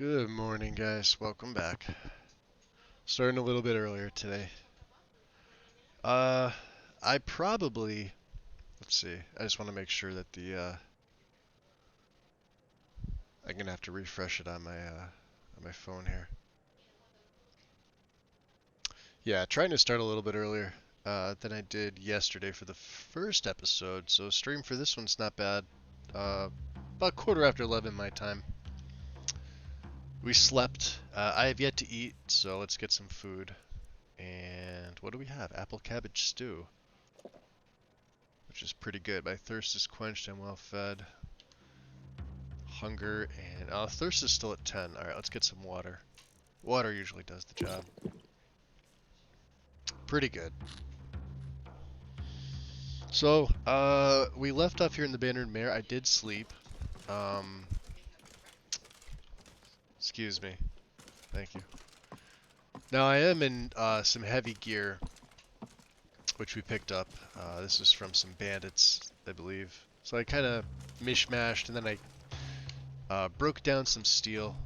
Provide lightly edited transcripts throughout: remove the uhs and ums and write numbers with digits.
Good morning, guys. Welcome back. Starting a little bit earlier today. Uh, I probably, let's see. I just want to make sure that I'm gonna have to refresh it on my phone here. Yeah, trying to start a little bit earlier than I did yesterday for the first episode. So stream for this one's not bad. About quarter after 11 my time. We slept. I have yet to eat, so let's get some food. And what do we have? Apple cabbage stew, which is pretty good. My thirst is quenched. I'm well fed. Hunger and thirst is still at 10. All right, let's get some water. Water usually does the job. Pretty good. So, we left off here in the Bannered Mare. I did sleep. Um, excuse me. Thank you. Now I am in some heavy gear, which we picked up. This is from some bandits, I believe. So I kind of mishmashed, and then I broke down some steel.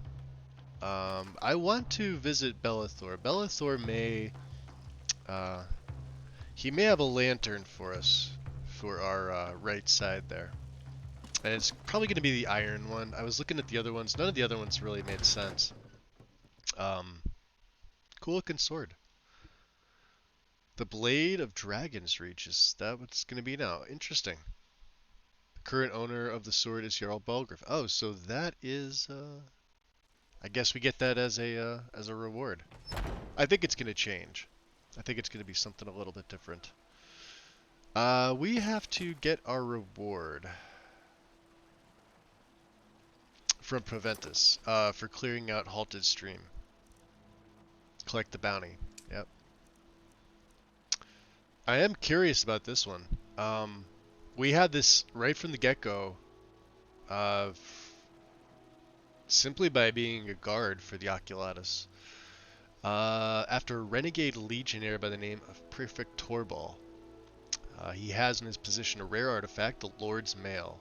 I want to visit Bellathor. Bellathor may, he may have a lantern for us for our right side there. And it's probably going to be the iron one. I was looking at the other ones. None of the other ones really made sense. Cool looking sword. The Blade of Dragon's Reach. Is that what it's going to be now? Interesting. The current owner of the sword is Jarl Balgriff. Oh, so that is, I guess we get that as a reward. I think it's going to change. I think it's going to be something a little bit different. We have to get our reward from Proventus for clearing out Halted Stream. Collect the bounty. Yep. I am curious about this one. We had this right from the get-go, simply by being a guard for the Oculatus. After a renegade legionnaire by the name of Prefect Torbal. He has in his possession a rare artifact, the Lord's Mail.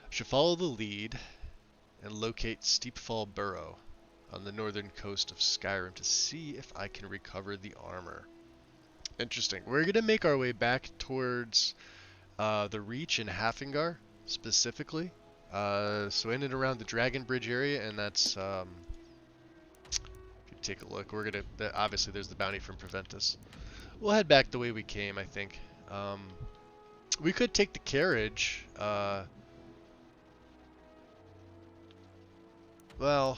I should follow the lead and locate Steepfall Burrow on the northern coast of Skyrim to see if I can recover the armor. Interesting. We're going to make our way back towards the Reach in Hafingar, specifically. So in and around the Dragon Bridge area, and that's, if you take a look, we're going to, obviously there's the bounty from Proventus. We'll head back the way we came, I think. We could take the carriage. Well,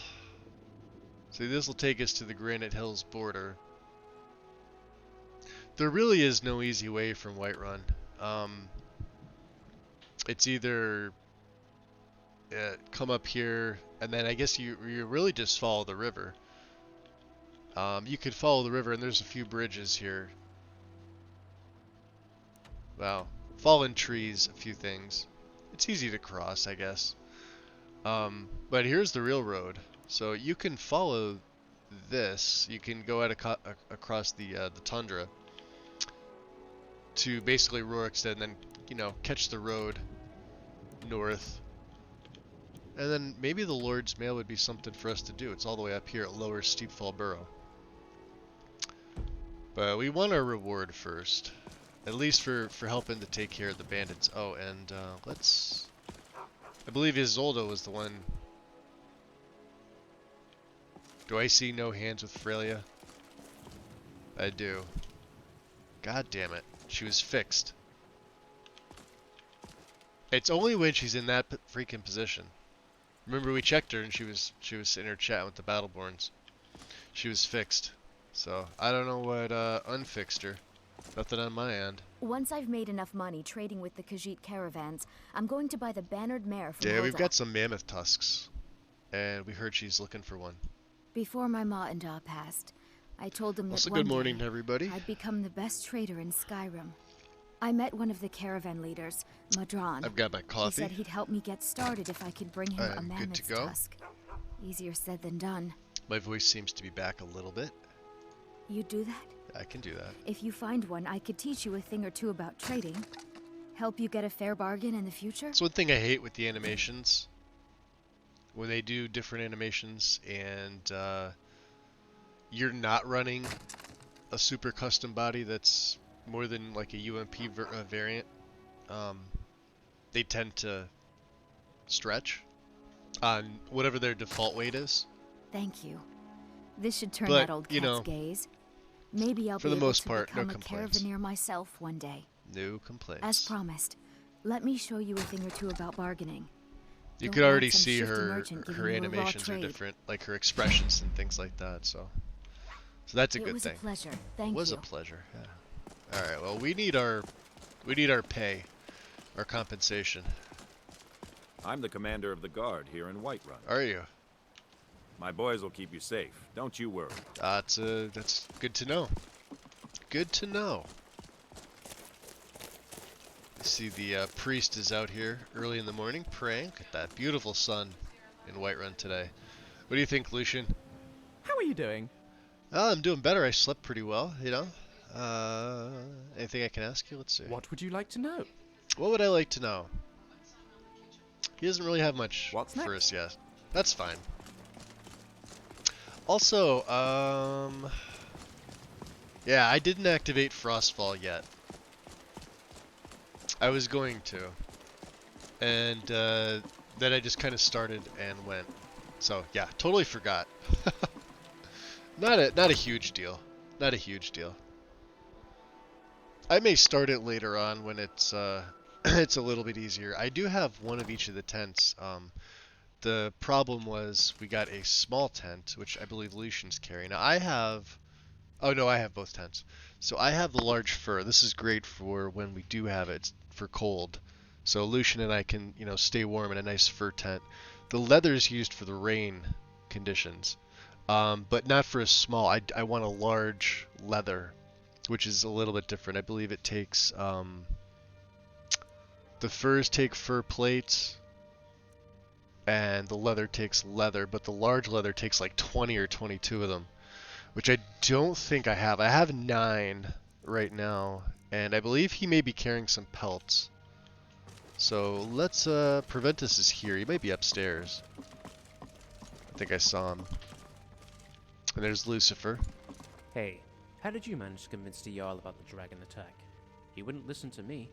see, this will take us to the Granite Hills border. There really is no easy way from Whiterun. It's either come up here, and then I guess you really just follow the river. You could follow the river, and there's a few bridges here. Wow. Fallen trees, a few things. It's easy to cross, I guess. But here's the real road. So you can follow this. You can go across the tundra to basically Rorikstead, and then, you know, catch the road north. And then maybe the Lord's Mail would be something for us to do. It's all the way up here at Lower Steepfall Burrow. But we want our reward first. At least for helping to take care of the bandits. Oh, and let's... I believe Isolde was the one... Do I see no hands with Freya? I do. God damn it. She was fixed. It's only when she's in that freaking position. Remember, we checked her and she was in her chat with the Battleborns. She was fixed. So, I don't know what unfixed her. Nothing on my end. Once I've made enough money trading with the Khajiit caravans, I'm going to buy the Bannered Mare from Yeah, Hilda. we've got some mammoth tusks. And we heard she's looking for one. Before my ma and Da passed, I told them that Also, one good morning, day everybody. I'd become the best trader in Skyrim. I met one of the caravan leaders, Madran. I've got my He coffee. said he'd help me get started if I could bring him a I'm good mammoth's to go. tusk. Easier said than done. My voice seems to be back a little bit. You do that? I can do that. If you find one, I could teach you a thing or two about trading. Help you get a fair bargain in the future? That's one thing I hate with the animations. when they do different animations and you're not running a super custom body that's more than like a UMP variant, um, they tend to stretch on whatever their default weight is. Thank you. This should turn But, that old you cat's know, gaze. Maybe I'll for be the able most to part, no become a complaints. caravaneer myself one day. No As complaints. promised, let me show you a thing or two about bargaining. You Don't could want already some see shifty her merchant giving her you a raw animations are trade. different, like her expressions and things like that. So that's a It good was thing. a pleasure. It Thank was you. a pleasure. Yeah. All right. Well, we need our pay, our compensation. I'm the commander of the guard here in Whiterun. Are you? My boys will keep you safe. Don't you worry. That's good to know. Good to know. You see the priest is out here early in the morning praying. Look at that beautiful sun in Whiterun today. What do you think, Lucian? How are you doing? Oh, I'm doing better. I slept pretty well, you know. Anything I can ask you? Let's see. What would you like to know? What would I like to know? He doesn't really have much What's for next? us yet. That's fine. Also, yeah, I didn't activate Frostfall yet. I was going to. And then I just kind of started and went. So, yeah, totally forgot. Not a huge deal. Not a huge deal. I may start it later on when it's it's a little bit easier. I do have one of each of the tents. The problem was we got a small tent, which I believe Lucian's carrying. Now I have, oh no, I have both tents. So I have the large fur. This is great for when we do have it for cold. So Lucian and I can, you know, stay warm in a nice fur tent. The leather is used for the rain conditions, but not for a small. I want a large leather, which is a little bit different. I believe it takes, the furs take fur plates, and the leather takes leather, but the large leather takes like 20 or 22 of them, which I don't think I have. I have 9 right now, and I believe he may be carrying some pelts. So let's, Preventus is here. He might be upstairs. I think I saw him. And there's Lucifer. Hey, how did you manage to convince the Jarl about the dragon attack? He wouldn't listen to me.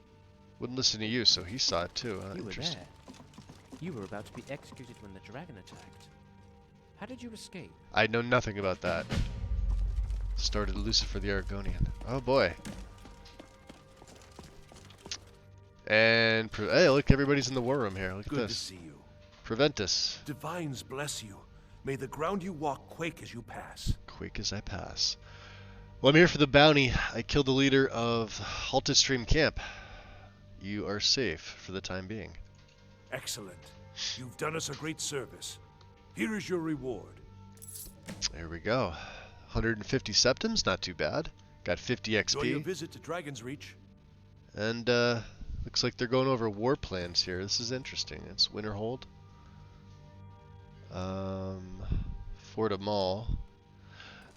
Wouldn't listen to you, so he saw it too. You were Interesting. there. You were about to be executed when the dragon attacked. How did you escape? I know nothing about that. Started Lucifer the Argonian. Oh boy. And hey, look, everybody's in the war room here. Look at Good to this. see you. Preventus. Divines bless you. May the ground you walk quake as you pass. Quake as I pass. Well, I'm here for the bounty. I killed the leader of Halted Stream Camp. You are safe for the time being. Excellent. You've done us a great service. Here is your reward. There we go. 150 septims, not too bad. Got 50 Enjoy your XP. visit to Dragon's Reach. And looks like they're going over war plans here. This is interesting. It's Winterhold. Fort Amal.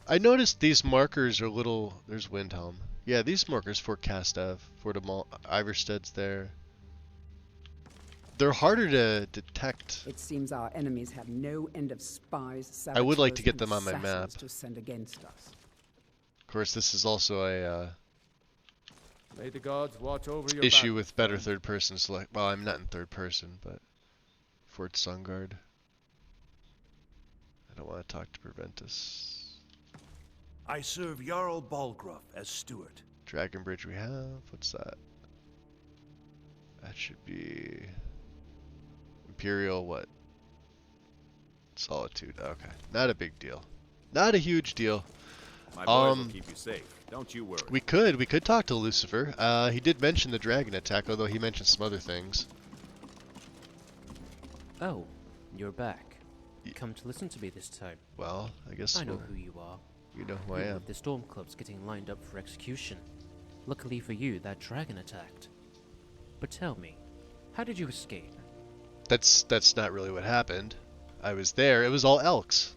I noticed these markers are little. There's Windhelm. Yeah, these markers, Fort Castev, Fort Amal, Iverstead's there. They're harder to detect. It seems our enemies have no end of spies, I would like to saboteurs, get and them on my map. assassins to send against us. Of course, this is also a May the gods watch over your issue back. with better third-person select. Well, I'm not in third person, but Fort Sungard. I don't want to talk to Preventus. I serve Jarl Balgruff as steward. Dragon Bridge we have. What's that? That should be Imperial what? Solitude. Okay. Not a big deal. Not a huge deal. My boys will keep you safe. Don't you worry. We could talk to Lucifer. He did mention the dragon attack, although he mentioned some other things. Oh, you're back. Come to listen to me this time. Well, I guess I know we'll- who you are. you know who I You're am. with the Storm Clubs getting lined up for execution. Luckily for you, that dragon attacked. But tell me, how did you escape? That's not really what happened. I was there. It was all Elks.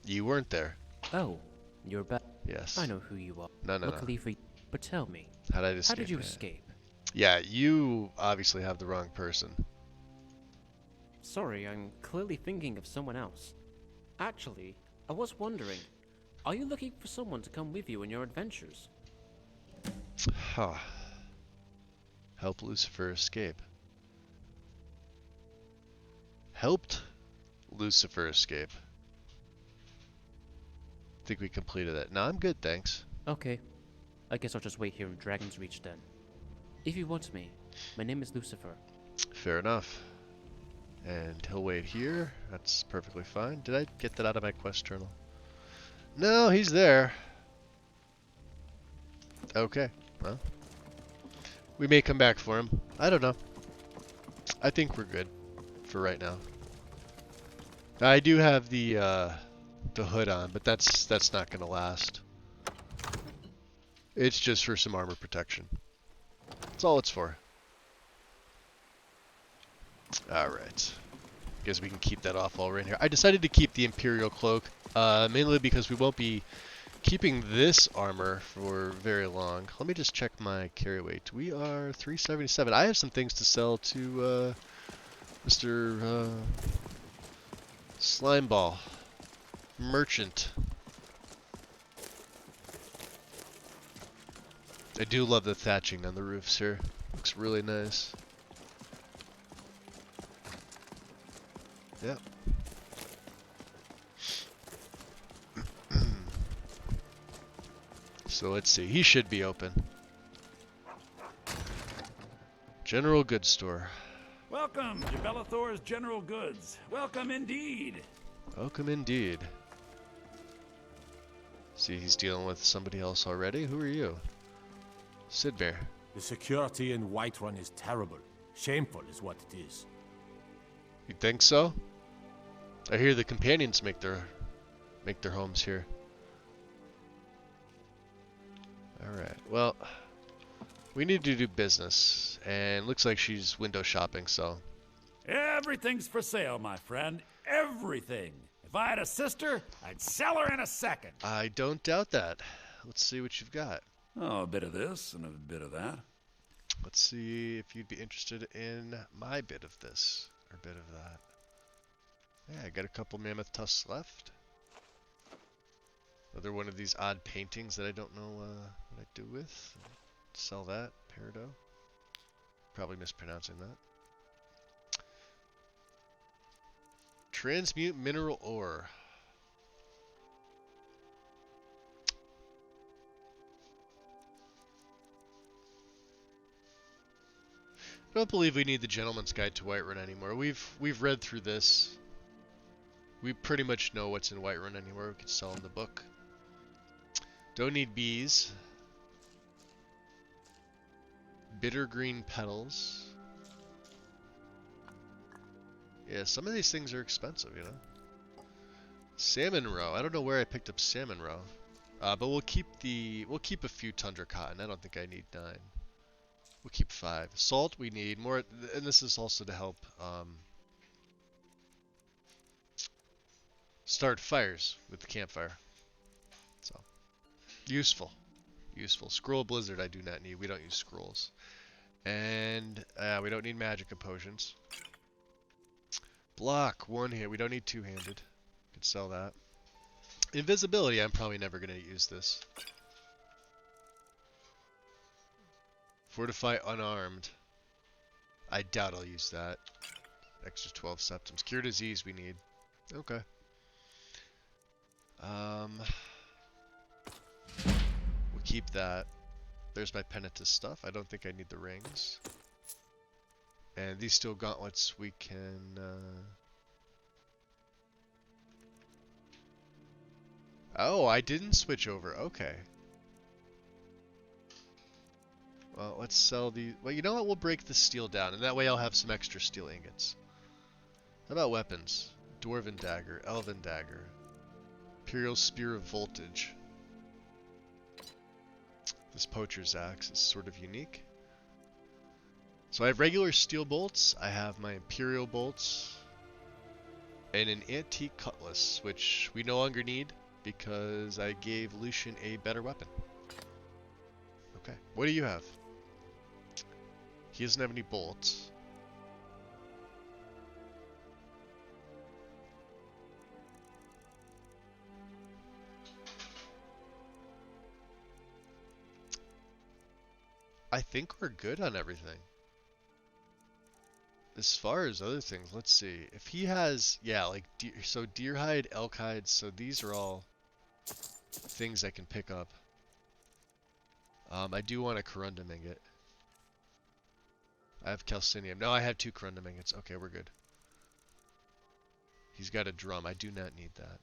You weren't there. Oh, you're back. Yes. I know who you are. No. Luckily for you. But tell me, How did I escape? how did you escape? Yeah, you obviously have the wrong person. Sorry, I'm clearly thinking of someone else. Actually, I was wondering, are you looking for someone to come with you in your adventures? Huh. Help Lucifer escape. Helped Lucifer escape. Think we completed that. No, I'm good, thanks. Okay, I guess I'll just wait here in Dragon's Reach then. If you want me, my name is Lucifer. Fair enough. And he'll wait here. That's perfectly fine. Did I get that out of my quest journal? No, he's there. Okay, well. We may come back for him. I don't know. I think we're good for right now. I do have the hood on, but that's not gonna last. It's just for some armor protection. That's all it's for. Alright. Guess we can keep that off while we're in here. I decided to keep the Imperial Cloak, mainly because we won't be keeping this armor for very long. Let me just check my carry weight. We are 377. I have some things to sell to Mr. Slimeball. Merchant. I do love the thatching on the roofs here. Looks really nice. Yep. So let's see. He should be open. General Goods Store. Welcome to Bellathor's General Goods. Welcome indeed. Welcome indeed. See, he's dealing with somebody else already. Who are you? Sidbear. The security in Whiterun is terrible. Shameful is what it is. You think so? I hear the companions make their homes here. Alright, well, we need to do business, and looks like she's window shopping, so. Everything's for sale, my friend. Everything. If I had a sister, I'd sell her in a second. I don't doubt that. Let's see what you've got. Oh, a bit of this and a bit of that. Let's see if you'd be interested in my bit of this, or bit of that. Yeah, I got a couple mammoth tusks left. Another one of these odd paintings that I don't know what I do with. Sell that, peridot. Probably mispronouncing that. Transmute mineral ore. I don't believe we need the Gentleman's Guide to Whiterun anymore. We've read through this. We pretty much know what's in Whiterun anymore. We could sell in the book. Don't need bees. Bitter green petals. Yeah, some of these things are expensive, you know. Salmon roe. I don't know where I picked up salmon roe. But we'll keep a few tundra cotton. I don't think I need 9. We'll keep 5. Salt we need more, and this is also to help start fires with the campfire. So useful. Scroll blizzard I do not need. We don't use scrolls. And we don't need magic potions. Block, 1 hit. We don't need 2-handed. Could sell that. Invisibility, I'm probably never going to use this. Fortify unarmed. I doubt I'll use that. Extra 12 septums. Cure disease we need. Okay. We'll keep that. There's my Penitus stuff. I don't think I need the rings. And these steel gauntlets we can... Oh, I didn't switch over. Okay. Well, let's sell the... Well, you know what? We'll break the steel down, and that way I'll have some extra steel ingots. How about weapons? Dwarven dagger, elven dagger, Imperial spear of voltage. This poacher's axe is sort of unique. So I have regular steel bolts, I have my Imperial bolts, and an antique cutlass, which we no longer need because I gave Lucian a better weapon. Okay, what do you have? He doesn't have any bolts. I think we're good on everything. As far as other things, let's see. If he has, yeah, like deer hide, elk hide, so these are all things I can pick up. I do want a corundum ingot. I have calcinium. No, I have 2 corundum ingots. Okay, we're good. He's got a drum. I do not need that.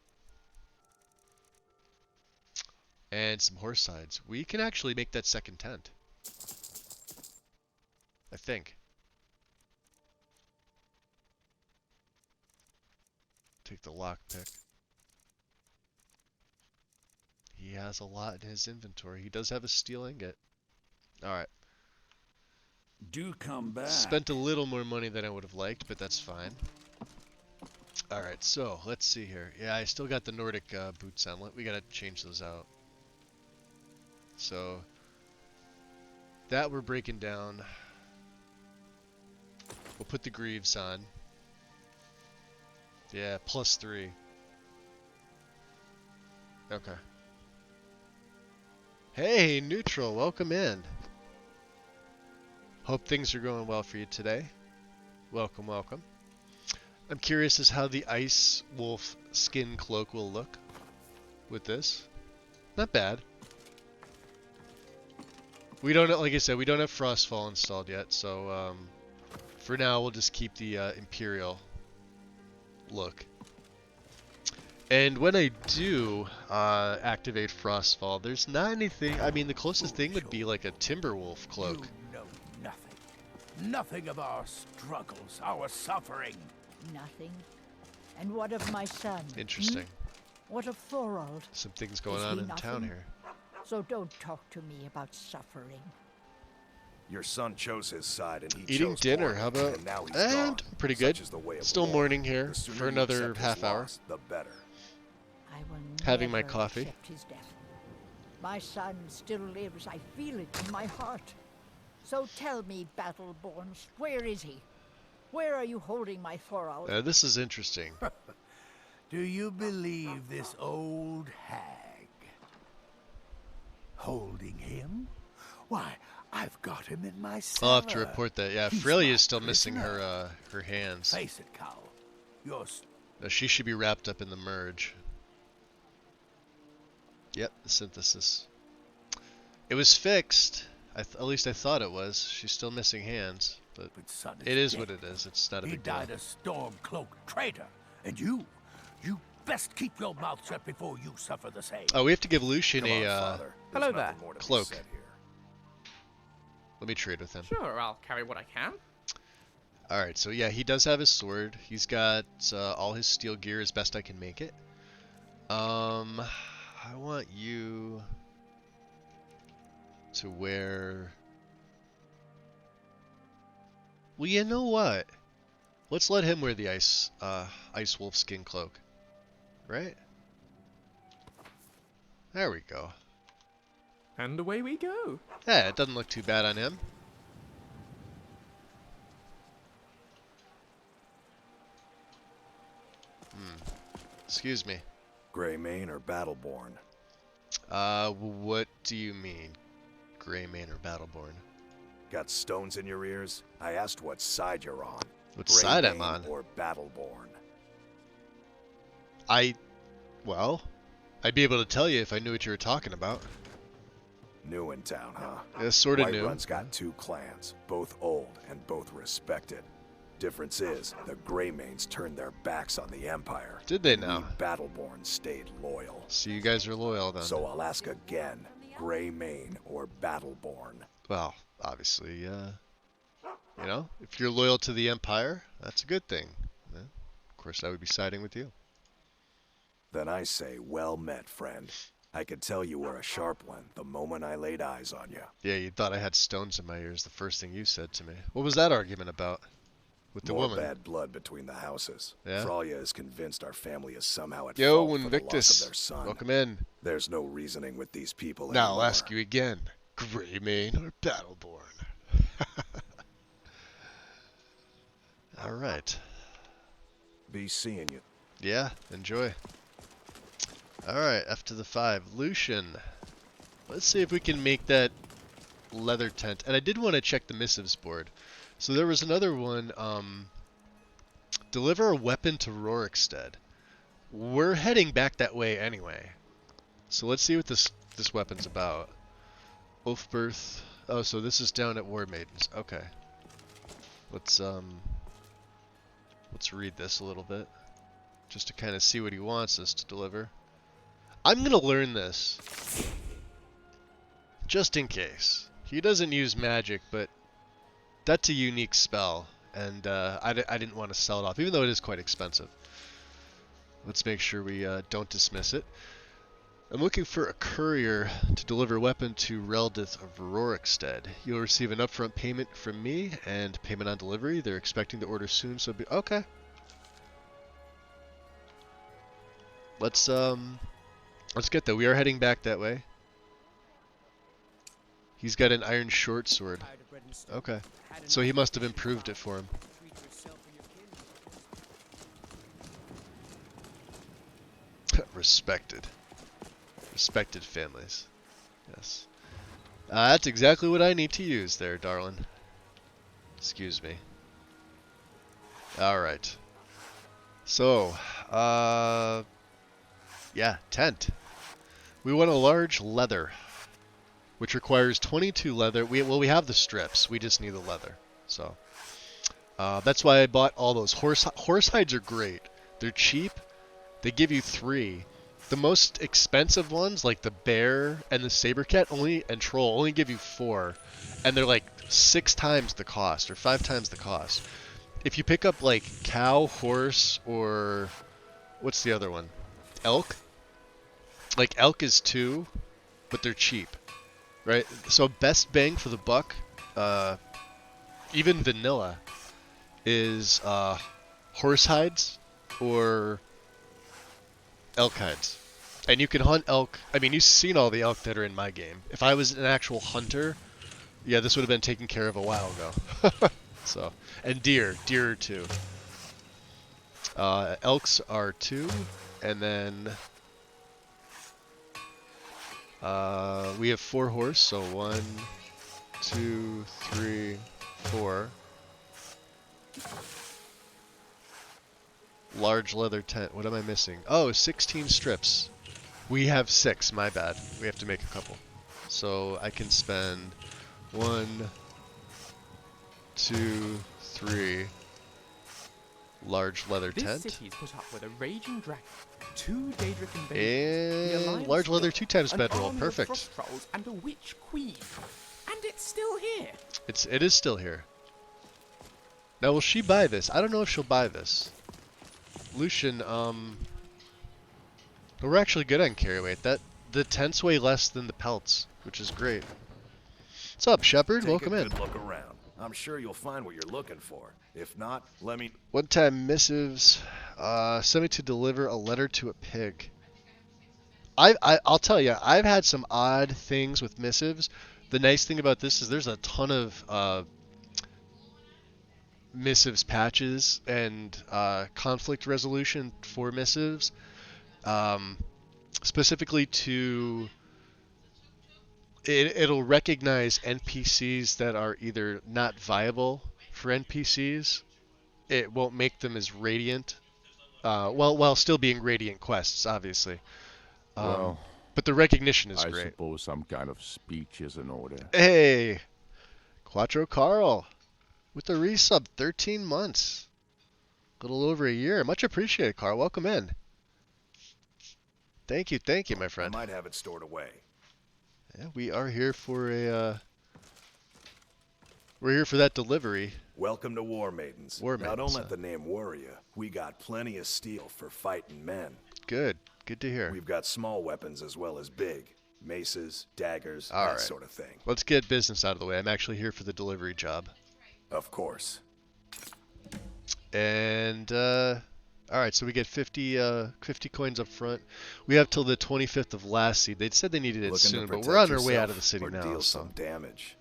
And some horse hides. We can actually make that second tent. I think. Take the lockpick. He has a lot in his inventory. He does have a steel ingot. Alright. Do come back. Spent a little more money than I would have liked, but that's fine. Alright, so let's see here. Yeah, I still got the Nordic boots on. We gotta change those out. So, that we're breaking down. We'll put the greaves on. Yeah, +3. Okay. Hey, Neutral, welcome in. Hope things are going well for you today. Welcome, welcome. I'm curious as how the ice wolf skin cloak will look with this. Not bad. We don't, like I said, we don't have Frostfall installed yet, so for now we'll just keep the Imperial look. And when I do activate Frostfall, there's not anything. I mean, the closest thing would be like a Timberwolf cloak. You know nothing. Nothing of our struggles, our suffering. Nothing. And what of my son? Interesting. What of Thorold? Some things going Is on he in town nothing? here. So don't talk to me about suffering. Your son chose his side and he Eating chose dinner, war, how about? and now he's And gone. pretty Such good. is the way of Still war. morning here The sooner for you another accept his half hour. loss, the better. I will Having my never coffee. accept his death. My son still lives. I feel it in my heart. So tell me, Battleborns, where is he? Where are you holding my Thorold? This is interesting. Do you believe this old hag? Holding him? Why, I've got him in my cellar. I'll have to report that. Yeah, He's Frelia my is still missing prisoner. her hands. Face it, Cow. You're She should be wrapped up in the merge. Yep, the synthesis. It was fixed. At least I thought it was. She's still missing hands, but son it is dead. what it is. It's not a He big deal. died a storm-cloaked traitor. And you best keep your mouth shut before you suffer the same. Oh, we have to give Lucian Come on, a Father. There's Hello nothing there. more to be Cloak. said here. Let me trade with him. Sure, I'll carry what I can. Alright, so yeah, he does have his sword. He's got all his steel gear as best I can make it. I want you to wear... Well, you know what? Let's let him wear the ice wolf skin cloak. Right? There we go. And away we go. Yeah, it doesn't look too bad on him. Excuse me. Greymane or Battleborn? What do you mean? Greymane or Battleborn? Got stones in your ears? I asked what side you're on. What side I'm Greymane on? or Battleborn? Well, I'd be able to tell you if I knew what you were talking about. New in town, huh? Yeah, sort of new. Whiterun's got 2 clans, both old and both respected. Difference is, the Greymanes turned their backs on the Empire. Did they and now? We Battleborn stayed loyal. So you guys are loyal then. So I'll ask again, Greymane or Battleborn? Well, obviously, you know, if you're loyal to the Empire, that's a good thing. Yeah, of course, I would be siding with you. Then I say, well met, friend. I could tell you were a sharp one the moment I laid eyes on you. Yeah, you thought I had stones in my ears the first thing you said to me. What was that argument about? With the More woman? bad blood between the houses. Yeah? Fralia is convinced our family is somehow at Yo, fault for the loss Invictus. of their son. Welcome in. There's no reasoning with these people Now I'll anymore. ask you again. Greymane or Battleborn? Alright. Be seeing you. Yeah, enjoy. Alright, F to the 5. Lucian. Let's see if we can make that leather tent. And I did want to check the missives board. So there was another one, deliver a weapon to Rorikstead. We're heading back that way anyway. So let's see what this weapon's about. Oathbirth. Oh, so this is down at War Maidens. Okay. Let's read this a little bit. Just to kind of see what he wants us to deliver. I'm gonna learn this. Just in case. He doesn't use magic, but that's a unique spell. And I didn't want to sell it off, even though it is quite expensive. Let's make sure we don't dismiss it. I'm looking for a courier to deliver a weapon to Reldith of Rorikstead. You'll receive an upfront payment from me and payment on delivery. They're expecting the order soon, so okay. Let's get that. We are heading back that way. He's got an iron short sword. Okay. So he must have improved it for him. Respected. Respected families. Yes. That's exactly what I need to use there, darling. Excuse me. Alright. So, yeah, tent. We want a large leather, which requires 22 leather. We have the strips. We just need the leather. So, that's why I bought all those. Horse hides are great. They're cheap. They give you 3. The most expensive ones, like the bear and the saber cat and troll, only give you 4, and they're like 6 times the cost or 5 times the cost. If you pick up like cow, horse, or what's the other one? Elk. Like elk is 2, but they're cheap, right? So best bang for the buck, even vanilla, is horse hides or elk hides. And you can hunt elk. I mean, you've seen all the elk that are in my game. If I was an actual hunter, yeah, this would have been taken care of a while ago. So, and deer are 2. Elks are 2, and then we have 4 horse, so 1, 2, 3, 4. Large leather tent. What am I missing? Oh, 16 strips. We have 6, my bad. We have to make a couple. So I can spend 1, 2, 3. Large leather tent. This city's put up with a raging dragon, 2 Daedric invaders, And large leather 2 times bedroll. Perfect. Frost trolls and a witch queen. And it's still here. It is still here. Now will she buy this? I don't know if she'll buy this. Lucian, we're actually good on carry weight. The tents weigh less than the pelts, which is great. What's up, Shepard? Welcome in. Take a good look around. I'm sure you'll find what you're looking for. If not, let me... One-time missives. Send me to deliver a letter to a pig. I'll tell you, I've had some odd things with missives. The nice thing about this is there's a ton of missives patches and conflict resolution for missives. Specifically to... It'll recognize NPCs that are either not viable for NPCs. It won't make them as radiant, while still being radiant quests, obviously. Well, but the recognition is I great. suppose some kind of speech is in order. Hey, Quattro Carl, with the resub, 13 months, a little over a year. Much appreciated, Carl. Welcome in. Thank you, my friend. I might have it stored away. Yeah, we are here for a. We're here for that delivery. Welcome to War Maidens. War Now Maidens, don't let the name worry you. We got plenty of steel for fighting men. Good to hear. We've got small weapons as well as big. Maces, daggers, All that right. sort of thing. Let's get business out of the way. I'm actually here for the delivery job. Of course. And, alright, so we get 50 coins up front. We have till the 25th of last seed. They said they needed it soon, but we're on our way out of the city now. Deal So. some damage.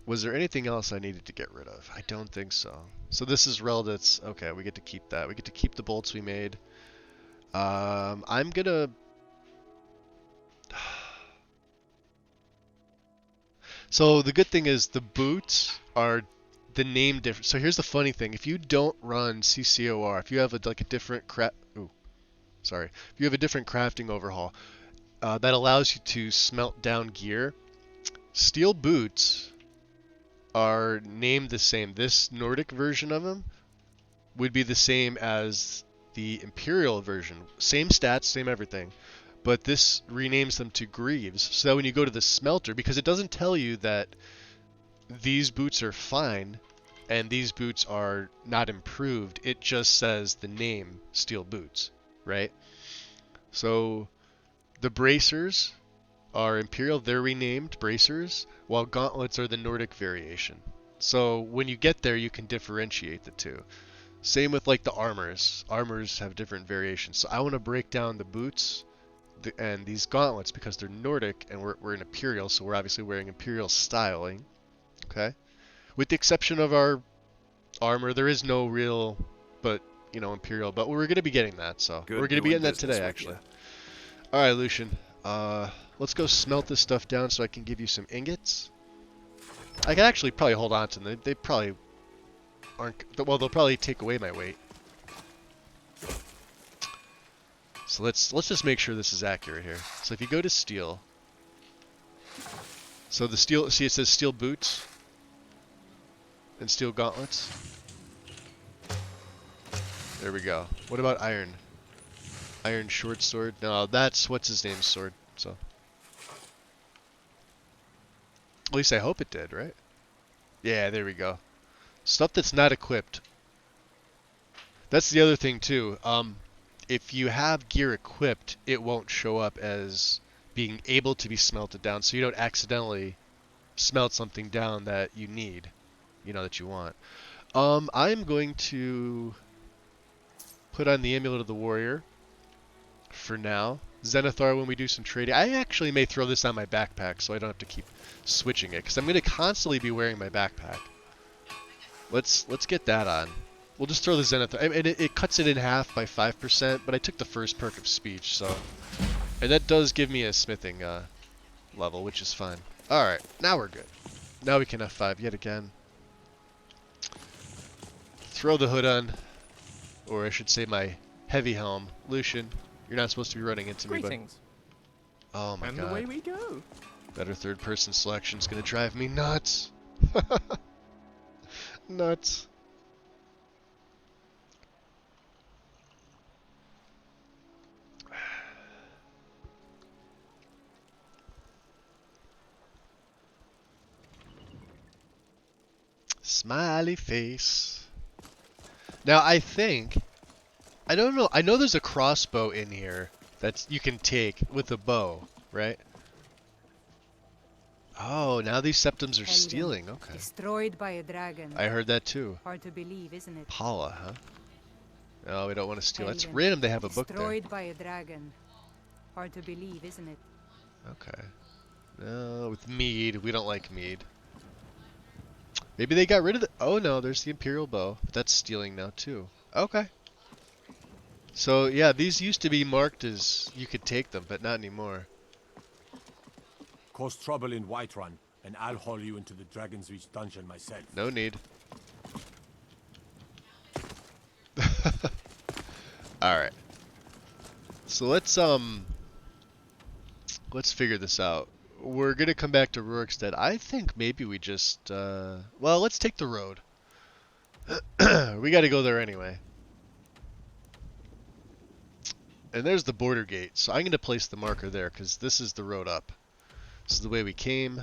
Was there anything else I needed to get rid of? I don't think so. So this is Reldit's. Okay, we get to keep that. We get to keep the bolts we made. I'm gonna... So the good thing is the boots are the name different. So here's the funny thing: if you don't run CCOR, if you have like a different if you have a different crafting overhaul that allows you to smelt down gear, steel boots are named the same. This Nordic version of them would be the same as the Imperial version. Same stats, same everything. But this renames them to Greaves. So that when you go to the smelter, because it doesn't tell you that these boots are fine and these boots are not improved, it just says the name steel boots, right? So the bracers are Imperial, they're renamed bracers, while gauntlets are the Nordic variation. So when you get there, you can differentiate the two. Same with like the armors. Armors have different variations. So I want to break down the boots and these gauntlets because they're Nordic and we're in Imperial, so we're obviously wearing Imperial styling. Okay? With the exception of our armor, there is no real, but, Imperial. But we're going to be getting that, so. Good we're going to be doing getting that business today, with actually. ya. Alright, Lucian. Let's go smelt this stuff down so I can give you some ingots. I can actually probably hold on to them. They probably aren't... Well, they'll probably take away my weight. So let's just make sure this is accurate here. So if you go to steel... So the steel... See, it says steel boots. And steel gauntlets. There we go. What about iron? Iron short sword? No, that's what's his name's sword. So at least I hope it did, right? Yeah, there we go. Stuff that's not equipped. That's the other thing too. If you have gear equipped, it won't show up as being able to be smelted down, so you don't accidentally smelt something down that you need, that you want. I'm going to put on the Amulet of the Warrior for now. Zenithar when we do some trading. I actually may throw this on my backpack so I don't have to keep switching it, because I'm going to constantly be wearing my backpack. Let's get that on. We'll just throw the Zenithar. And it cuts it in half by 5%, but I took the first perk of speech, so... And that does give me a smithing level, which is fine. Alright, now we're good. Now we can F5 yet again. Throw the hood on. Or I should say my heavy helm. Lucian, you're not supposed to be running into me, but... Greetings. Oh my and god. And away we go. Better third-person selection's gonna drive me nuts. Nuts. Smiley face. Now I don't know. I know there's a crossbow in here that you can take with a bow, right? Oh, now these septums are stealing. Okay. Destroyed by a dragon. I heard that too. Hard to believe, isn't it? Paula, huh? No, we don't want to steal. That's Elden. random. They have a book there. Destroyed by a dragon. Hard to believe, isn't it? Okay. No, with mead. We don't like mead. Maybe they got rid of the... Oh no, there's the Imperial bow. But that's stealing now too. Okay. So yeah, these used to be marked as you could take them, but not anymore. Cause trouble in Whiterun, and I'll haul you into the Dragon's Reach dungeon myself. No need. Alright. So let's figure this out. We're gonna come back to Rorikstead. I think maybe we just well, let's take the road. We gotta go there anyway. And there's the border gate, so I'm gonna place the marker there because this is the road up. This is the way we came.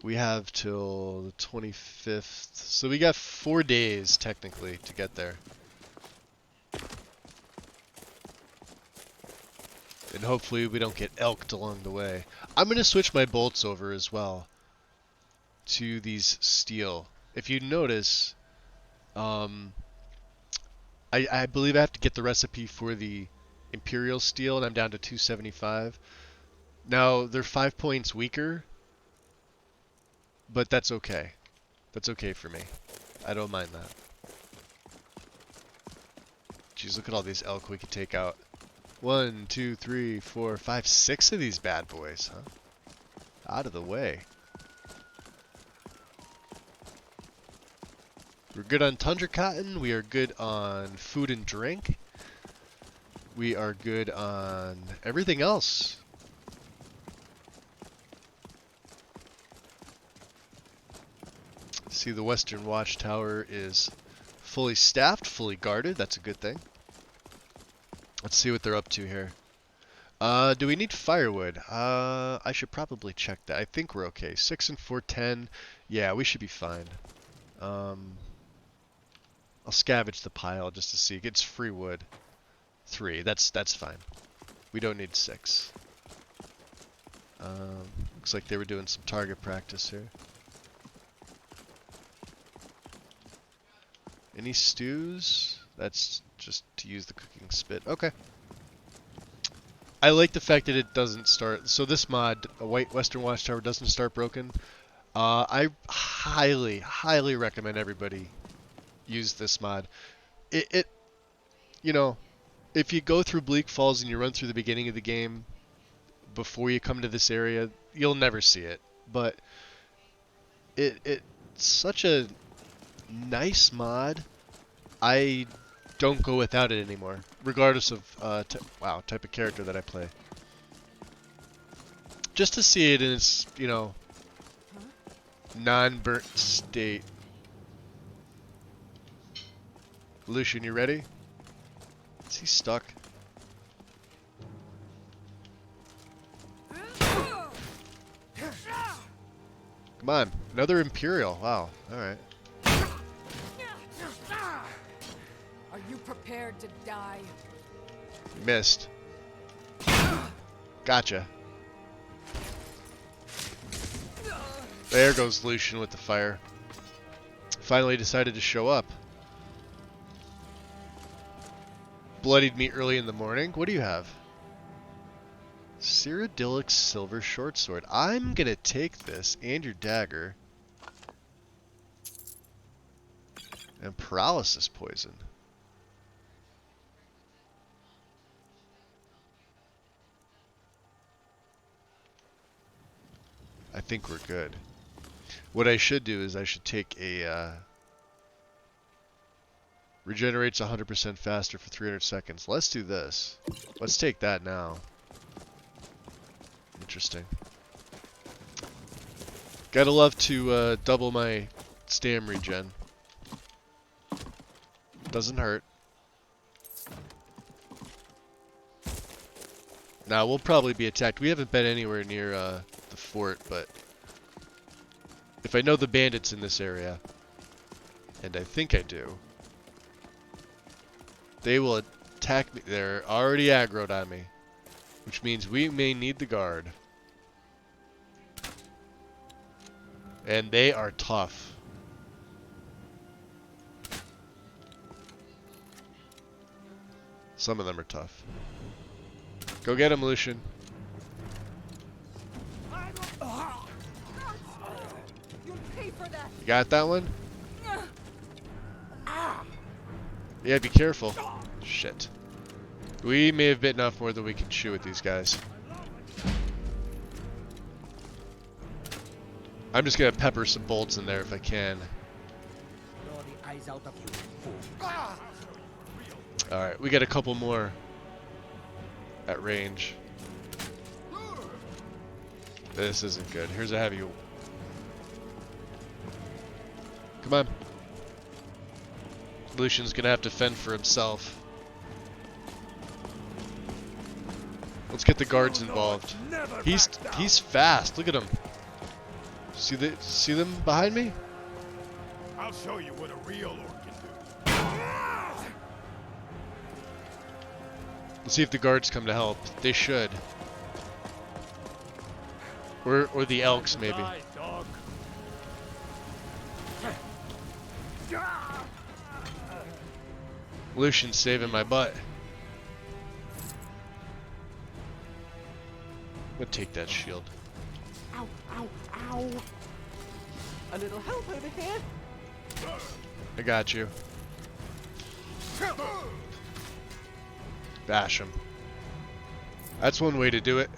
We have till the 25th, so we got 4 days technically to get there. And hopefully we don't get elked along the way. I'm going to switch my bolts over as well to these steel. If you notice, I believe I have to get the recipe for the Imperial steel, and I'm down to 275. Now, they're 5 points weaker, but that's okay. That's okay for me. I don't mind that. Jeez, look at all these elk we could take out. 1, 2, 3, 4, 5, 6 of these bad boys, huh? Out of the way. We're good on tundra cotton. We are good on food and drink. We are good on everything else. See, the Western Watchtower is fully staffed, fully guarded. That's a good thing. Let's see what they're up to here. Do we need firewood? I should probably check that. I think we're okay. 6 and 4, 10. Yeah, we should be fine. I'll scavenge the pile just to see. It's free wood. 3. That's fine. We don't need 6. Looks like they were doing some target practice here. Any stews? That's just to use the cooking spit. Okay. I like the fact that it doesn't start. So this mod, a White Western Watchtower, doesn't start broken. I highly, highly recommend everybody use this mod. You know, if you go through Bleak Falls and you run through the beginning of the game before you come to this area, you'll never see it. But it's such a nice mod. I don't go without it anymore, regardless of type of character that I play. Just to see it in its, you know, non-burnt state. Lucian, you ready? Is he stuck? Come on, another Imperial. Wow, alright. Are you prepared to die? Missed. Gotcha. There goes Lucian with the fire. Finally decided to show up. Bloodied me early in the morning. What do you have? Cyrodiilic silver short sword. I'm gonna take this and your dagger. And paralysis poison. I think we're good. What I should do is I should take a regenerates 100% faster for 300 seconds. Let's do this. Let's take that now. Interesting. Gotta love to double my stam regen. Doesn't hurt. Now we'll probably be attacked. We haven't been anywhere near the fort, but if I know the bandits in this area, and I think I do, they will attack me. They're already aggroed on me, which means we may need the guard. And they are tough. Some of them are tough. Go get him, Lucian. You got that one? Yeah, be careful. Shit. We may have bitten off more than we can chew with these guys. I'm just gonna pepper some bolts in there if I can. Alright, we got a couple more at range. This isn't good. Here's a heavy. Come on. Lucian's gonna have to fend for himself. Let's get the guards involved. He's fast. Look at him. See them behind me? I'll show you what a real orc can do. Let's see if the guards come to help. They should. Or the elks maybe. Lucian's saving my butt. I'm gonna take that shield. Ow, ow, ow. A little help over here. I got you. Bash him. That's one way to do it.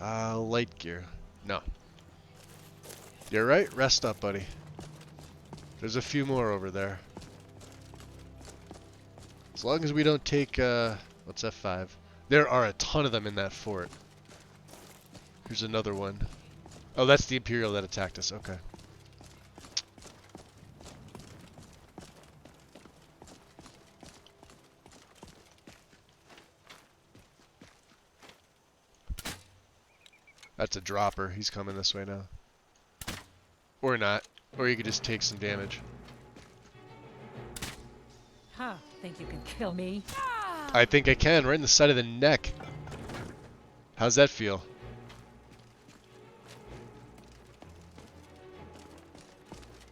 Light gear. No. You're right. Rest up, buddy. There's a few more over there. As long as we don't take, what's F5? There are a ton of them in that fort. Here's another one. Oh, that's the Imperial that attacked us. Okay. That's a dropper. He's coming this way now. Or not. Or you could just take some damage. Huh, think you can kill me? I think I can, right in the side of the neck. How's that feel?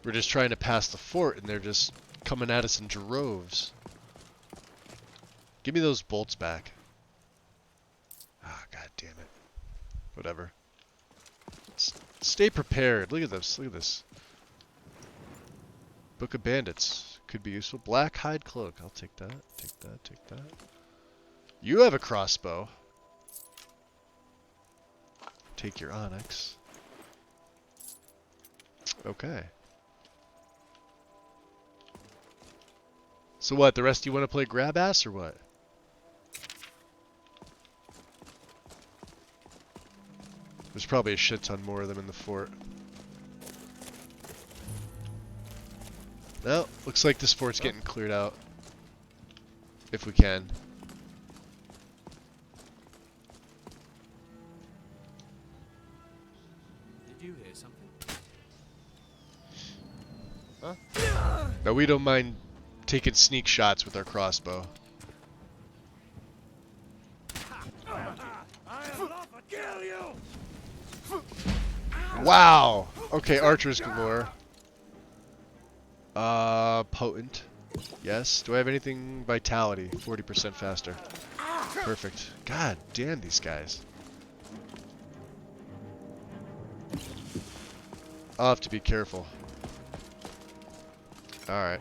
We're just trying to pass the fort and they're just coming at us in droves. Give me those bolts back. Ah, god damn it. Whatever. Stay prepared. Look at this. Look at this. Book of Bandits. Could be useful. Black hide cloak. I'll take that. Take that. Take that. You have a crossbow. Take your onyx. Okay. So what? The rest of you want to play grab ass or what? There's probably a shit ton more of them in the fort. No, looks like this fort's getting cleared out. If we can. Did you hear something? Huh? Now we don't mind taking sneak shots with our crossbow. Wow! Okay, archers galore. Potent. Yes. Do I have anything? Vitality. 40% faster. Perfect. God damn these guys. I'll have to be careful. Alright.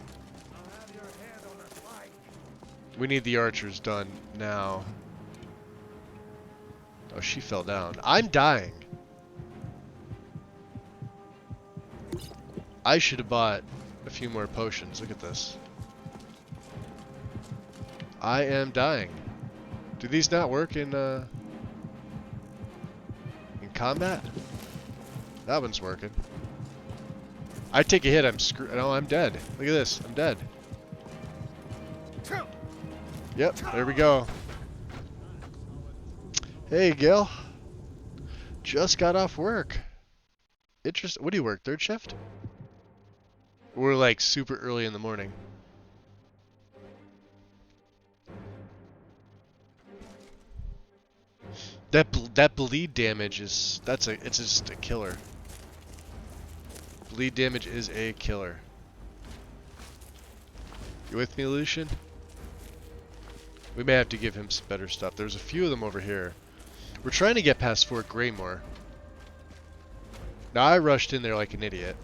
We need the archers done now. Oh, she fell down. I'm dying. I should have bought a few more potions. Look at this. I am dying. Do these not work in combat? That one's working. I take a hit, I'm screwed. No, I'm dead. Look at this. I'm dead. Yep, there we go. Hey, Gil. Just got off work. Interesting. What do you work? Third shift? We're like super early in the morning. That bleed damage is it's just a killer. Bleed damage is a killer. You with me, Lucian? We may have to give him some better stuff. There's a few of them over here. We're trying to get past Fort Greymore. Now I rushed in there like an idiot.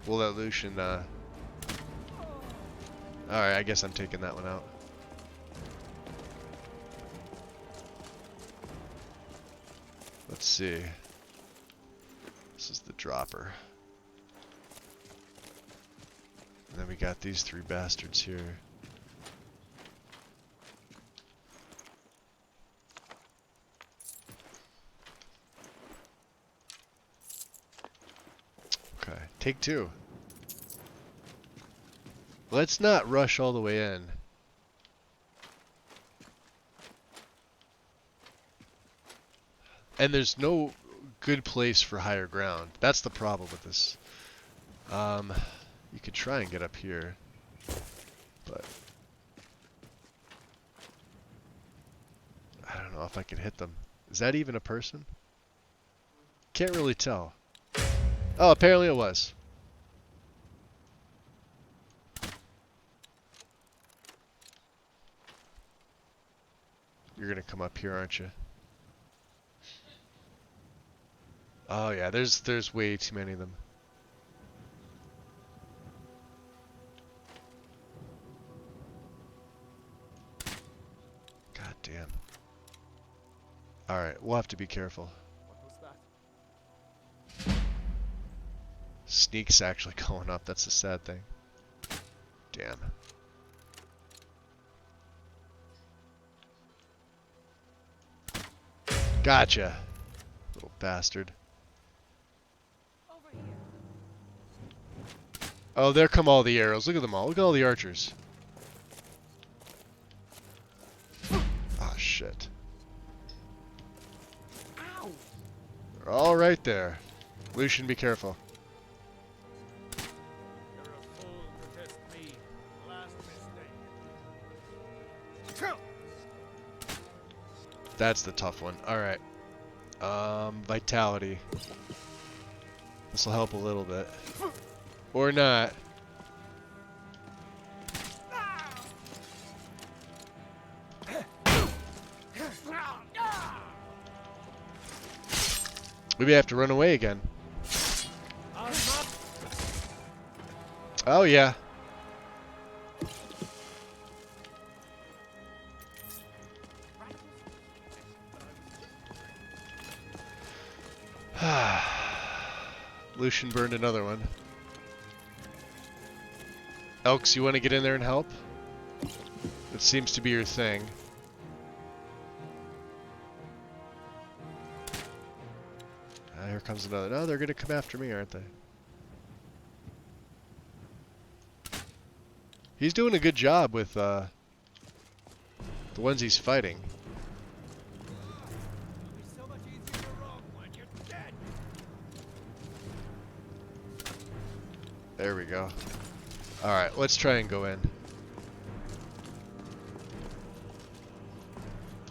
We'll let Lucian, Alright, I guess I'm taking that one out. Let's see. This is the dropper. And then we got these three bastards here. Okay, take two. Let's not rush all the way in. And there's no good place for higher ground. That's the problem with this. You could try and get up here, but I don't know if I can hit them. Is that even a person? Can't really tell. Oh, apparently it was. You're gonna come up here, aren't you? Oh yeah, there's way too many of them. God damn. Alright, we'll have to be careful. What was that? sneak's actually going up. That's the sad thing. Damn. Gotcha. Little bastard. Oh, there come all the arrows. Look at them all. Look at all the archers. Oh, shit. They're all right there. Lucian, be careful. That's the tough one. Alright. Vitality. This will help a little bit. Or not. We may have to run away again. Oh, yeah. Lucian burned another one. Elks, you want to get in there and help? It seems to be your thing. Here comes another. No, they're going to come after me, aren't they? He's doing a good job with the ones he's fighting. There we go. Alright, let's try and go in.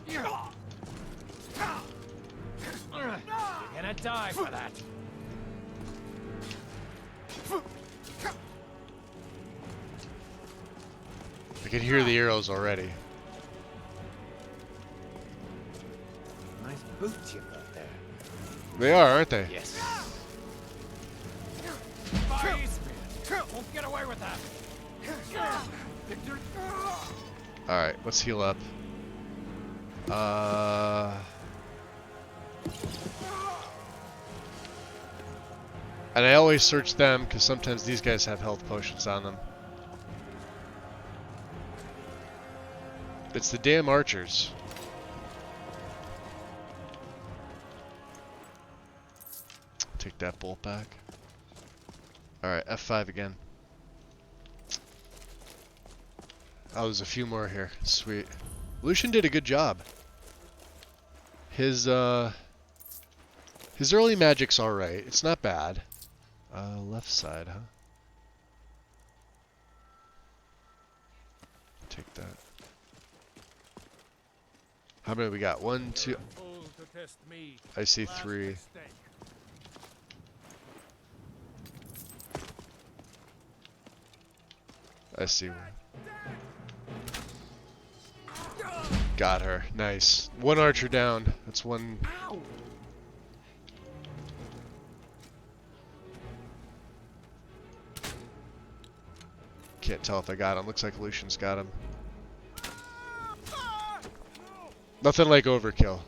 You're gonna die for that. I can hear the arrows already. Nice boots you've got there. They are, aren't they? Yes. Won't get away with that. Alright, let's heal up. And I always search them, because sometimes these guys have health potions on them. It's the damn archers. Take that bolt back. Alright, F5 again. Oh, there's a few more here. Sweet. Lucian did a good job. His early magic's alright. It's not bad. Left side, huh? Take that. How many we got? 1, 2. I see 3. I see one. Got her. Nice. One archer down. That's one. Can't tell if I got him. Looks like Lucian's got him. Nothing like overkill.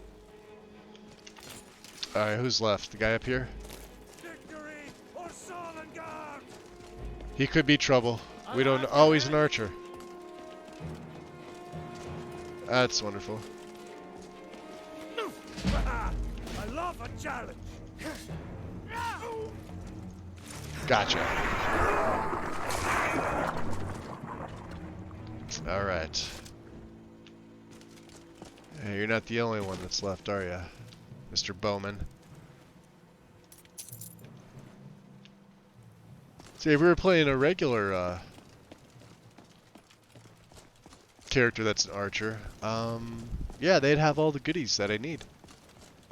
Alright, who's left? The guy up here? He could be trouble. We don't know. Oh, he's an archer. That's wonderful. I love a challenge. Gotcha. Alright. Hey, you're not the only one that's left, are you, Mr. Bowman? See, if we were playing a regular character that's an archer, yeah, they'd have all the goodies that I need.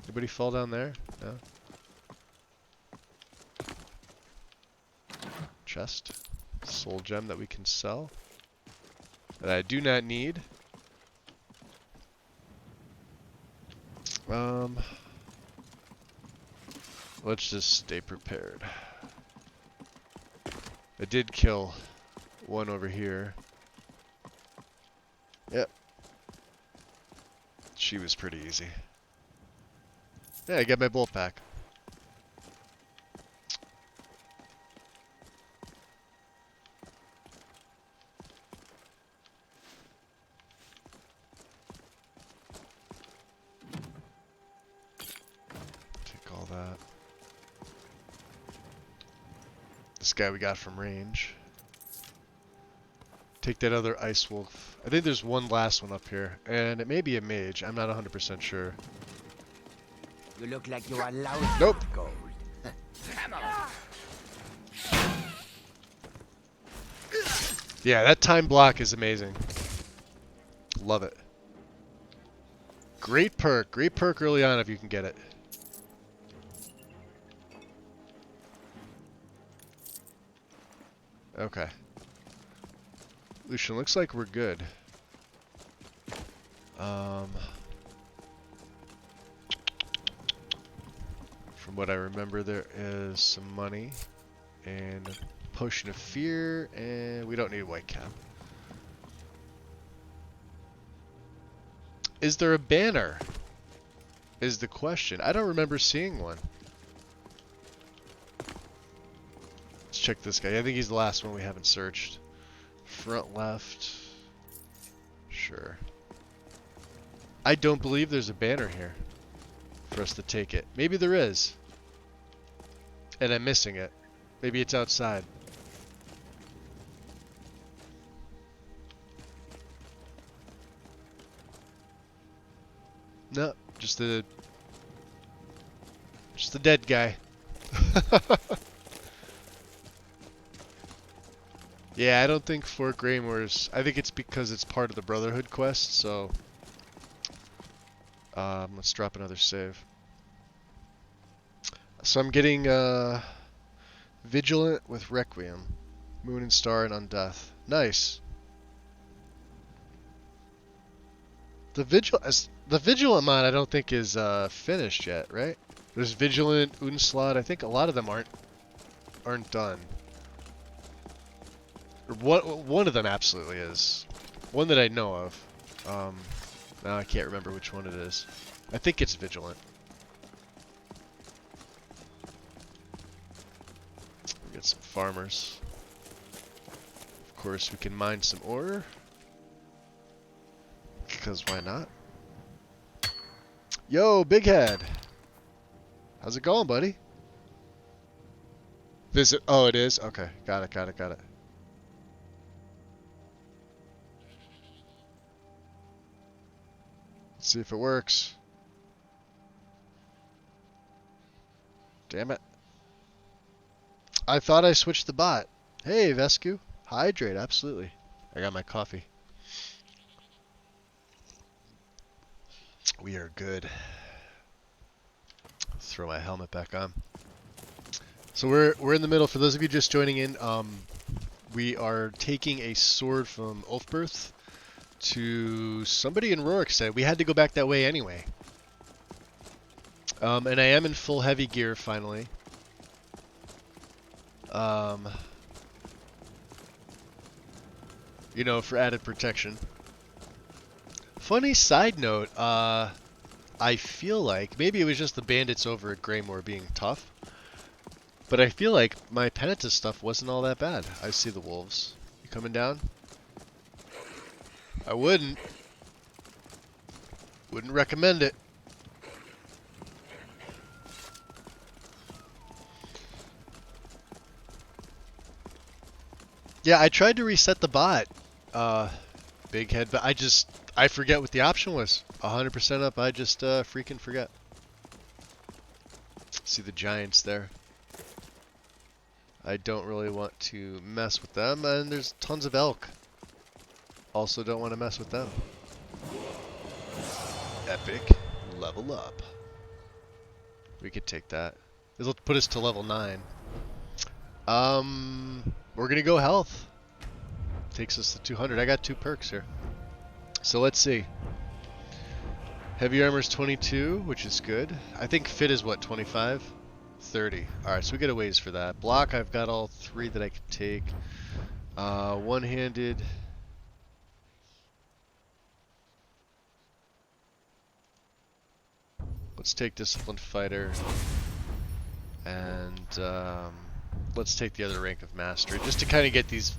Anybody fall down there? No? Chest. Soul gem that we can sell. That I do not need. Let's just stay prepared. I did kill one over here. Yep. She was pretty easy. Yeah, I got my bolt back. This guy we got from range. Take that other ice wolf. I think there's one last one up here, and it may be a mage. I'm not 100% sure. You look like you are lousy. Nope. Gold. Come on. Yeah, that time block is amazing. Love it. Great perk. Great perk early on if you can get it. Okay. Lucian, looks like we're good. From what I remember, there is some money and a potion of fear, and we don't need a white cap. Is there a banner? Is the question. I don't remember seeing one. Let's check this guy. I think he's the last one we haven't searched. Front left. Sure. I don't believe there's a banner here for us to take it. Maybe there is. And I'm missing it. Maybe it's outside. No, just the dead guy. Yeah, I don't think Fort Greymoor's... I think it's because it's part of the Brotherhood quest, so... let's drop another save. So I'm getting, Vigilant with Requiem. Moon and Star and Undeath. Nice. The Vigilant mod I don't think is, finished yet, right? There's Vigilant, Unslaught. I think a lot of them aren't done. One of them absolutely is. One that I know of. Now I can't remember which one it is. I think it's Vigilant. We get some farmers. Of course, we can mine some ore. Because why not? Yo, Big Head! How's it going, buddy? Visit. Oh, it is? Okay. Got it. Let's see if it works. Damn it. I thought I switched the bot. Hey, Vescu. Hydrate, absolutely. I got my coffee. We are good. Throw my helmet back on. So we're in the middle. For those of you just joining in, we are taking a sword from Ulfberth to somebody in Rorikstead. We had to go back that way anyway. And I am in full heavy gear finally. You know, for added protection. Funny side note, I feel like, maybe it was just the bandits over at Greymoor being tough, but I feel like my Penitus stuff wasn't all that bad. I see the wolves. You coming down? I wouldn't recommend it. Yeah, I tried to reset the bot, Big Head, but I forget what the option was. 100% up, I just freaking forget. See the giants there. I don't really want to mess with them, and there's tons of elk. Also don't want to mess with them. Epic. Level up. We could take that. This will put us to level 9. We're gonna go health. Takes us to 200. I got 2 perks here. So let's see. Heavy armor's 22, which is good. I think fit is what, 25? 30. Alright, so we get a ways for that. Block, I've got all 3 that I can take. One-handed. Let's take Disciplined Fighter. And let's take the other rank of Mastery, just to kind of get these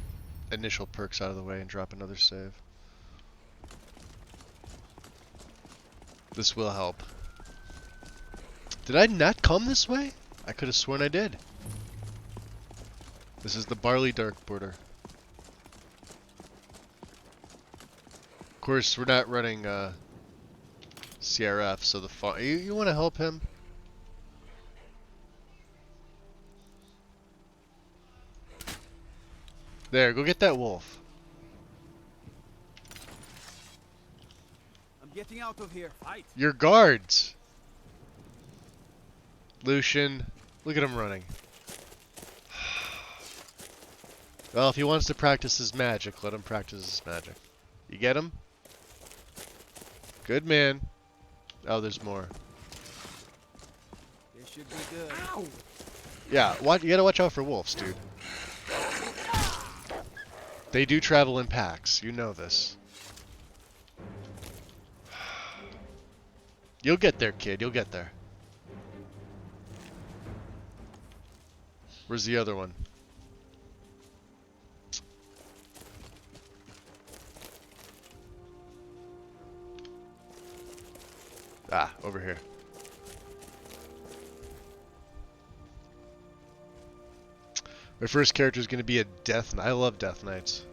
initial perks out of the way and drop another save. This will help. Did I not come this way? I could have sworn I did. This is the Barley Dark border. Of course, we're not running CRF, so the you want to help him? There, go get that wolf. I'm getting out of here. Fight. Your guards. Lucian, look at him running. Well, if he wants to practice his magic, let him practice his magic. You get him? Good man. Oh, there's more. This should be good. Ow! Yeah, you gotta watch out for wolves, dude. They do travel in packs. You know this. You'll get there, kid. You'll get there. Where's the other one? Ah, over here. My first character is going to be a Death Knight. I love Death Knights.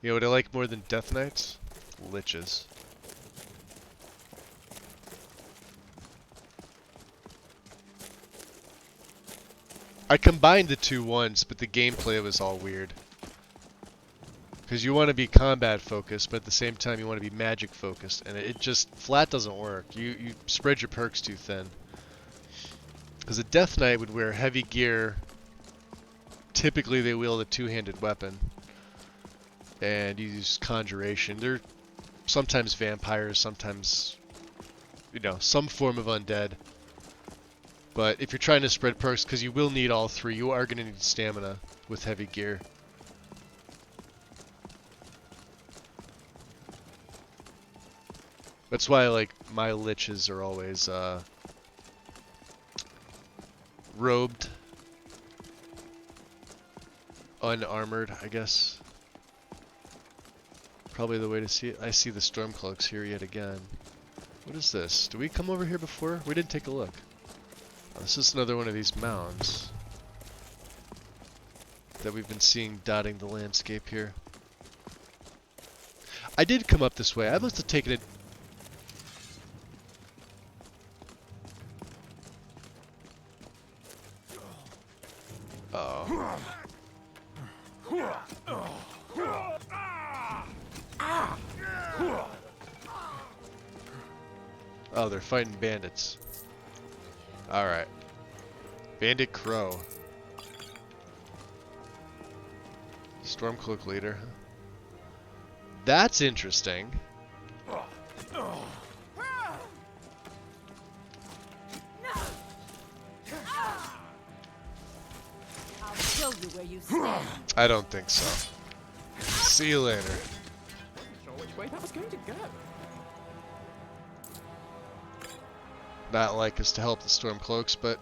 You know what I like more than Death Knights? Liches. I combined the two once, but the gameplay was all weird. Because you want to be combat focused, but at the same time you want to be magic focused, and it just flat doesn't work. You spread your perks too thin. Because a Death Knight would wear heavy gear. Typically they wield a two-handed weapon. And use conjuration. They're sometimes vampires, sometimes, you know, some form of undead. But if you're trying to spread perks, because you will need all three, you are going to need stamina with heavy gear. That's why, like, my liches are always robed, unarmored, I guess. Probably the way to see it. I see the Stormcloaks here yet again. What is this? Did we come over here before? We didn't take a look. Oh, this is another one of these mounds that we've been seeing dotting the landscape here. I did come up this way. I must have taken it. Oh. Oh, they're fighting bandits. Alright. Bandit Crow. Stormcloak leader. That's interesting. I'll show you where you stand. I don't think so. See you later. Not sure which way that was going to go. Not like us to help the Stormcloaks, but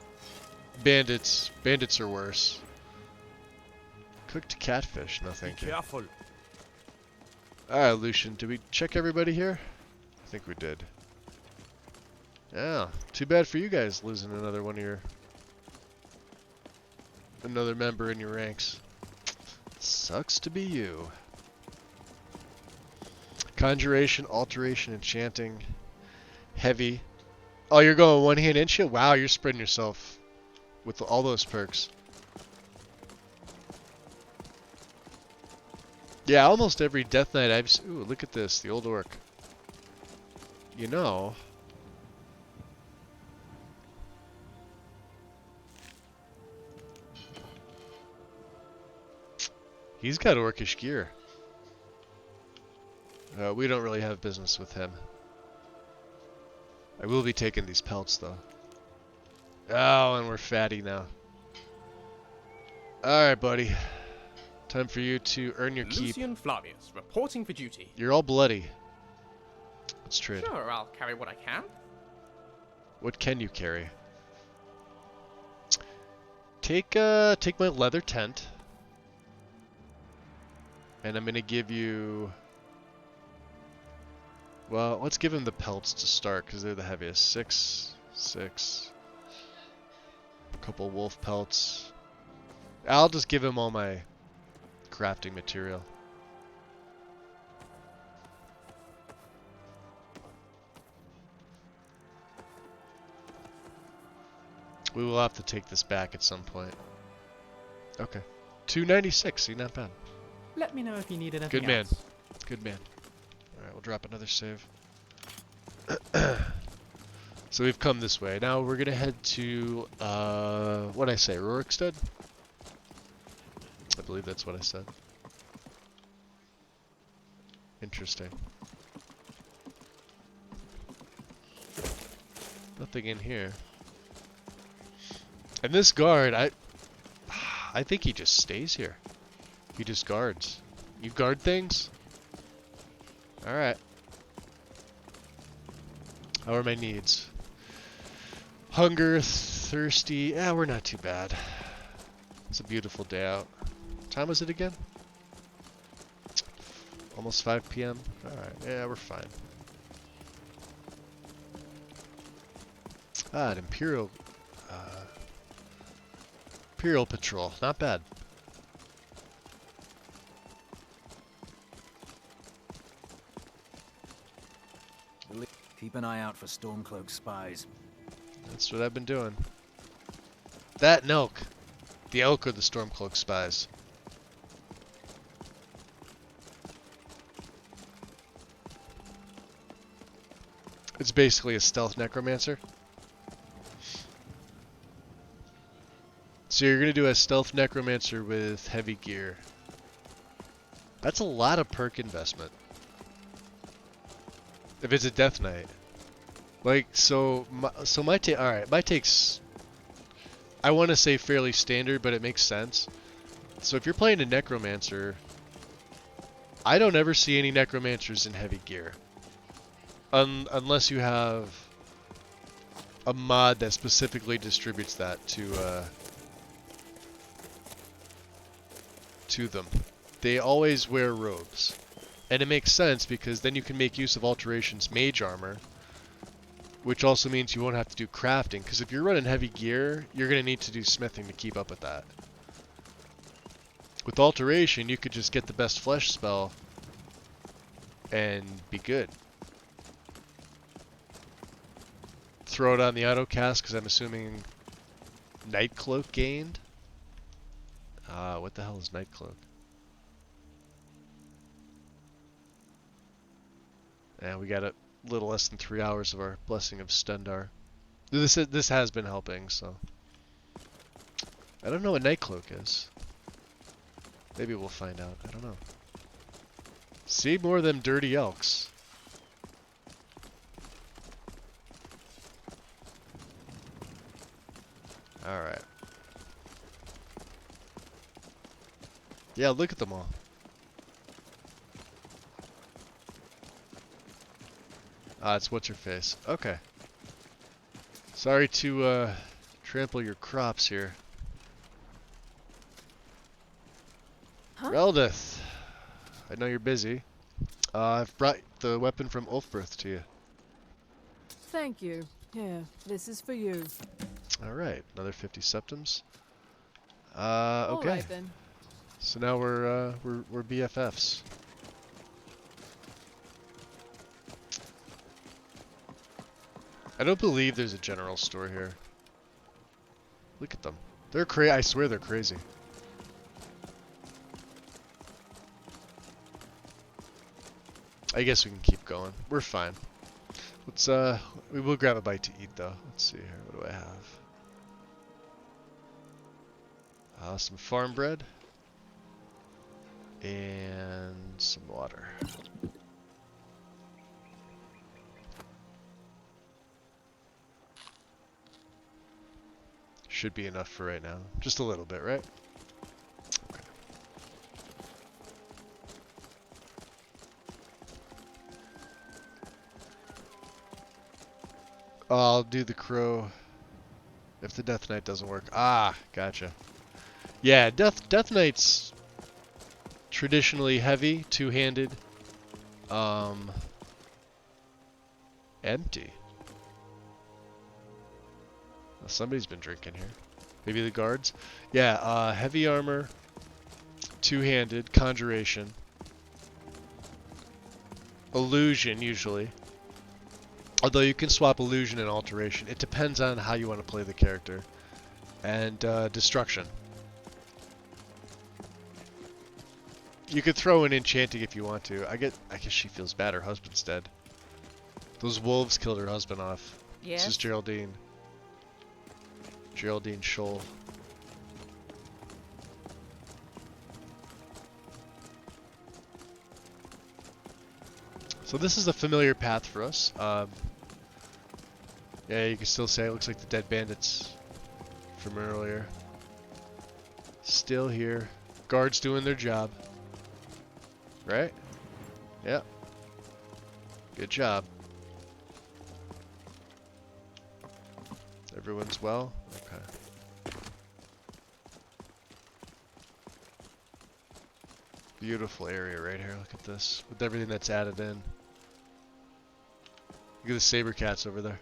bandits are worse. Cooked catfish, no thank you. Careful. Alright, Lucian, did we check everybody here? I think we did. Yeah, too bad for you guys losing another one of your... another member in your ranks. Sucks to be you. Conjuration, Alteration, Enchanting, Heavy. Oh, you're going one-hand in shield? Wow, you're spreading yourself with all those perks. Yeah, almost every Death Knight I've seen. Ooh, look at this, the old orc. You know... he's got orcish gear. We don't really have business with him. I will be taking these pelts, though. Oh, and we're fatty now. Alright, buddy. Time for you to earn your keep. Lucian Flavius, reporting for duty. You're all bloody. Let's trade. Sure, I'll carry what I can. What can you carry? Take my leather tent. And I'm gonna give you... well, let's give him the pelts to start, because they're the heaviest. 6, 6. Couple wolf pelts. I'll just give him all my crafting material. We will have to take this back at some point. Okay. 296, see, not bad. Let me know if you need anything Good man. else. Good man. Alright, we'll drop another save. So we've come this way. Now we're gonna head to, what'd I say, Rorikstead? I believe that's what I said. Interesting. Nothing in here. And this guard, I think he just stays here. He just guards. You guard things? Alright. How are my needs? Hunger, thirsty. Yeah, we're not too bad. It's a beautiful day out. What time was it again? Almost 5 p.m. Alright, yeah, we're fine. Ah, an Imperial Patrol. Not bad. Keep an eye out for Stormcloak spies. That's what I've been doing. That and elk. The elk are the Stormcloak spies. It's basically a stealth necromancer. So you're going to do a stealth necromancer with heavy gear. That's a lot of perk investment. If it's a death knight. Like, so my take, alright, my take's, I want to say fairly standard, but it makes sense. So if you're playing a necromancer, I don't ever see any necromancers in heavy gear. Unless you have a mod that specifically distributes that to them. They always wear robes. And it makes sense because then you can make use of Alteration's mage armor, which also means you won't have to do crafting, because if you're running heavy gear, you're going to need to do smithing to keep up with that. With Alteration, you could just get the best flesh spell and be good. Throw it on the auto cast, because I'm assuming Night Cloak gained? What the hell is Night Cloak? And we got a little less than 3 hours of our Blessing of Stendar. This has been helping, so. I don't know what Night Cloak is. Maybe we'll find out. I don't know. See more of them dirty elks. Alright. Yeah, look at them all. Ah, it's what's her face. Okay. Sorry to trample your crops here. Huh? Reldith, I know you're busy. I've brought the weapon from Ulfbrith to you. Thank you. Here, this is for you. Alright, another 50 septims. Okay. All right then. So now we're BFFs. I don't believe there's a general store here. Look at them. They're crazy. I swear they're crazy. I guess we can keep going. We're fine. Let's we will grab a bite to eat though. Let's see here. What do I have? Some farm bread and some water. Should be enough for right now. Just a little bit, right? Okay. I'll do the crow if the Death Knight doesn't work. Ah, gotcha. Yeah, Death Knight's traditionally heavy, two-handed, empty. Well, somebody's been drinking here. Maybe the guards? Yeah, heavy armor, two-handed, conjuration, illusion usually. Although you can swap illusion and alteration. It depends on how you want to play the character. And destruction. You could throw in enchanting if you want to. I guess she feels bad her husband's dead. Those wolves killed her husband off. Yes? This is Geraldine. Geraldine Scholl. So this is a familiar path for us. Yeah, you can still say it looks like the dead bandits from earlier. Still here. Guards doing their job. Right? Yep. Good job. Everyone's well? Okay. Beautiful area right here. Look at this. With everything that's added in. Look at the saber cats over there.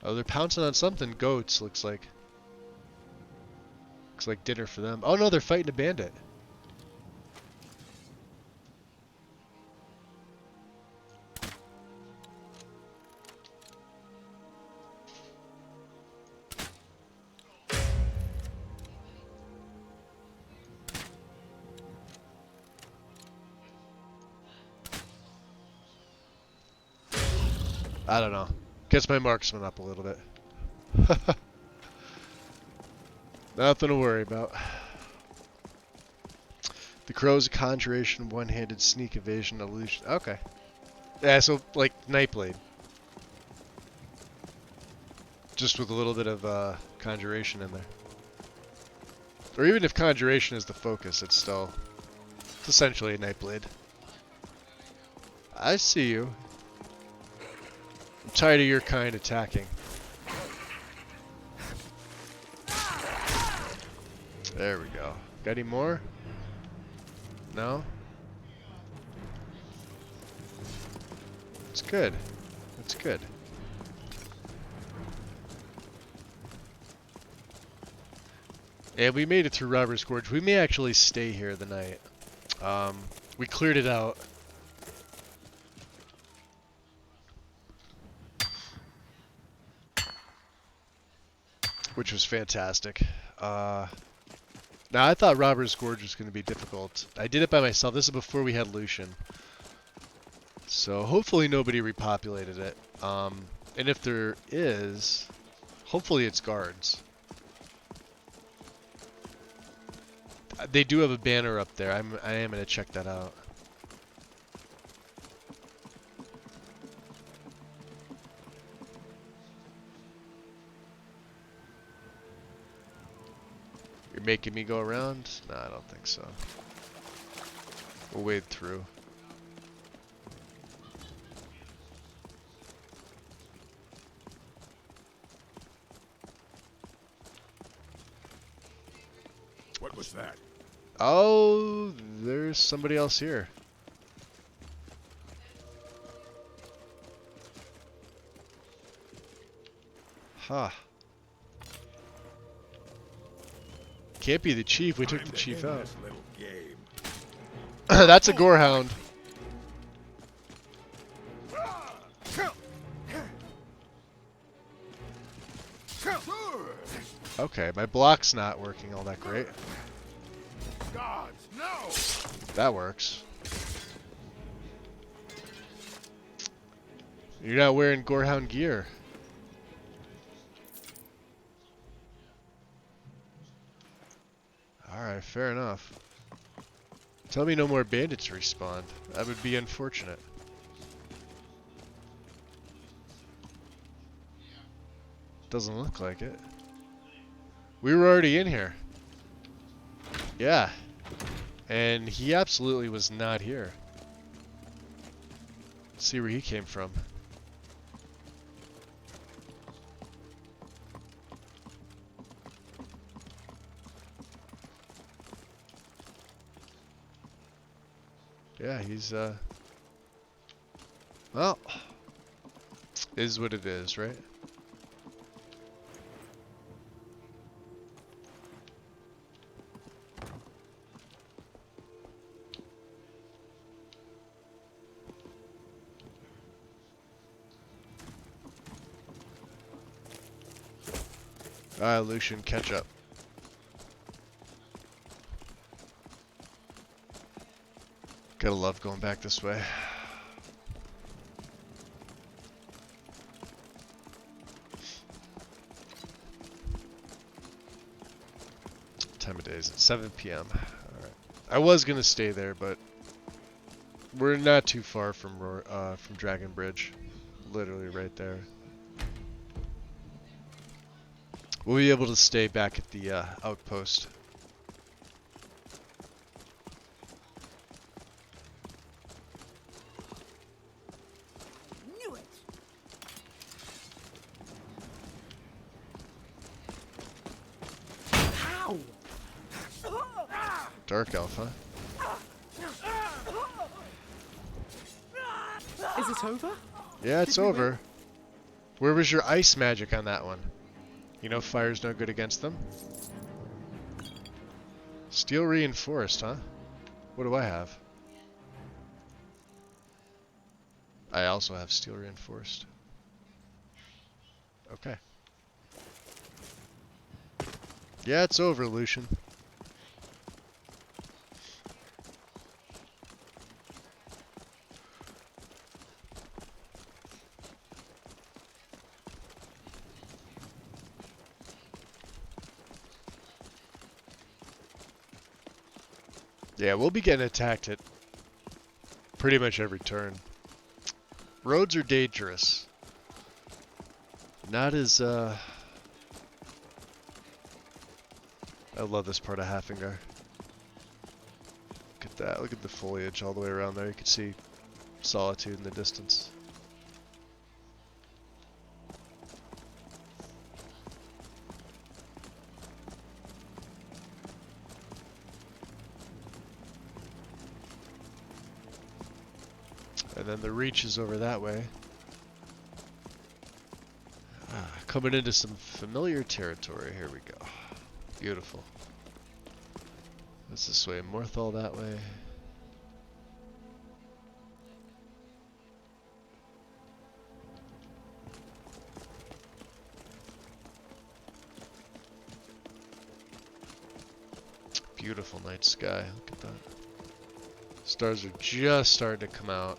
Oh, they're pouncing on something. Goats, looks like. Looks like dinner for them. Oh no, they're fighting a bandit. I don't know. Gets my marksman up a little bit. Nothing to worry about. The crow's a conjuration, one-handed sneak, evasion, illusion. Okay. Yeah, so like Nightblade. Just with a little bit of conjuration in there. Or even if conjuration is the focus, it's essentially a Nightblade. I see you. I'm tired of your kind attacking. There we go. Got any more? No? It's good. It's good. And we made it through Robber's Gorge. We may actually stay here the night. We cleared it out. Which was fantastic. Now, I thought Robber's Gorge was going to be difficult. I did it by myself. This is before we had Lucian. So hopefully nobody repopulated it. And if there is, hopefully it's guards. They do have a banner up there. I am going to check that out. You're making me go around? No, I don't think so. We'll wade through. What was that? Oh, there's somebody else here. Huh. Can't be the chief. We took the chief out. That's a gorehound. Okay, my block's not working all that great. Gods, no! That works. You're not wearing gorehound gear. Alright, fair enough. Tell me no more bandits respawn. That would be unfortunate. Doesn't look like it. We were already in here. Yeah. And he absolutely was not here. Let's see where he came from. Yeah, he's, well, is what it is, right? Alright, Lucian, catch up. Gotta love going back this way. Time of day is at 7 p.m. Alright. I was gonna stay there, but we're not too far from Dragon Bridge. Literally right there. We'll be able to stay back at the outpost. Knew it. How? Dark Elf, huh? Is it over? Yeah, it's over. Where was your ice magic on that one? You know fire's no good against them? Steel reinforced, huh? What do I have? I also have steel reinforced. Okay. Yeah, it's over, Lucian. Yeah, we'll be getting attacked at pretty much every turn. Roads are dangerous. Not as, I love this part of Hafengar. Look at that, look at the foliage all the way around there. You can see Solitude in the distance. And then the reach is over that way. Coming into some familiar territory. Here we go. Beautiful. That's this way. Morthal that way. Beautiful night sky. Look at that. Stars are just starting to come out.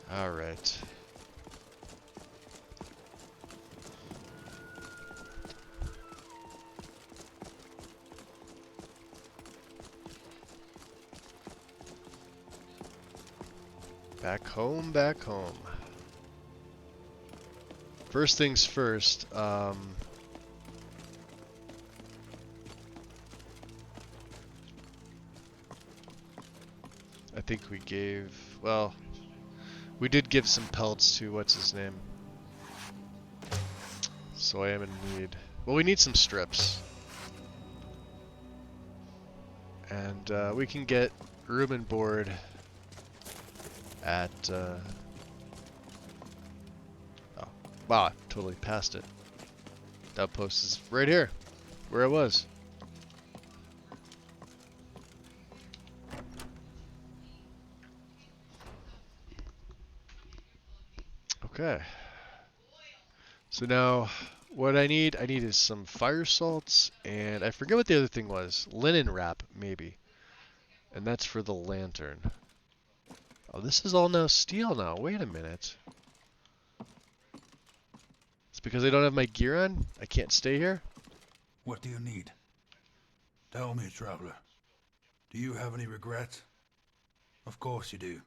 Alright. Back home, back home. First things first, I think we gave, well, we did give some pelts to what's his name. So I am in need. Well, we need some strips. And we can get room and board at, oh, wow, I totally passed it. The outpost is right here, where I was. Okay. So now, what I need is some fire salts, and I forget what the other thing was. Linen wrap, maybe. And that's for the lantern. Oh, this is all now steel now. Wait a minute. It's because I don't have my gear on? I can't stay here? What do you need? Tell me, traveler. Do you have any regrets? Of course you do.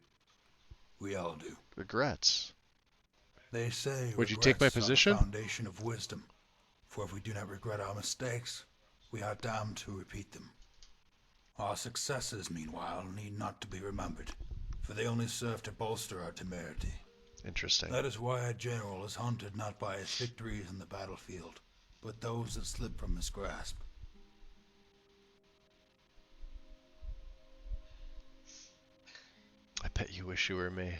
We all do. Regrets? They say Would you take my regrets are the position? foundation of wisdom. For if we do not regret our mistakes, we are damned to repeat them. Our successes, meanwhile, need not to be remembered, for they only serve to bolster our temerity. Interesting. That is why a general is hunted not by his victories in the battlefield, but those that slip from his grasp. I bet you wish you were me.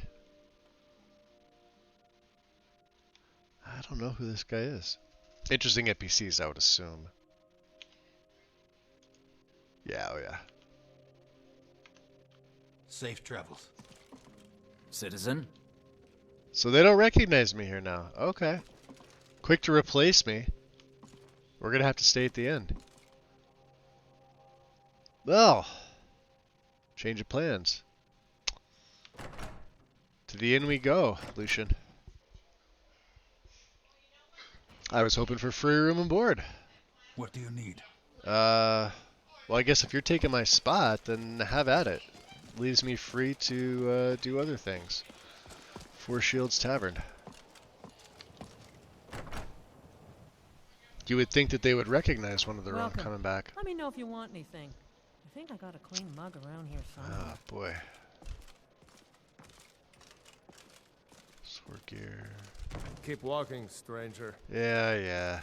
I don't know who this guy is. Interesting NPCs, I would assume. Yeah, oh yeah. Safe travels. Citizen? So they don't recognize me here now. Okay. Quick to replace me. We're gonna have to stay at the end. Well, change of plans. To the inn we go, Lucian. I was hoping for free room and board. What do you need? Well, I guess if you're taking my spot, then have at it. Leaves me free to do other things. Four Shields Tavern. You would think that they would recognize one of their own coming back. Let me know if you want anything. I think I got a clean mug around here somewhere. Oh, boy. Sword gear. Keep walking, stranger. Yeah, yeah.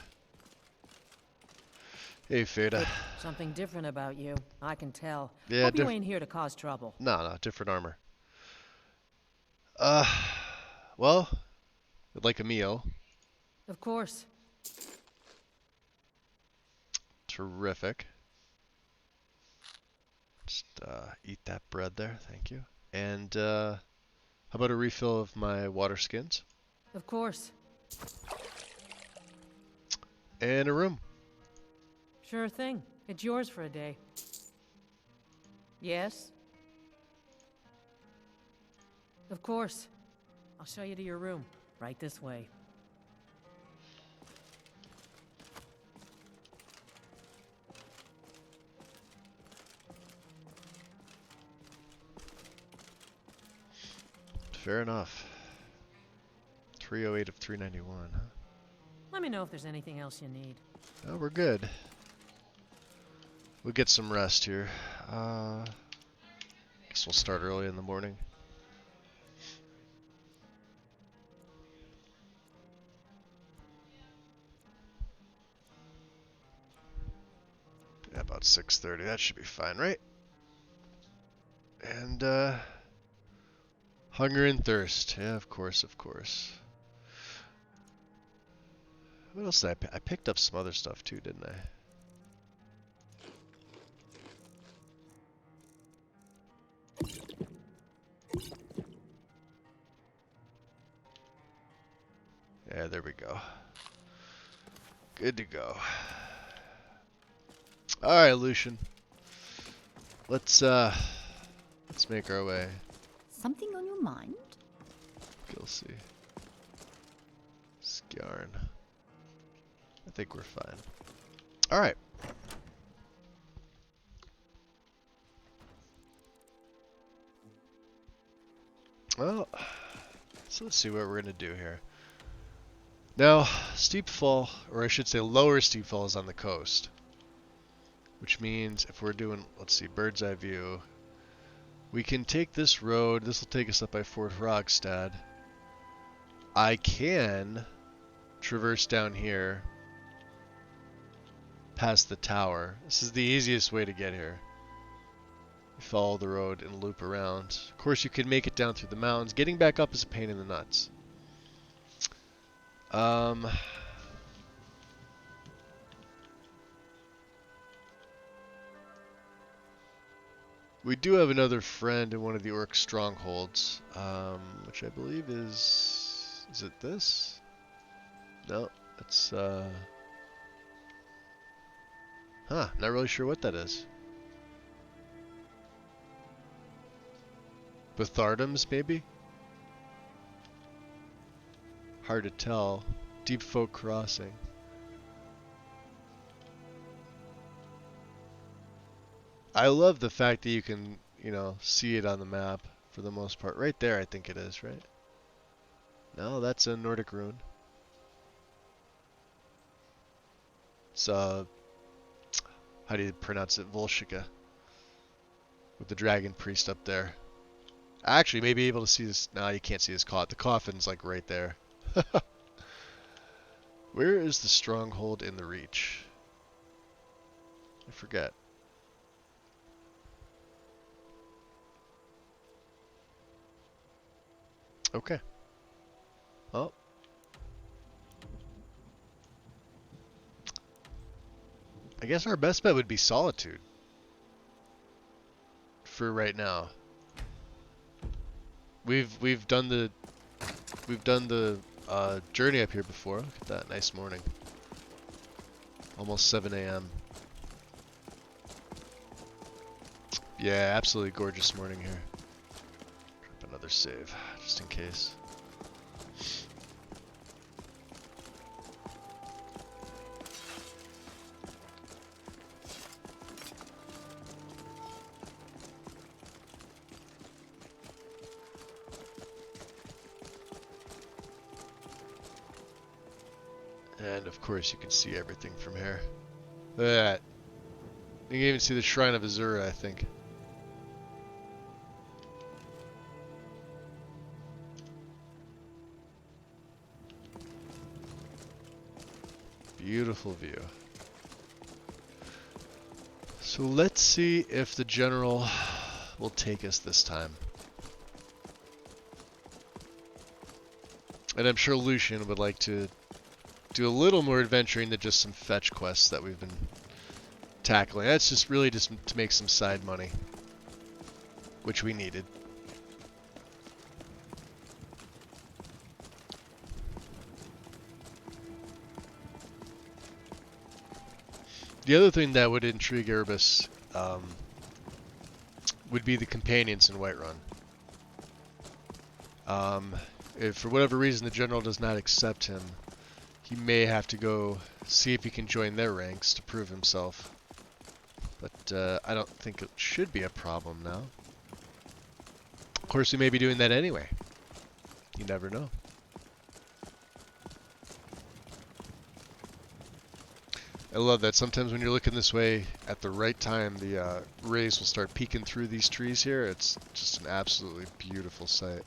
Hey, Feda. Something different about you. I can tell. Yeah, Hope you ain't here to cause trouble. No, different armor. Well, would like a meal. Of course. Terrific. Just eat that bread there, thank you. And how about a refill of my water skins? Of course. And a room. Sure thing. It's yours for a day. Yes? Of course. I'll show you to your room. Right this way. Fair enough. 308 of 391, huh? Let me know if there's anything else you need. Oh, we're good. We'll get some rest here. Guess we'll start early in the morning. Yeah, about 6:30. That should be fine, right? And hunger and thirst. Yeah, of course, of course. What else did I picked up some other stuff too, didn't I? Yeah, there we go. Good to go. Alright, Lucian. Let's make our way. Something on your mind? Gilsey. Skjarn. I think we're fine. Alright. Well, so let's see what we're going to do here. Now, Steep Fall, or I should say Lower Steep Fall, is on the coast. Which means if we're doing, let's see, bird's eye view, we can take this road. This will take us up by Fort Rogstad. I can traverse down here past the tower. This is the easiest way to get here. You follow the road and loop around. Of course, you can make it down through the mountains. Getting back up is a pain in the nuts. We do have another friend in one of the orc strongholds, which I believe is it this? No, it's not really sure what that is. Bethardums, maybe? Hard to tell. Deep Folk Crossing. I love the fact that you can, see it on the map for the most part. Right there, I think it is, right? No, that's a Nordic rune. It's, how do you pronounce it? Volshika. With the dragon priest up there. Actually, may be able to see this. No, you can't see his coffin. The coffin's like right there. Where is the stronghold in the Reach? I forget. Okay. Oh. I guess our best bet would be Solitude. For right now. We've done the journey up here before. Look at that, nice morning. Almost 7 a.m. Yeah, absolutely gorgeous morning here. Drop another save, just in case. And of course you can see everything from here. Look at that. You can even see the Shrine of Azura, I think. Beautiful view. So let's see if the general will take us this time. And I'm sure Lucian would like to do a little more adventuring than just some fetch quests that we've been tackling. That's just really just to make some side money, which we needed. The other thing that would intrigue Erebus would be the companions in Whiterun. If for whatever reason the general does not accept him, he may have to go see if he can join their ranks to prove himself. But I don't think it should be a problem now. Of course, we may be doing that anyway. You never know. I love that. Sometimes when you're looking this way at the right time, the rays will start peeking through these trees here. It's just an absolutely beautiful sight.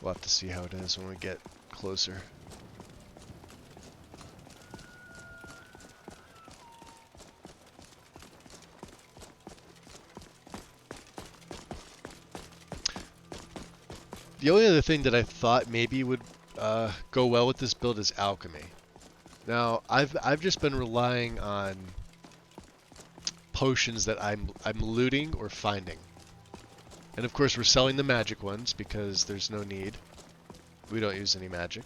We'll have to see how it is when we get closer. The only other thing that I thought maybe would go well with this build is alchemy. Now, I've just been relying on potions that I'm looting or finding. And of course we're selling the magic ones because there's no need. We don't use any magic.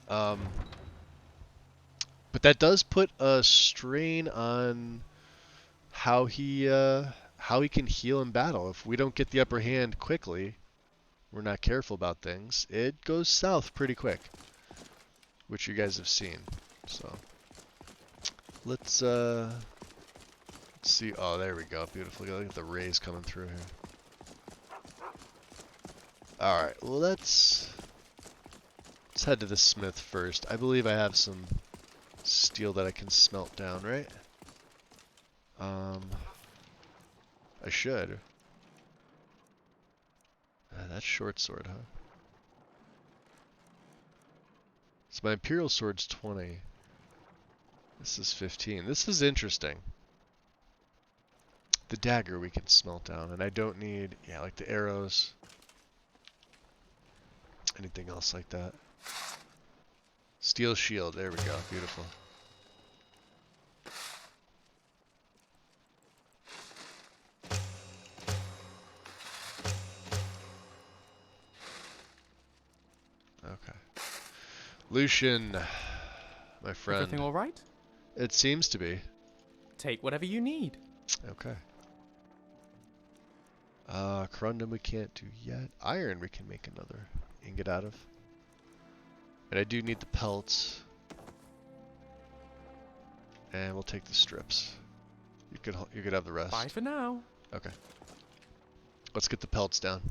But that does put a strain on how he can heal in battle. If we don't get the upper hand quickly, we're not careful about things, it goes south pretty quick, which you guys have seen. So let's see. Oh, there we go. Beautiful. Look at the rays coming through here. All right. Well, let's head to the smith first. I believe I have some steel that I can smelt down, right? I should. That's short sword, huh? So my Imperial Sword's 20. This is 15. This is interesting. The dagger we can smelt down, and I don't need, yeah, like the arrows. Anything else like that. Steel shield, there we go, beautiful. Okay. Lucian, my friend. Everything all right? It seems to be. Take whatever you need. Okay. Corundum we can't do yet. Iron we can make another ingot out of. And I do need the pelts. And we'll take the strips. You could have the rest. Bye for now. Okay. Let's get the pelts down.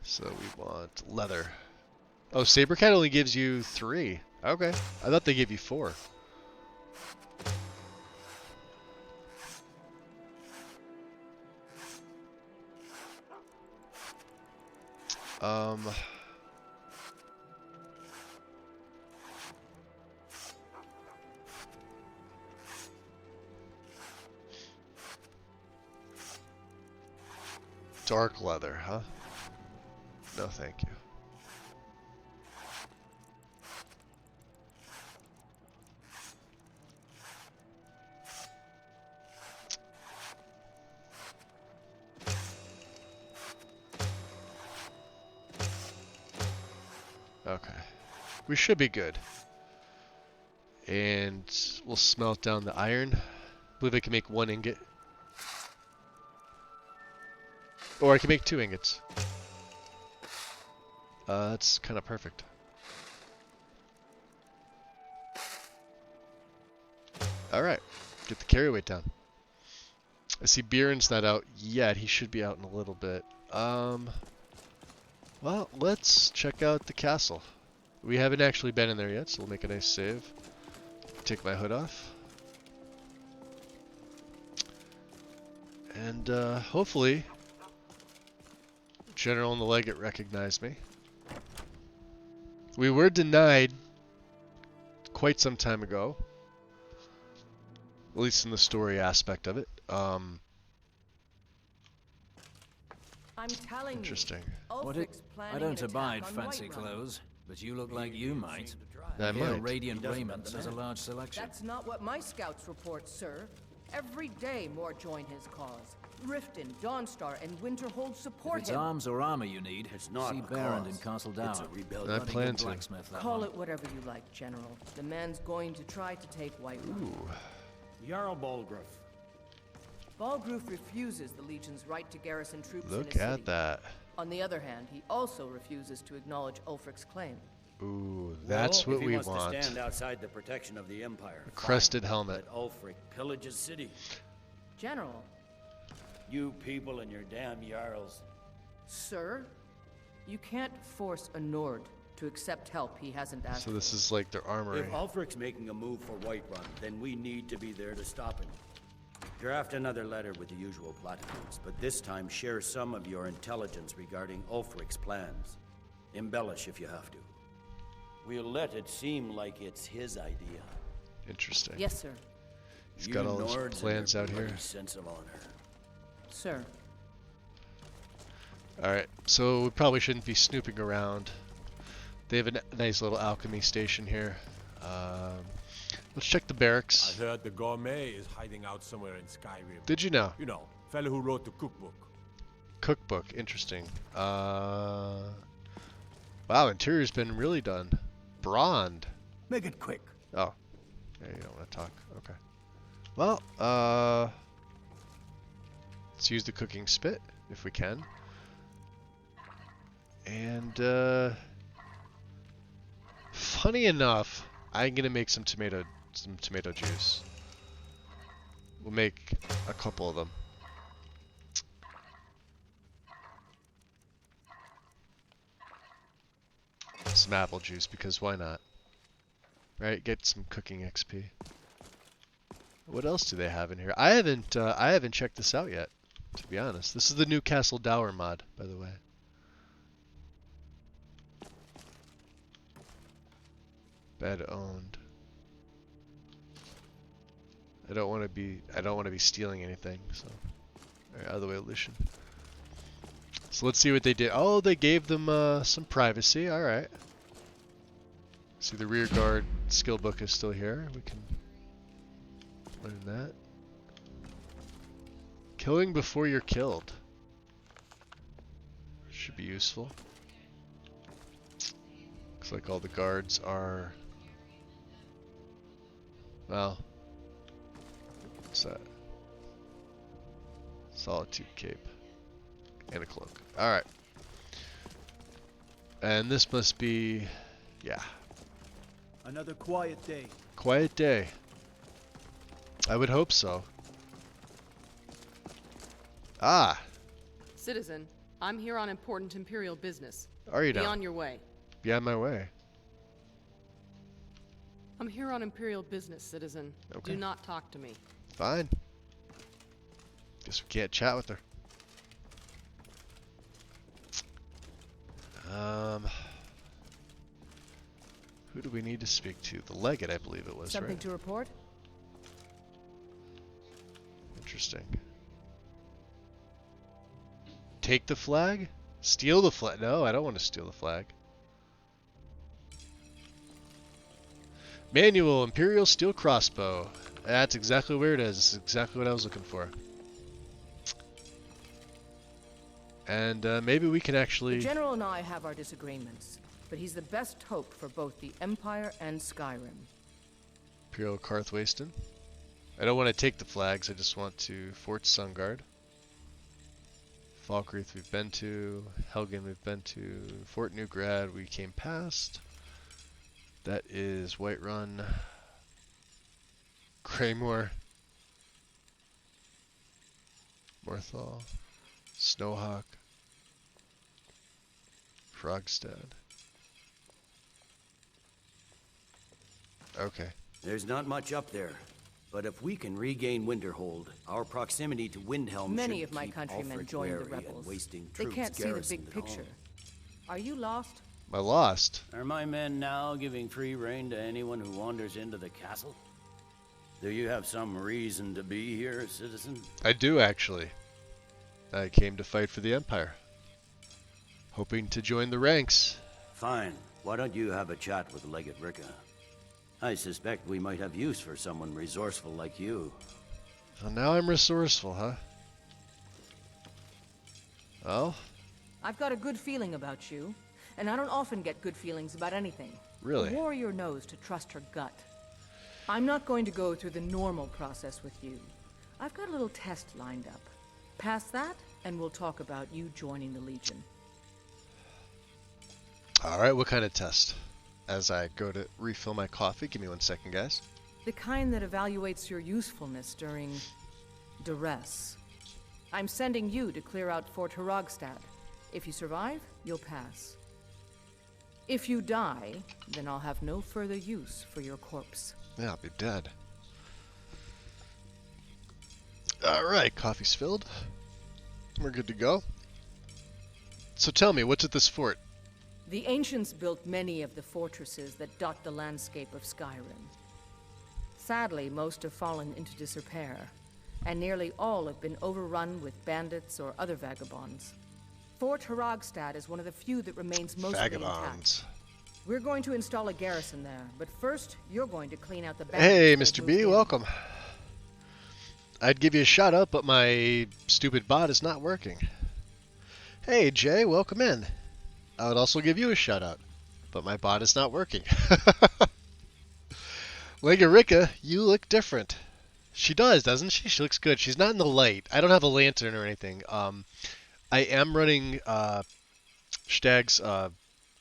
So we want leather. Oh, Sabercat only gives you 3. Okay. I thought they gave you 4. Dark leather, huh? No, thank you. We should be good. And we'll smelt down the iron. I believe I can make 1 ingot. Or I can make 2 ingots. That's kind of perfect. Alright, get the carry weight down. I see Bieran's not out yet. He should be out in a little bit. Well, let's check out the castle. We haven't actually been in there yet, so we'll make a nice save. Take my hood off. And hopefully, General and the Legate recognize me. We were denied quite some time ago. At least in the story aspect of it. I'm telling Interesting. I don't abide fancy clothes, but you look like you might. I Here, might. Radiant Raiment has a large selection. That's not what my scouts report, sir. Every day more join his cause. Riften, Dawnstar, and Winterhold support If it's him. arms or armor you need, see Baron in Castle Down. It's a rebellion. I plan to. Call it whatever you like, General. The man's going to try to take Whiterun. Ooh. Jarl Balgruuf. Balgruuf refuses the Legion's right to garrison troops in his Look city. at that. On the other hand, he also refuses to acknowledge Ulfric's claim. Ooh, that's what we wants want. to stand outside the protection of the Empire. A crested helmet. Let Ulfric pillage his city. General. You people and your damn Jarls. Sir, you can't force a Nord to accept help he hasn't asked So this is like their armory. If Ulfric's making a move for Whiterun, then we need to be there to stop him. Draft another letter with the usual platitudes, but this time share some of your intelligence regarding Ulfric's plans. Embellish if you have to. We'll let it seem like it's his idea. Interesting. Yes, sir. He's got all his plans out here. Sense of honor. Sir. Alright, so we probably shouldn't be snooping around. They have a nice little alchemy station here. Let's check the barracks. I heard the gourmet is hiding out somewhere in Skyrim. Did you know? You know, fellow who wrote the cookbook. Cookbook, interesting. Wow, interior's been really done. Bronze. Make it quick. Oh. Yeah, you don't want to talk. Okay. Well, let's use the cooking spit, if we can. And, funny enough, I'm gonna make some tomato juice. We'll make a couple of them. Some apple juice, because why not? Right, get some cooking XP. What else do they have in here? I haven't checked this out yet, to be honest. This is the new Castle Dower mod, by the way. Bed owned. I don't want to be stealing anything, so alright, out of the way, Lucian. So let's see what they did. Oh, they gave them some privacy. Alright. See, the rear guard skill book is still here. We can learn that. Killing before you're killed. Should be useful. Looks like all the guards are... Well... What's that? Solitude cape. And a cloak. Alright. And this must be... Yeah. Another quiet day. Quiet day. I would hope so. Ah! Citizen, I'm here on important Imperial business. Are you Be now? on your way. Be on my way. I'm here on Imperial business, citizen. Okay. Do not talk to me. Fine. Guess we can't chat with her. Who do we need to speak to? The Legate, I believe it was, Something right? to report? Interesting. Take the flag? Steal the flag? No, I don't want to steal the flag. Manual Imperial Steel Crossbow. That's exactly where it is. It's exactly what I was looking for. And maybe we can actually... The General and I have our disagreements. but he's the best hope for both the Empire and Skyrim. Imperial Karth Wasteland. I don't want to take the flags, I just want to Fort Sungard. Falkreath we've been to, Helgen we've been to, Fort Newgrad we came past. That is Whiterun, Kraymore, Morthal, Snowhawk, Frogstad. Okay. There's not much up there, but if we can regain Winterhold, our proximity to Windhelm Many should of my keep countrymen Ulfric joined the wary and rebels. wasting They troops can't see the garrisoned big at picture. home. Are you lost? Am I lost? Are my men now giving free rein to anyone who wanders into the castle? Do you have some reason to be here, citizen? I do actually. I came to fight for the Empire. Hoping to join the ranks. Fine. Why don't you have a chat with Legate Ricka? I suspect we might have use for someone resourceful like you. Well, now I'm resourceful, huh? Well? I've got a good feeling about you, and I don't often get good feelings about anything. Really? A warrior knows to trust her gut. I'm not going to go through the normal process with you. I've got a little test lined up. Pass that, and we'll talk about you joining the Legion. Alright, what kind of test? As I go to refill my coffee, give me 1 second, guys. The kind that evaluates your usefulness during duress. I'm sending you to clear out Fort Haragstad. If you survive, you'll pass. If you die, then I'll have no further use for your corpse. Yeah, I'll be dead. Alright, coffee's filled. We're good to go. So tell me, what's at this fort? The ancients built many of the fortresses that dot the landscape of Skyrim. Sadly, most have fallen into disrepair, and nearly all have been overrun with bandits or other vagabonds. Fort Haragstad is one of the few that remains mostly intact. We're going to install a garrison there, but first, you're going to clean out the bandits. Hey, Mr. B, welcome. I'd give you a shout out, but my stupid bot is not working. Hey, Jay, welcome in. I would also give you a shout out, but my bot is not working. Legarica, you look different. She does, doesn't she? She looks good. She's not in the light. I don't have a lantern or anything. I am running Stag's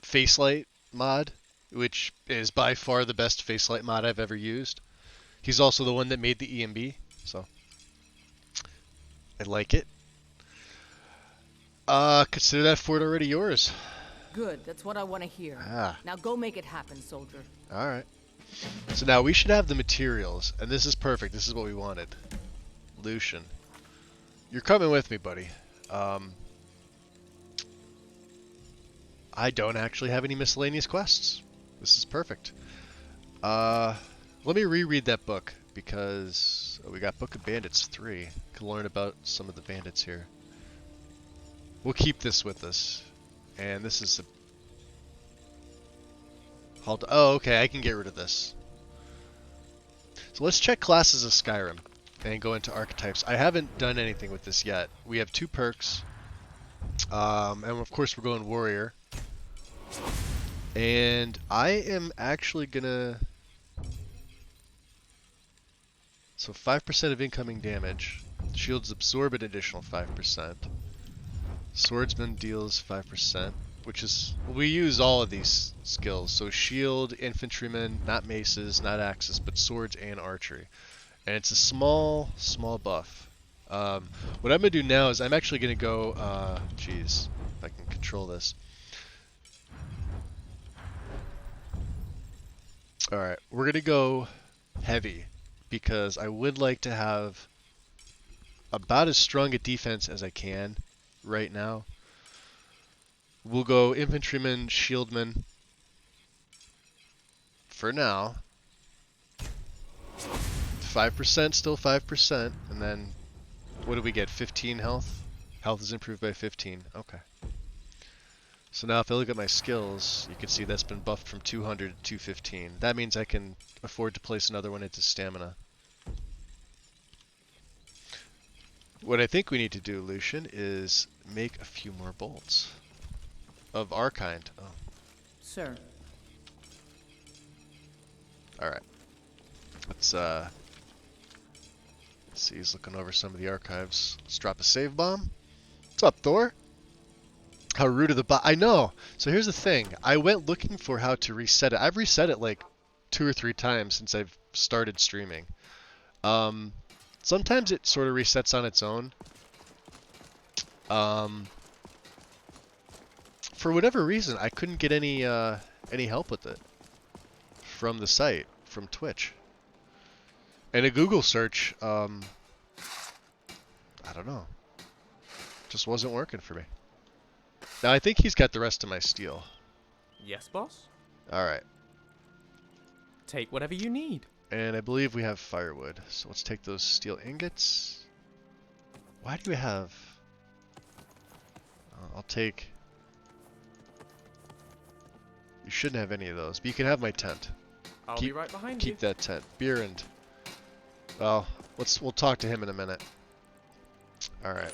face light mod, which is by far the best face light mod I've ever used. He's also the one that made the EMB, so I like it. Consider that fort already yours. Good, that's what I want to hear. Ah. Now go make it happen, soldier. Alright. So now we should have the materials, and this is perfect. This is what we wanted. Lucian. You're coming with me, buddy. I don't actually have any miscellaneous quests. This is perfect. Let me reread that book, because we got Book of Bandits 3. Can learn about some of the bandits here. We'll keep this with us. And this is oh, okay, I can get rid of this. So let's check classes of Skyrim and go into archetypes. I haven't done anything with this yet. We have 2 perks. And of course we're going warrior. And I am actually gonna... So 5% of incoming damage. Shields absorb an additional 5%. Swordsman deals 5%, which is... We use all of these skills. So shield, infantryman, not maces, not axes, but swords and archery. And it's a small buff. What I'm going to do now is I'm actually going to go... Geez, if I can control this. Alright, we're going to go heavy, because I would like to have about as strong a defense as I can right now. We'll go infantryman, shieldman for now. 5%, still 5%, and then what do we get? 15 health? Health is improved by 15. Okay. So now if I look at my skills, you can see that's been buffed from 200 to 215. That means I can afford to place another one into stamina. What I think we need to do, Lucian, is make a few more bolts. Of our kind. Oh. Sir. Alright. Let's see, he's looking over some of the archives. Let's drop a save bomb. What's up, Thor? How rude of the bot. I know. So here's the thing. I went looking for how to reset it. I've reset it like 2 or 3 times since I've started streaming. Sometimes it sort of resets on its own. For whatever reason, I couldn't get any help with it from the site, from Twitch. And a Google search, I don't know. Just wasn't working for me. Now I think he's got the rest of my steel. Yes, boss? Alright. Take whatever you need. And I believe we have firewood. So let's take those steel ingots. Why do we have... I'll take... You shouldn't have any of those, but you can have my tent. I'll be right behind you. Keep that tent. Beer and... Well, we'll talk to him in a minute. Alright.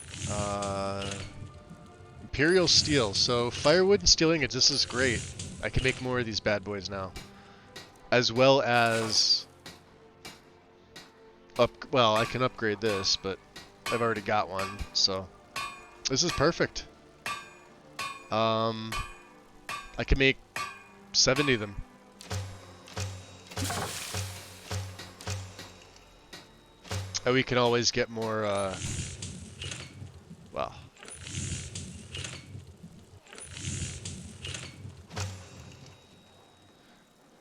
Imperial steel. So firewood and steel ingots, this is great. I can make more of these bad boys now. As well as... Well, I can upgrade this, but I've already got one, so... This is perfect. I can make 70 of them. And we can always get more, well...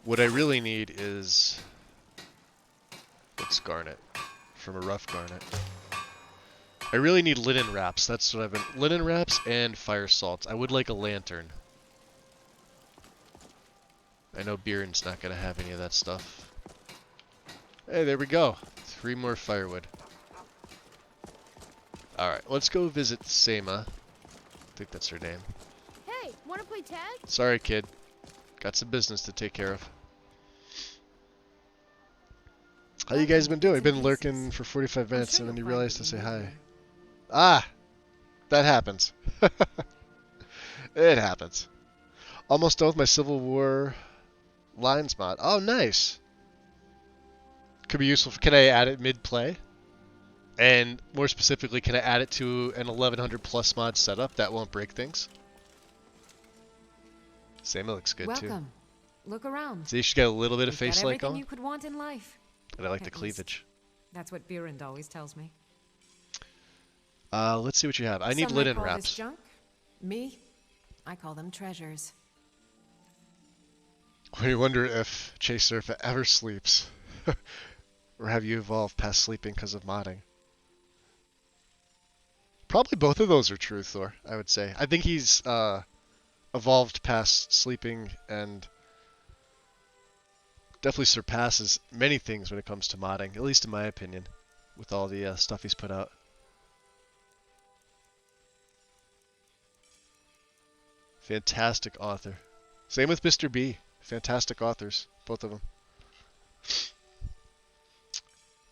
What I really need is... What's garnet? From a rough garnet. I really need linen wraps. That's what I've been... Linen wraps and fire salts. I would like a lantern. I know Bieran's not going to have any of that stuff. Hey, there we go. 3 more firewood. Alright, let's go visit Seima. I think that's her name. Hey, wanna play tag? Sorry, kid. Got some business to take care of. How you guys been doing? I've been lurking for 45 minutes and then you realized to say hi. Ah! That happens. It happens. Almost done with my Civil War lines mod. Oh, nice! Could be useful. Can I add it mid-play? And more specifically, can I add it to an 1100 plus mod setup that won't break things? Seima looks good too. Welcome. Look around. See, she's got a little bit of You've face got like everything on. you could want in life. And I like At the least, cleavage. That's what Bierend always tells me. Let's see what you have. I need Some might linen call this wraps. Junk. Me, I call them treasures. We wonder if Chase Surfa ever sleeps. Or have you evolved past sleeping because of modding? Probably both of those are true, Thor, I would say. I think he's evolved past sleeping and definitely surpasses many things when it comes to modding, at least in my opinion, with all the stuff he's put out. Fantastic author. Same with Mr. B. Fantastic authors, both of them.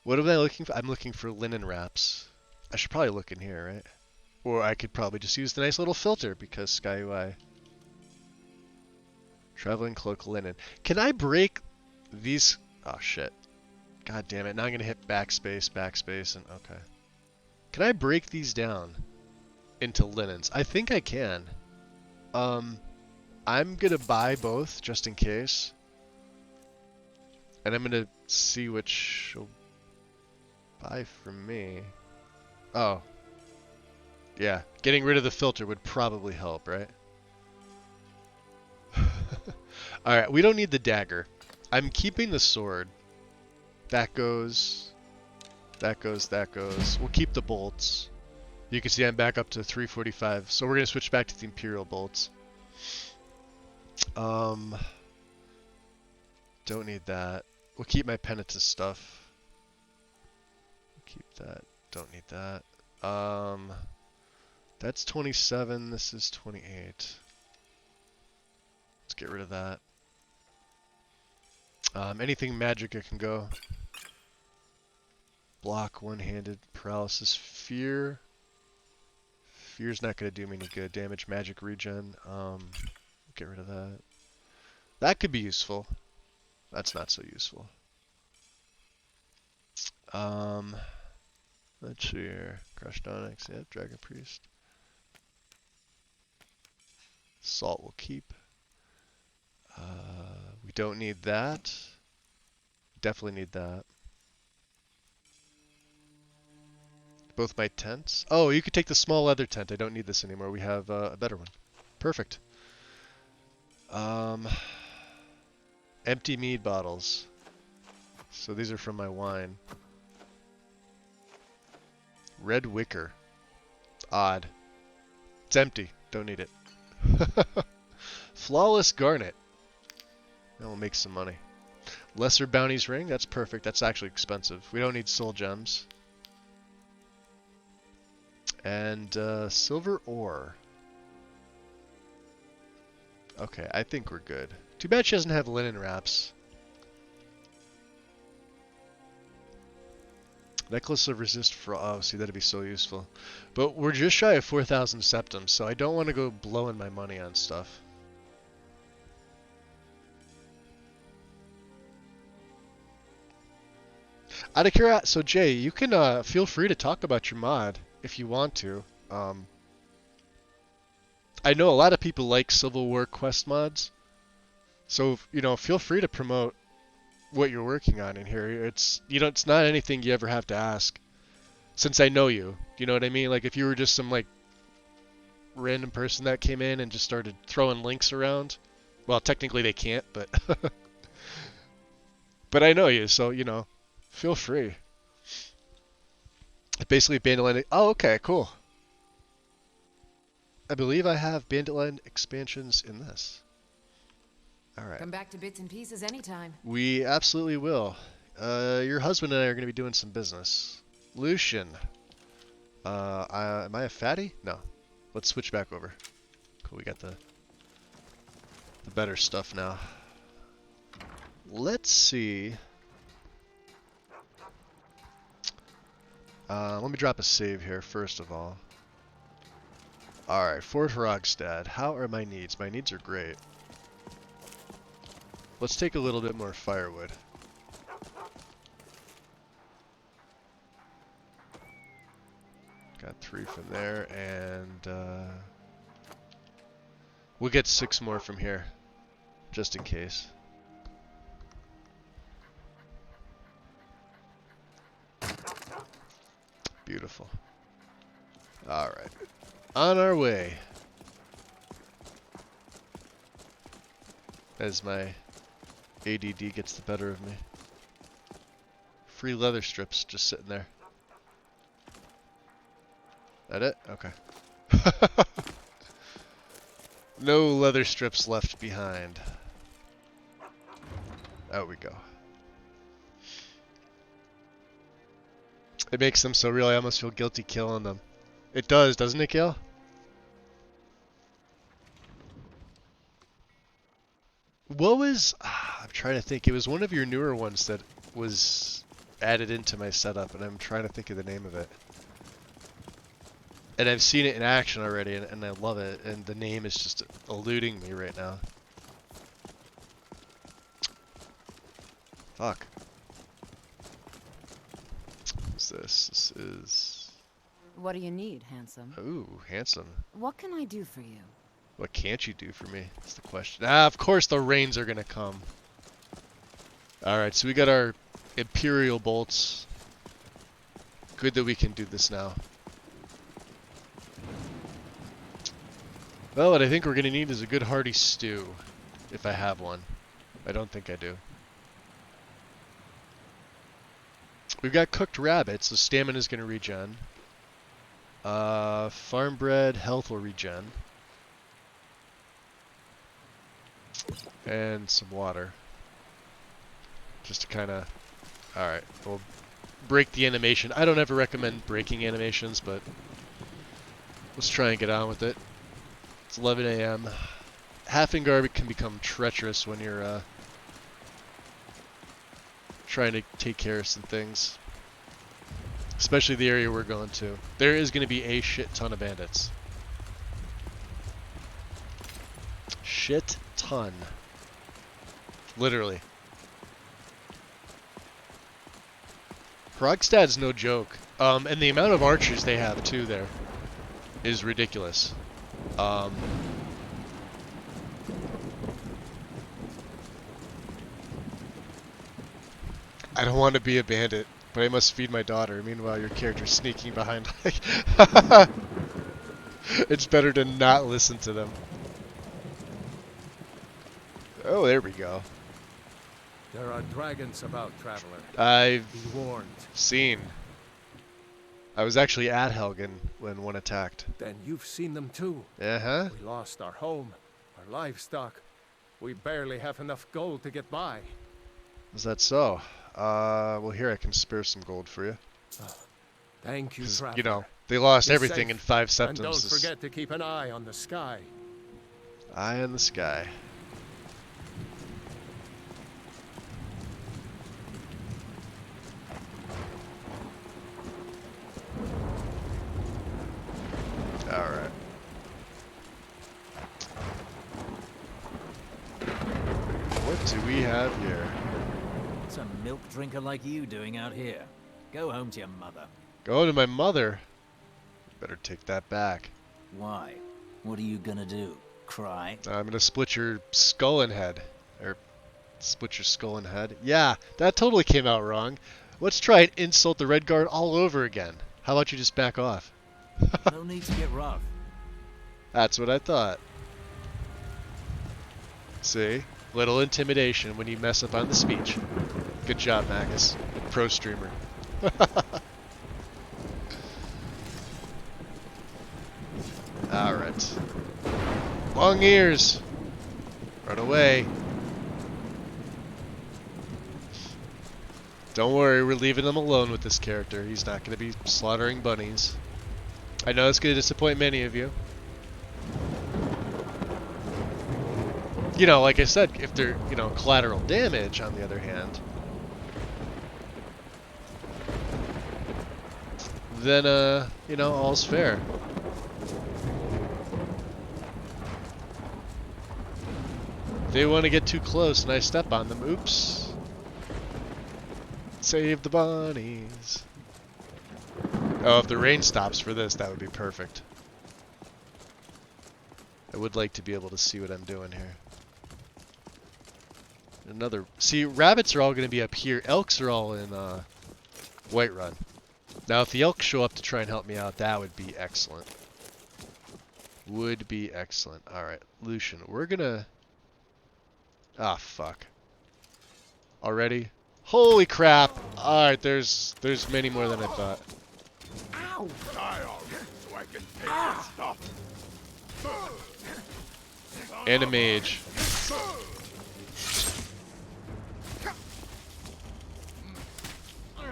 What am I looking for? I'm looking for linen wraps. I should probably look in here, right? Or I could probably just use the nice little filter because Sky UI. Traveling cloak linen. Can I break these? Oh shit. God damn it. Now I'm going to hit backspace, backspace, and okay. Can I break these down into linens? I think I can. I'm going to buy both just in case. And I'm going to see which will buy from me. Oh. Yeah, getting rid of the filter would probably help, right? Alright, we don't need the dagger. I'm keeping the sword. That goes. That goes, that goes. We'll keep the bolts. You can see I'm back up to 345. So we're going to switch back to the Imperial bolts. Don't need that. We'll keep my penitence stuff. Keep that. Don't need that. That's 27. This is 28. Let's get rid of that. Anything magic I can go. Block, one-handed, paralysis, fear. Fear's not going to do me any good. Damage, magic, regen. Get rid of that. That could be useful. That's not so useful. Let's see here. Crushed Onyx, yep, Dragon Priest. Salt will keep. We don't need that. Definitely need that. Both my tents. Oh, you could take the small leather tent. I don't need this anymore. We have a better one. Perfect. Empty mead bottles. So these are from my wine. Red wicker. Odd. It's empty. Don't need it. Flawless garnet. That will make some money. Lesser bounties ring. That's perfect. That's actually expensive. We don't need soul gems. And silver ore. Okay, I think we're good. Too bad she doesn't have linen wraps. Necklace of resist for oh, see that'd be so useful. But we're just shy of 4,000 septums, so I don't want to go blowing my money on stuff. Out of curiosity, so Jay, you can feel free to talk about your mod if you want to. I know a lot of people like Civil War quest mods, so feel free to promote what you're working on in here. It's it's not anything you ever have to ask, since I know you. You know what I mean? Like if you were just some like random person that came in and just started throwing links around, well, technically they can't, but but I know you, so feel free. Basically, Banditland. Oh, okay, cool. I believe I have Banditland expansions in this. All right. Come back to bits and pieces anytime. We absolutely will. Your husband and I are going to be doing some business. Lucian. Am I a fatty? No. Let's switch back over. Cool, we got the better stuff now. Let's see. Let me drop a save here, first of all. Alright, Fort Hrogstad. How are my needs? My needs are great. Let's take a little bit more firewood. Got 3 from there, and we'll get 6 more from here, just in case. Beautiful. Alright. On our way. As my ADD gets the better of me. Free leather strips just sitting there. That it? Okay. No leather strips left behind. Out we go. It makes them so real, I almost feel guilty killing them. It does, doesn't it, Gil? What was... I'm trying to think. It was one of your newer ones that was added into my setup, and I'm trying to think of the name of it. And I've seen it in action already, and I love it, and the name is just eluding me right now. Fuck. What's this? This is... What do you need, handsome? Ooh, handsome. What can I do for you? What can't you do for me? That's the question. Ah, of course the rains are gonna come. Alright, so we got our Imperial bolts. Good that we can do this now. Well, what I think we're gonna need is a good hearty stew. If I have one. I don't think I do. We've got cooked rabbit, so stamina is gonna regen. Farm bread, health will regen. And some water. Just to kind of... Alright, we'll break the animation. I don't ever recommend breaking animations, but let's try and get on with it. It's 11 a.m. Halfingar can become treacherous when you're trying to take care of some things. Especially the area we're going to. There is going to be a shit ton of bandits. Shit ton. Literally. Krogstad's no joke. And the amount of archers they have too there is ridiculous. I don't want to be a bandit, but I must feed my daughter. Meanwhile, your character's sneaking behind. It's better to not listen to them. Oh, there we go. There are dragons about, traveler. I've Be warned. seen. I was actually at Helgen when one attacked. Then you've seen them too. Uh-huh. We lost our home, our livestock. We barely have enough gold to get by. Is that so? Well, here I can spare some gold for you. Thank you, 'Cause, traveler. you know, they lost Be everything safe, in 5 And septims. don't forget to keep an eye on the sky. Eye in the sky. Alright. What do we have here? What's a milk drinker like you doing out here? Go home to your mother. Go to my mother. Better take that back. Why? What are you gonna do? Cry? I'm gonna split your skull in head. Or split your skull in head. Yeah, that totally came out wrong. Let's try and insult the Red Guard all over again. How about you just back off? No need to get rough. That's what I thought. See? Little intimidation when you mess up on the speech. Good job, Magus. Pro streamer. Alright. Long ears! Run away. Don't worry, we're leaving him alone with this character. He's not going to be slaughtering bunnies. I know it's going to disappoint many of you. You know, like I said, if they're, you know, collateral damage, on the other hand, then, you know, all's fair. If they want to get too close and I step on them, oops. Save the bunnies. Oh, if the rain stops for this, that would be perfect. I would like to be able to see what I'm doing here. Another... See, rabbits are all going to be up here. Elks are all in Whiterun. Now, if the elks show up to try and help me out, that would be excellent. Would be excellent. Alright, Lucian, we're going to... Ah, fuck. Already? Holy crap! Alright, there's many more than I thought. Ow! Die already so I can take this stuff. And a mage. You're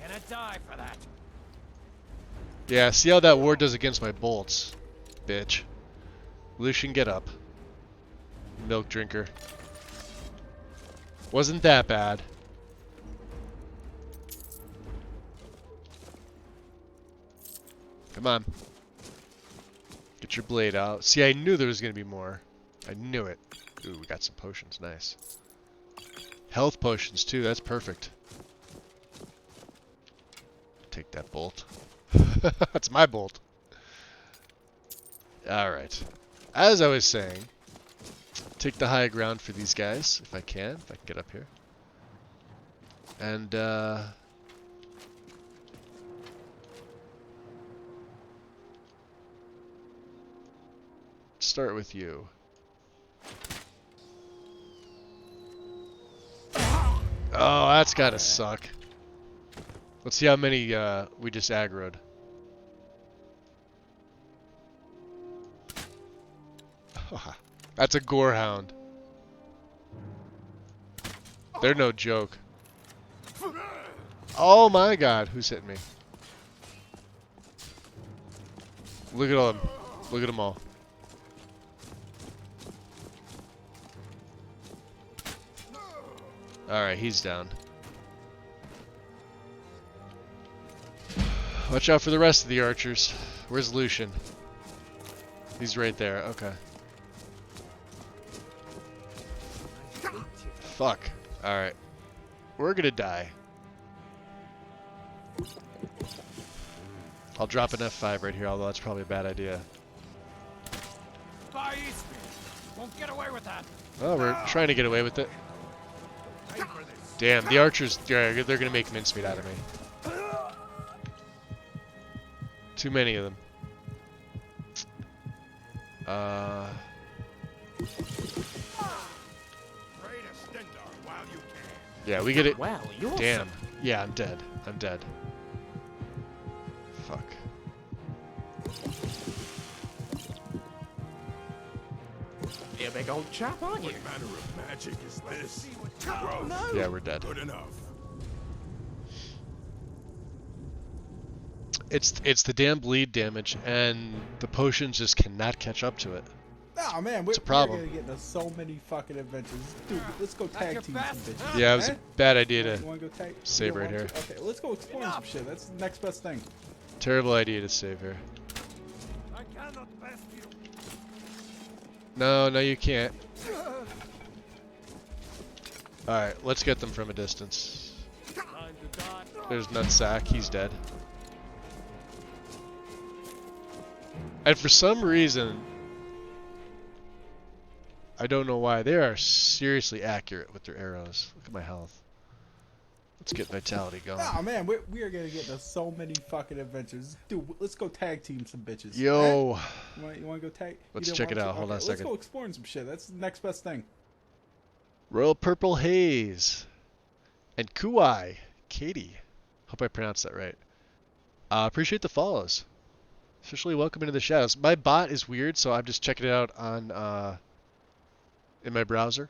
gonna die for that. Yeah, see how that ward does against my bolts, bitch. Lucian, get up. Milk drinker. Wasn't that bad. Come on. Get your blade out. See, I knew there was going to be more. I knew it. Ooh, we got some potions. Nice. Health potions, too. That's perfect. Take that bolt. That's my bolt. Alright. As I was saying, take the high ground for these guys, if I can get up here. And, start with you. Oh, that's gotta suck. Let's see how many we just aggroed. That's a gorehound. They're no joke. Oh my god, who's hitting me? Look at all them. Look at them all. Alright, he's down. Watch out for the rest of the archers. Where's Lucian? He's right there, okay. Fuck. Alright. We're gonna die. I'll drop an F5 right here, although that's probably a bad idea. By Eastby. Won't get away with that. Oh, we're trying to get away with it. Damn, the archers, they're gonna make mincemeat out of me. Too many of them. Yeah, we get it. Wow, you're Damn. Yeah, I'm dead. I'm dead. Fuck. You're a big old chap, aren't you? What manner of magic is this? Oh, no. Yeah, we're dead. Good enough. It's the damn bleed damage, and the potions just cannot catch up to it. Oh man, It's a problem. We're gonna get into so many fucking adventures. Dude, let's go tag team some bitches. Yeah, it was a bad idea to You wanna go tag? save You don't right want here. to? Okay, let's go explore some shit. That's the next best thing. Terrible idea to save here. I cannot pass you. No, you can't. Alright, let's get them from a distance. There's Nutsack, he's dead. And for some reason, I don't know why, they are seriously accurate with their arrows. Look at my health. Let's get vitality going. Oh man, we are gonna get into so many fucking adventures. Dude, let's go tag team some bitches. Yo. Eh? You wanna go tag? Let's you don't check it want out. to? Hold on a Okay, second. Let's go exploring some shit. That's the next best thing. Royal Purple Haze. And Kuai. Katie. Hope I pronounced that right. Appreciate the follows. Officially welcome into the shadows. My bot is weird, so I'm just checking it out on in my browser.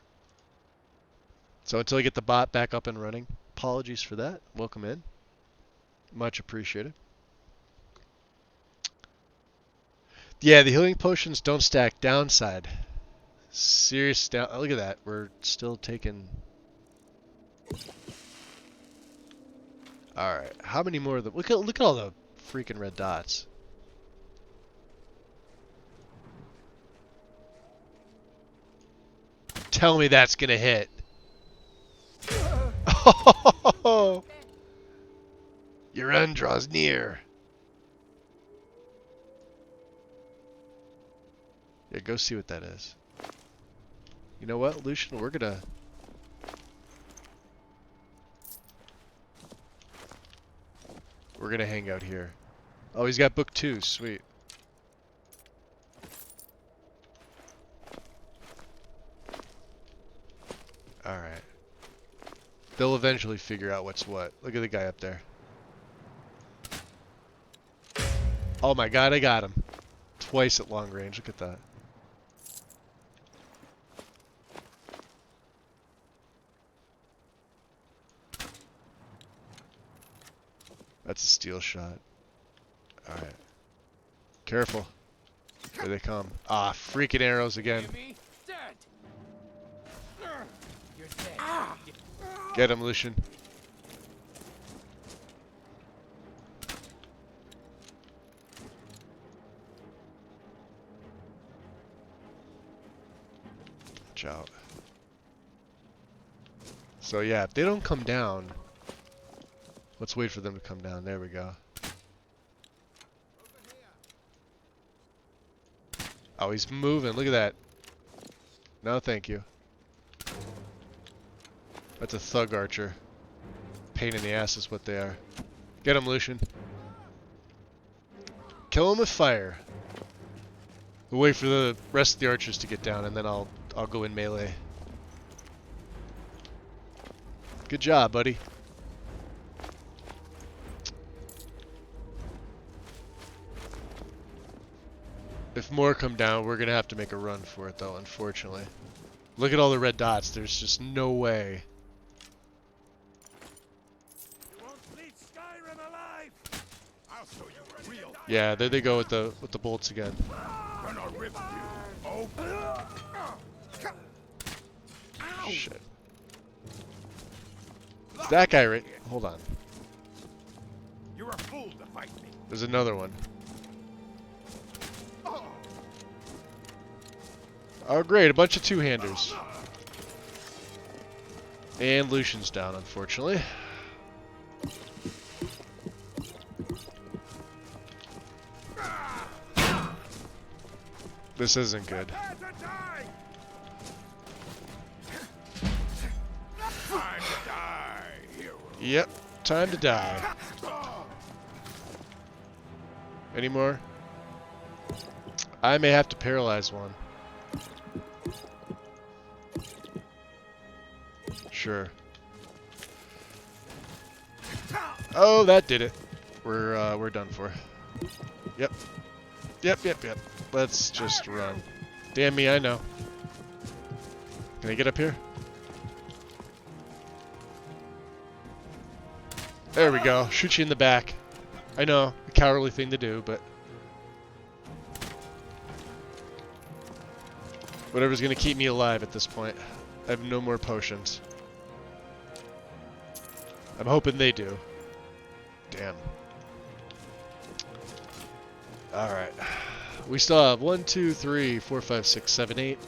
So until I get the bot back up and running, apologies for that. Welcome in. Much appreciated. Yeah, the healing potions don't stack. Downside. Serious down. Oh, look at that. We're still taking. All right. How many more of them? Look at all the freaking red dots. Tell me that's gonna hit. Oh, your end draws near. Yeah, go see what that is. You know what, Lucian? We're gonna hang out here. Oh, he's got book 2. Sweet. Alright. They'll eventually figure out what's what. Look at the guy up there. Oh my god, I got him. Twice at long range. Look at that. That's a steel shot. Alright. Careful. Here they come. Ah, freaking arrows again. Get him, Lucian. Watch out. So yeah, if they don't come down, let's wait for them to come down. There we go. Oh, he's moving. Look at that. No, thank you. That's a thug archer. Pain in the ass is what they are. Get him, Lucian. Kill him with fire. We'll wait for the rest of the archers to get down, and then I'll go in melee. Good job, buddy. If more come down, we're gonna have to make a run for it, though, unfortunately. Look at all the red dots. There's just no way. Yeah, there they go with the bolts again. Shit. Is that guy right? Hold on. You're a fool to fight me. There's another one. Oh great, a bunch of two-handers. And Lucian's down, unfortunately. This isn't good. Yep, time to die. Any more? I may have to paralyze one. Sure. Oh, that did it. We're done for. Yep. Yep. Let's just run. Damn me, I know. Can I get up here? There we go. Shoot you in the back. I know, a cowardly thing to do, but whatever's gonna keep me alive at this point. I have no more potions. I'm hoping they do. Damn. Alright. We still have 1, 2, 3, 4, 5, 6, 7, 8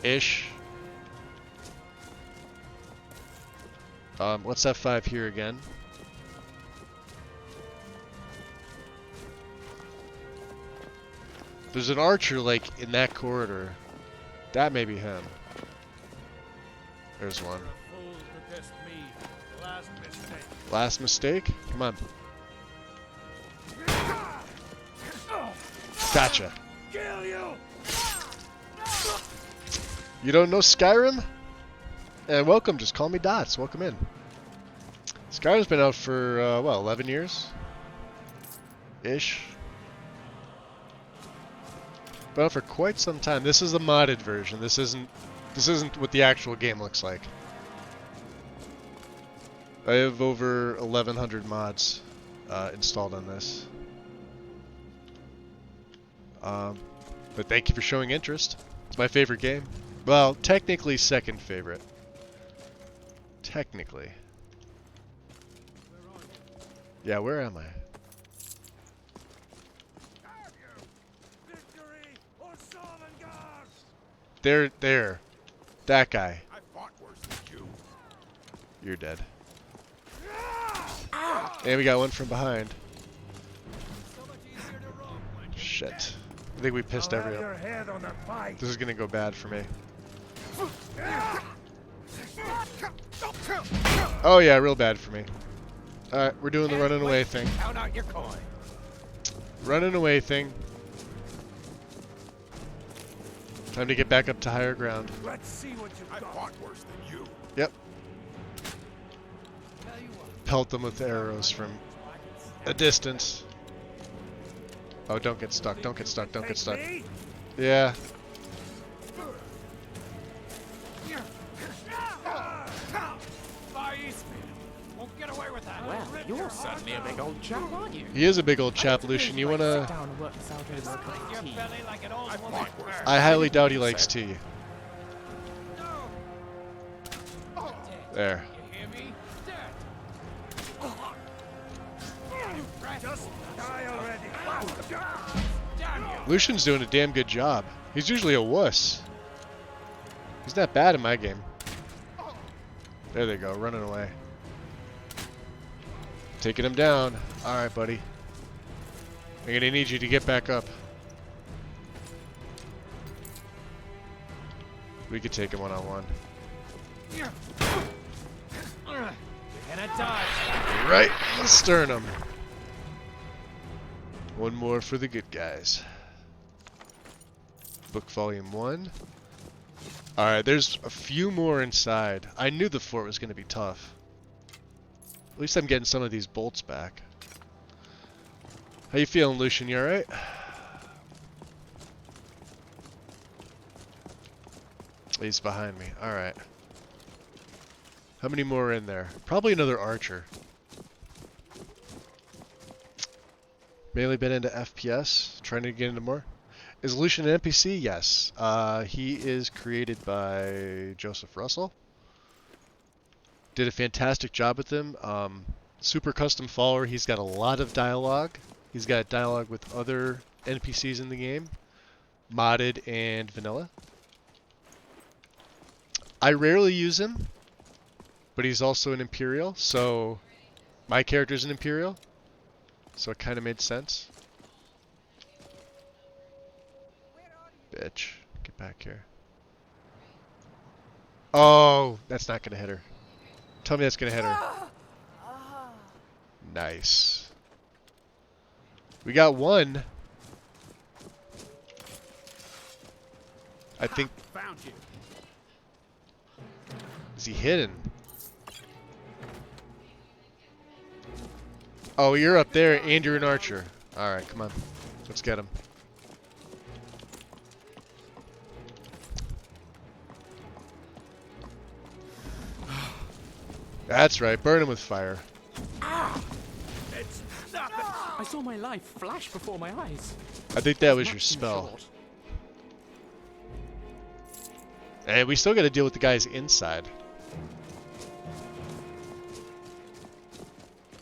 ish. Let's have 5 here again. There's an archer, like, in that corridor. That may be him. There's one. Last mistake? Come on. Gotcha. You don't know Skyrim? And welcome, just call me Dots. Welcome in. Skyrim's been out for, 11 years? Ish. Been out for quite some time. This is a modded version. This isn't what the actual game looks like. I have over 1,100 mods installed on this. But thank you for showing interest. It's my favorite game. Well, technically second favorite. Technically. Yeah, where am I? There. That guy. You're dead. And we got one from behind. Shit. I think we pissed everyone. This is gonna go bad for me. Oh yeah, real bad for me. Alright, we're doing the running away thing. Count out your coin. Running away thing. Time to get back up to higher ground. Let's see what you've got. I fought worse than you. Yep. Pelt them with arrows from a distance. Oh, don't get stuck, don't get stuck, don't get stuck. Yeah. Won't get away with that. Well, you're suddenly a big old chap, aren't you? He is a big old chap, Lucian. You wanna... I highly doubt he likes tea. There. Lucian's doing a damn good job. He's usually a wuss. He's not bad in my game. There they go, running away. Taking him down. Alright, buddy. I'm gonna need you to get back up. We could take him one-on-one. You're gonna die. Right in the sternum. One more for the good guys. Book Volume 1. Alright, there's a few more inside. I knew the fort was going to be tough. At least I'm getting some of these bolts back. How you feeling, Lucian? You alright? He's behind me. Alright. How many more are in there? Probably another archer. Mainly been into FPS, trying to get into more. Is Lucian an NPC? Yes. He is created by Joseph Russell. Did a fantastic job with him. Super custom follower. He's got a lot of dialogue. He's got dialogue with other NPCs in the game, modded and vanilla. I rarely use him, but he's also an Imperial, so my character's an Imperial, so it kind of made sense. Bitch, get back here. Oh, that's not gonna hit her. Tell me that's gonna hit her. Nice. We got one. I think. Found you. Is he hidden? Oh, you're up there and you're an archer. Alright, come on. Let's get him. That's right, burn him with fire. It's nothing. I saw my life flash before my eyes. I think that was Not your too spell. short. And we still gotta deal with the guys inside.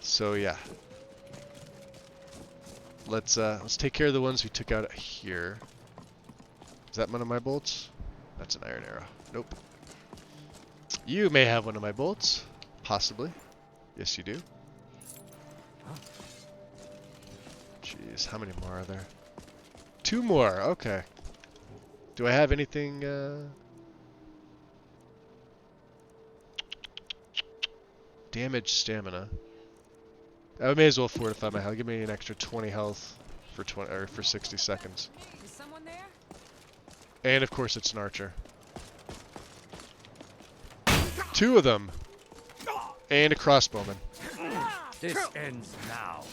So yeah. Let's take care of the ones we took out here. Is that one of my bolts? That's an iron arrow. Nope. You may have one of my bolts. Possibly. Yes, you do. Jeez, how many more are there? 2 more. Okay. Do I have anything? Damage stamina. I may as well fortify my health. Give me an extra 20 health for 20 or for 60 seconds. Is someone there? And of course, it's an archer. 2 of them. And a crossbowman. This ends now.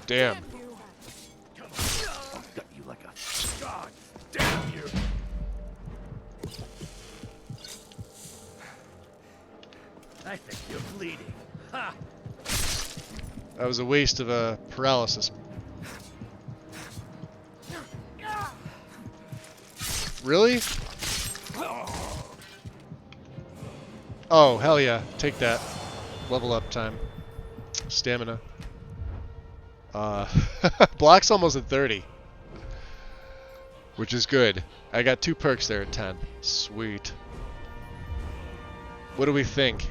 Damn. Got you like a god. Damn you. I think you're bleeding. Ha! That was a waste of a paralysis. Really? Oh, hell yeah. Take that. Level up time. Stamina. Block's almost at 30. Which is good. I got 2 perks there at 10. Sweet. What do we think?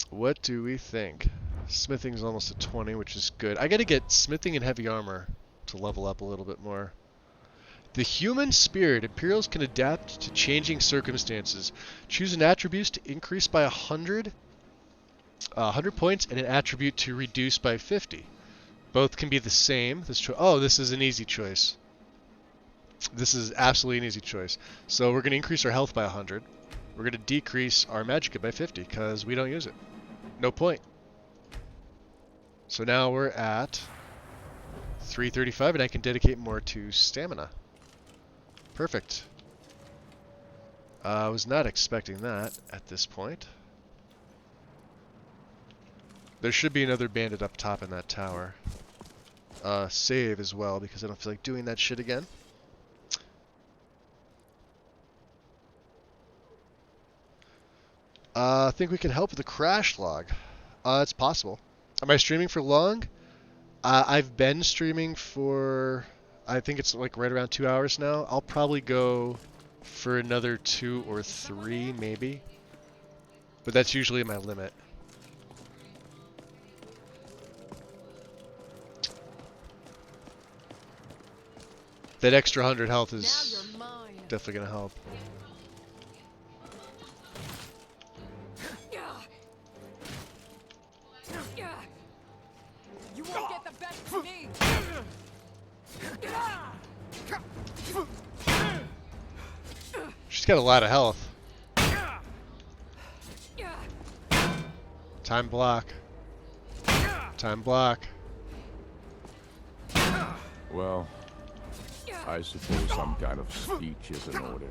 What do we think? Smithing's almost at 20, which is good. I gotta get smithing and heavy armor to level up a little bit more. The human spirit. Imperials can adapt to changing circumstances. Choose an attribute to increase by 100 points and an attribute to reduce by 50. Both can be the same. Oh, this is an easy choice. This is absolutely an easy choice. So we're going to increase our health by 100. We're going to decrease our magicka by 50 because we don't use it. No point. So now we're at 335 and I can dedicate more to stamina. Perfect. I was not expecting that at this point. There should be another bandit up top in that tower. Save as well because I don't feel like doing that shit again. I think we can help with the crash log. It's possible. Am I streaming for long? I've been streaming for, I think it's like right around 2 hours now. I'll probably go for another 2 or 3 maybe. But that's usually my limit. That extra 100 health is definitely going to help. You won't get the best of me. She's got a lot of health. Time block. Time block. Well, I suppose some kind of speech is in order.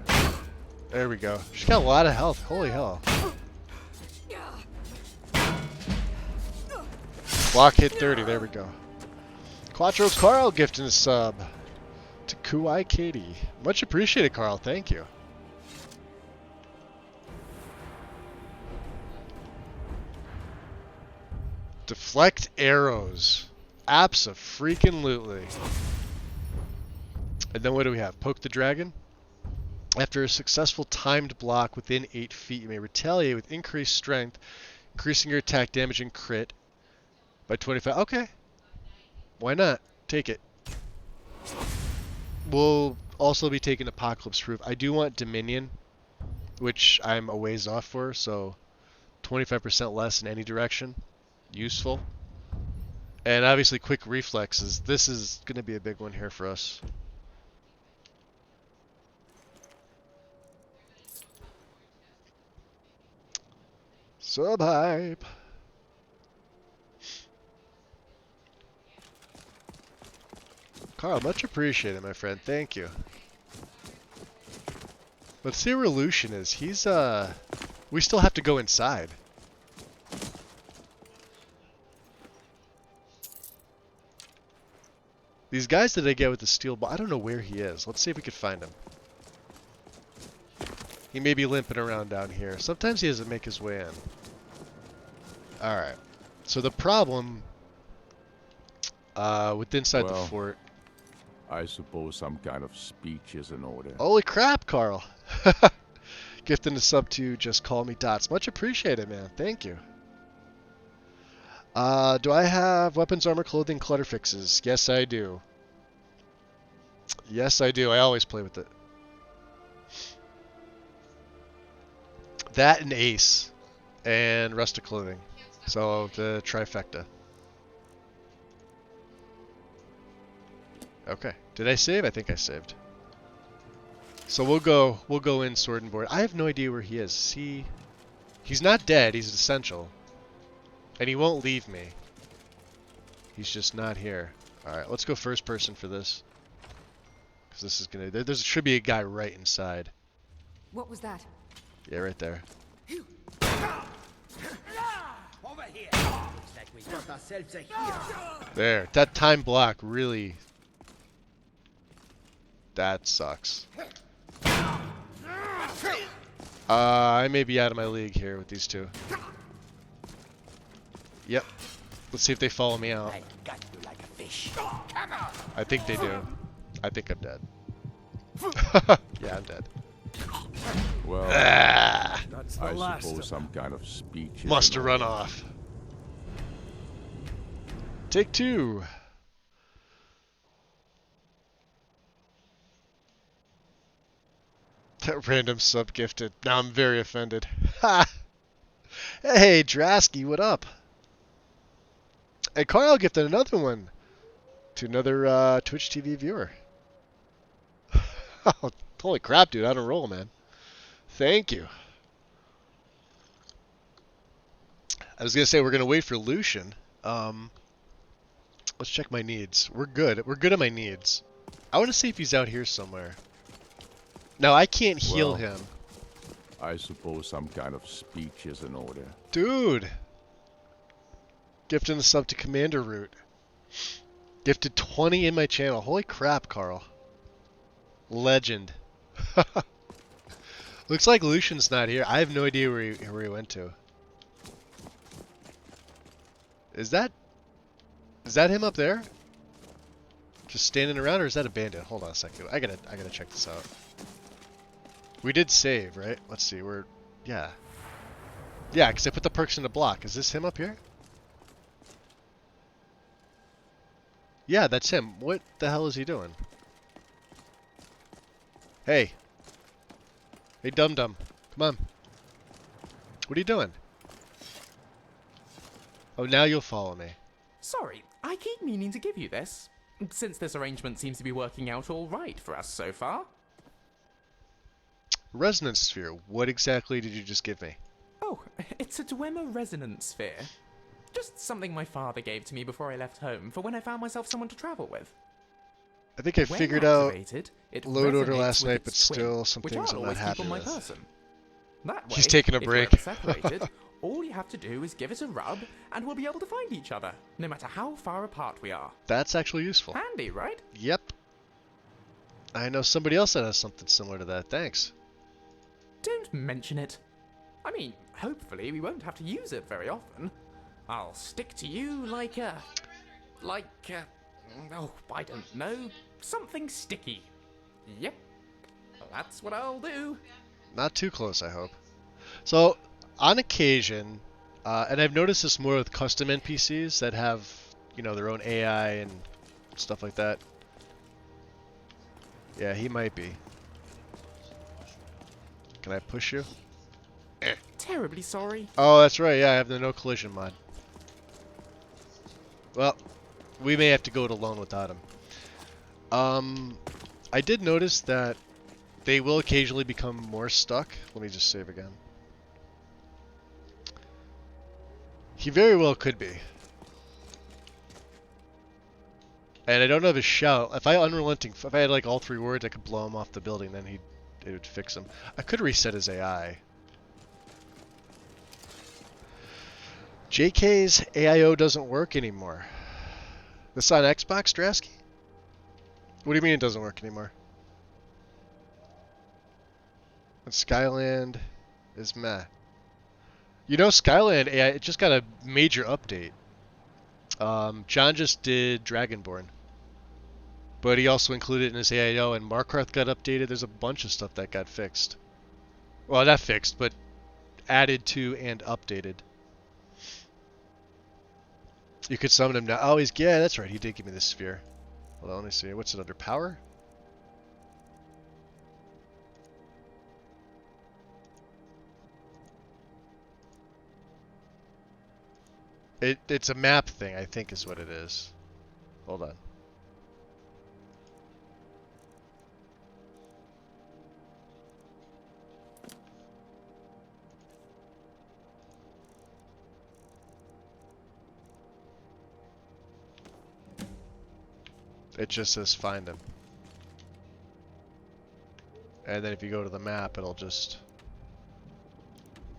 There we go. She's got a lot of health. Holy hell. Block hit 30. There we go. Quattro Carl gifting a sub to Kuai Katie. Much appreciated, Carl. Thank you. Deflect arrows. Abso-freaking-lutely. And then what do we have? Poke the dragon. After a successful timed block within 8 feet, you may retaliate with increased strength, increasing your attack damage and crit by 25. Okay. Why not? Take it. We'll also be taking Apocalypse Proof. I do want Dominion, which I'm a ways off for, so 25% less in any direction. Useful. And obviously quick reflexes. This is going to be a big one here for us. Sub-hype. Carl, much appreciated, my friend. Thank you. Let's see where Lucian is. He's, we still have to go inside. These guys that I get with the steel ball, I don't know where he is. Let's see if we can find him. He may be limping around down here. Sometimes he doesn't make his way in. Alright. So the problem with inside the fort. I suppose some kind of speech is in order. Holy crap, Carl. Gifting the sub to Just Call Me Dots. Much appreciated, man. Thank you. Do I have weapons, armor, clothing, clutter fixes? Yes, I do. Yes, I do. I always play with it. That and Ace. And rustic clothing. So, the trifecta. Okay. Did I save? I think I saved. So we'll go in sword and board. I have no idea where he is. He's not dead. He's essential. And he won't leave me. He's just not here. Alright, let's go first person for this. Because this is gonna... There should be a guy right inside. What was that? Yeah, right there. Over here. Looks like we got ourselves a hero. There. That time block really... That sucks. I may be out of my league here with these two. Yep. Let's see if they follow me out. I got you like a fish. I think they do. I think I'm dead. Yeah, I'm dead. Well, That's the I last suppose of some kind of speech is Must in have run order. off. Take two. That random sub gifted. Now I'm very offended. Ha! Hey, Drasky, what up? Hey, Carl gifted another one to another Twitch TV viewer. Holy crap, dude, on a roll, man. Thank you. I was going to say we're going to wait for Lucian. Let's check my needs. We're good. We're good at my needs. I want to see if he's out here somewhere. Now, I can't heal him. I suppose some kind of speech is in order. Dude! Gifting the sub to Commander Root. Gifted 20 in my channel. Holy crap, Carl. Legend. Looks like Lucian's not here. I have no idea where he went to. Is that him up there? Just standing around, or is that a bandit? Hold on a second. I gotta check this out. We did save, right? Let's see. Yeah, because I put the perks in the block. Is this him up here? Yeah, that's him. What the hell is he doing? Hey, dum dum, come on. What are you doing? Oh, now you'll follow me. Sorry, I keep meaning to give you this, since this arrangement seems to be working out all right for us so far. Resonance sphere. What exactly did you just give me? Oh, it's a Dwemer resonance sphere. Just something my father gave to me before I left home for when I found myself someone to travel with. I think I figured out it load order resonates last with night, its but twin, still some which things I'll I'm not always keep happy on my with. person. That way, He's taking a if break. we're ever separated, all you have to do is give it a rub, and we'll be able to find each other, no matter how far apart we are. That's actually useful. Handy, right? Yep. I know somebody else that has something similar to that. Thanks. Don't mention it. I mean, hopefully we won't have to use it very often. I'll stick to you oh, I don't know, something sticky. Yep. That's what I'll do. Not too close, I hope. So, on occasion, and I've noticed this more with custom NPCs that have, you know, their own AI and stuff like that. Yeah, he might be. Can I push you? Terribly sorry. Oh, that's right. Yeah, I have the no collision mod. Well, we may have to go it alone without him. I did notice that they will occasionally become more stuck. Let me just save again. He very well could be. And I don't have his shout. If I if I had like all 3 words, I could blow him off the building. Then it would fix him. I could reset his AI. JK's AIO doesn't work anymore. This on Xbox, Drasky? What do you mean it doesn't work anymore? And Skyland is meh. You know, Skyland AI, it just got a major update. John just did Dragonborn. But he also included it in his AIO, and Markarth got updated. There's a bunch of stuff that got fixed. Well, not fixed, but added to and updated. You could summon him now. Oh, yeah, that's right. He did give me this sphere. Hold on, let me see. What's it under? Power? It's a map thing, I think is what it is. Hold on. It just says find him. And then if you go to the map, it'll just...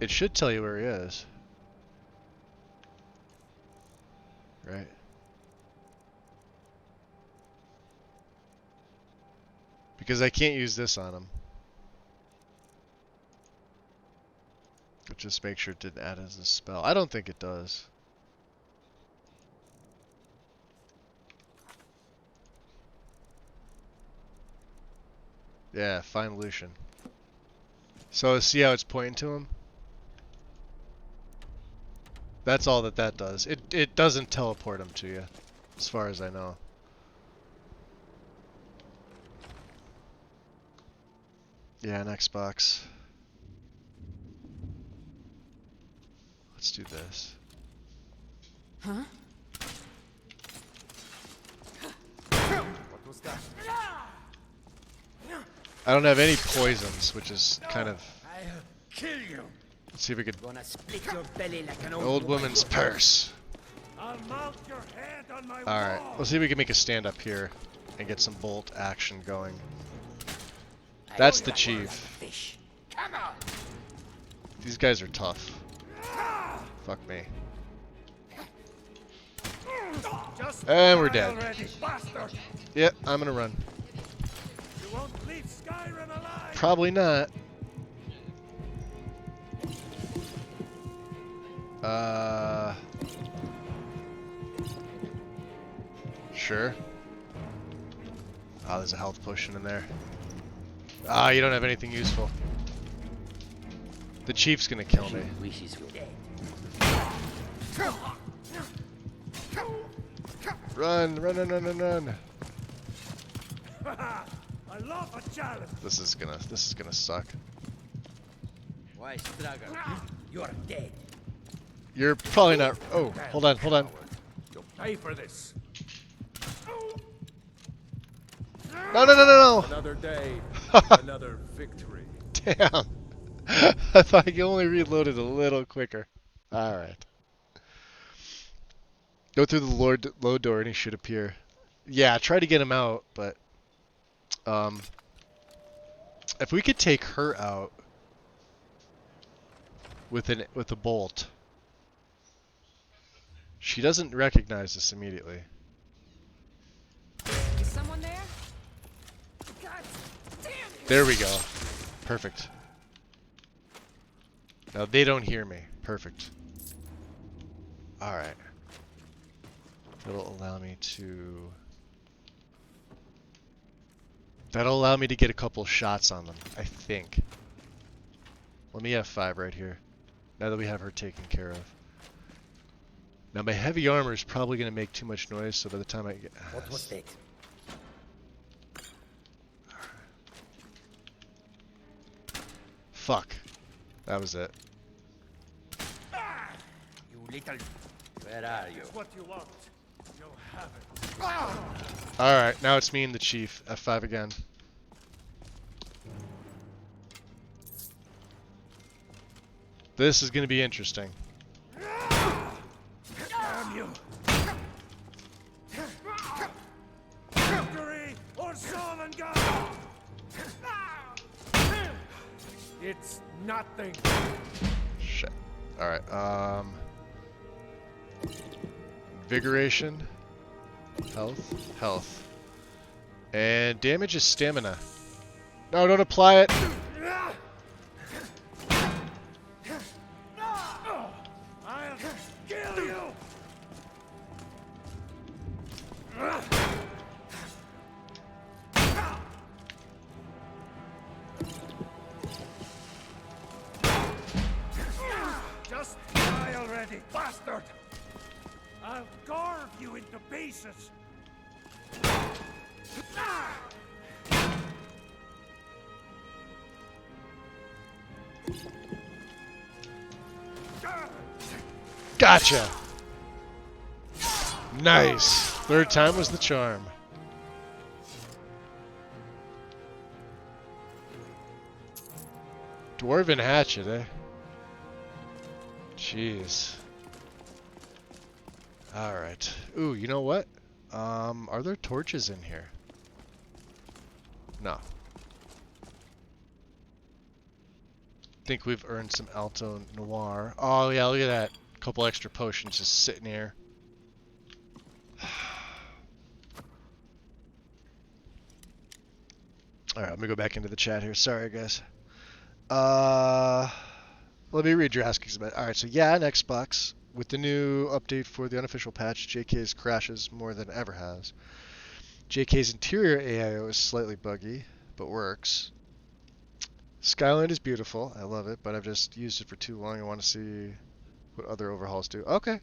It should tell you where he is. Right? Because I can't use this on him. Just make sure it didn't add as a spell. I don't think it does. Yeah, find Lucian. So see how it's pointing to him? That's all that does. It doesn't teleport him to you, as far as I know. Yeah, an Xbox. Let's do this. Huh? What was that? I don't have any poisons, which is kind of... I'll kill you. Let's see if we could... Gonna split your belly like an Old woman's purse. I'll mount your head on my Alright, let's see if we can make a stand up here and get some bolt action going. That's the chief. Come on. These guys are tough. Fuck me. And we're dead. Yep, I'm gonna run. You won't leave Skyrim alive. Probably not. Sure. Oh, there's a health potion in there. Ah, you don't have anything useful. The chief's gonna kill me. Run, run, run, run, run, run. I love a challenge. This is gonna suck. Why struggle? You're dead. You're probably not. Oh, hold on, hold on. You'll pay for this. No, no, no, no, no. Another day, another victory. Damn. I thought you only reloaded a little quicker. Alright. Go through the load door and he should appear. Yeah, try to get him out, but... if we could take her out with a bolt. She doesn't recognize us immediately. Is someone there? God damn it. There we go. Perfect. Now they don't hear me. Perfect. Alright. It'll allow me to That'll allow me to get a couple shots on them, I think. Let me have 5 right here. Now that we have her taken care of. Now my heavy armor is probably going to make too much noise, so by the time I get... What mistake? Fuck. That was it. You little... Where are you? What you want. You'll have it. Alright, now it's me and the chief. F5 again. This is going to be interesting. Damn you! Victory or Sonnengarde! It's nothing. Shit. Alright, Invigoration. Health. And damage is stamina. No, don't apply it! I'll kill you! Just die already, bastard! I'll carve you into pieces! Gotcha! Nice! Third time was the charm. Dwarven hatchet, eh? Jeez. Alright. Ooh, you know what? Are there torches in here? No. Think we've earned some Alto Noir. Oh yeah, look at that. Couple extra potions just sitting here. Alright, let me go back into the chat here. Sorry, guys. Let me read your askings about it. Alright, so yeah, on Xbox, with the new update for the unofficial patch, JK's crashes more than ever has. JK's interior AIO is slightly buggy, but works. Skyline is beautiful. I love it, but I've just used it for too long. I want to see what other overhauls do. Okay.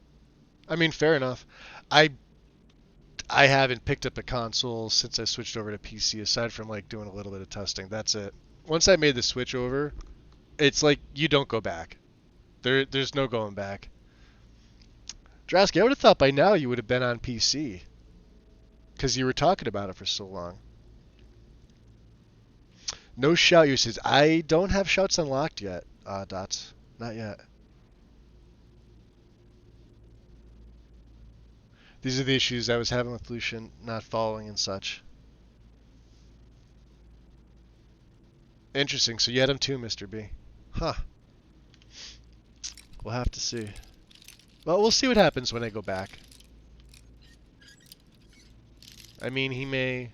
I mean, fair enough. I haven't picked up a console since I switched over to PC, aside from like doing a little bit of testing. That's it. Once I made the switch over, it's like you don't go back. There's no going back. Drasky, I would have thought by now you would have been on PC, because you were talking about it for so long. No shout usage. I don't have shouts unlocked yet, Dots. Not yet. These are the issues I was having with Lucian not following and such. Interesting. So you had him too, Mr. B. Huh. We'll have to see. Well, we'll see what happens when I go back. I mean, he may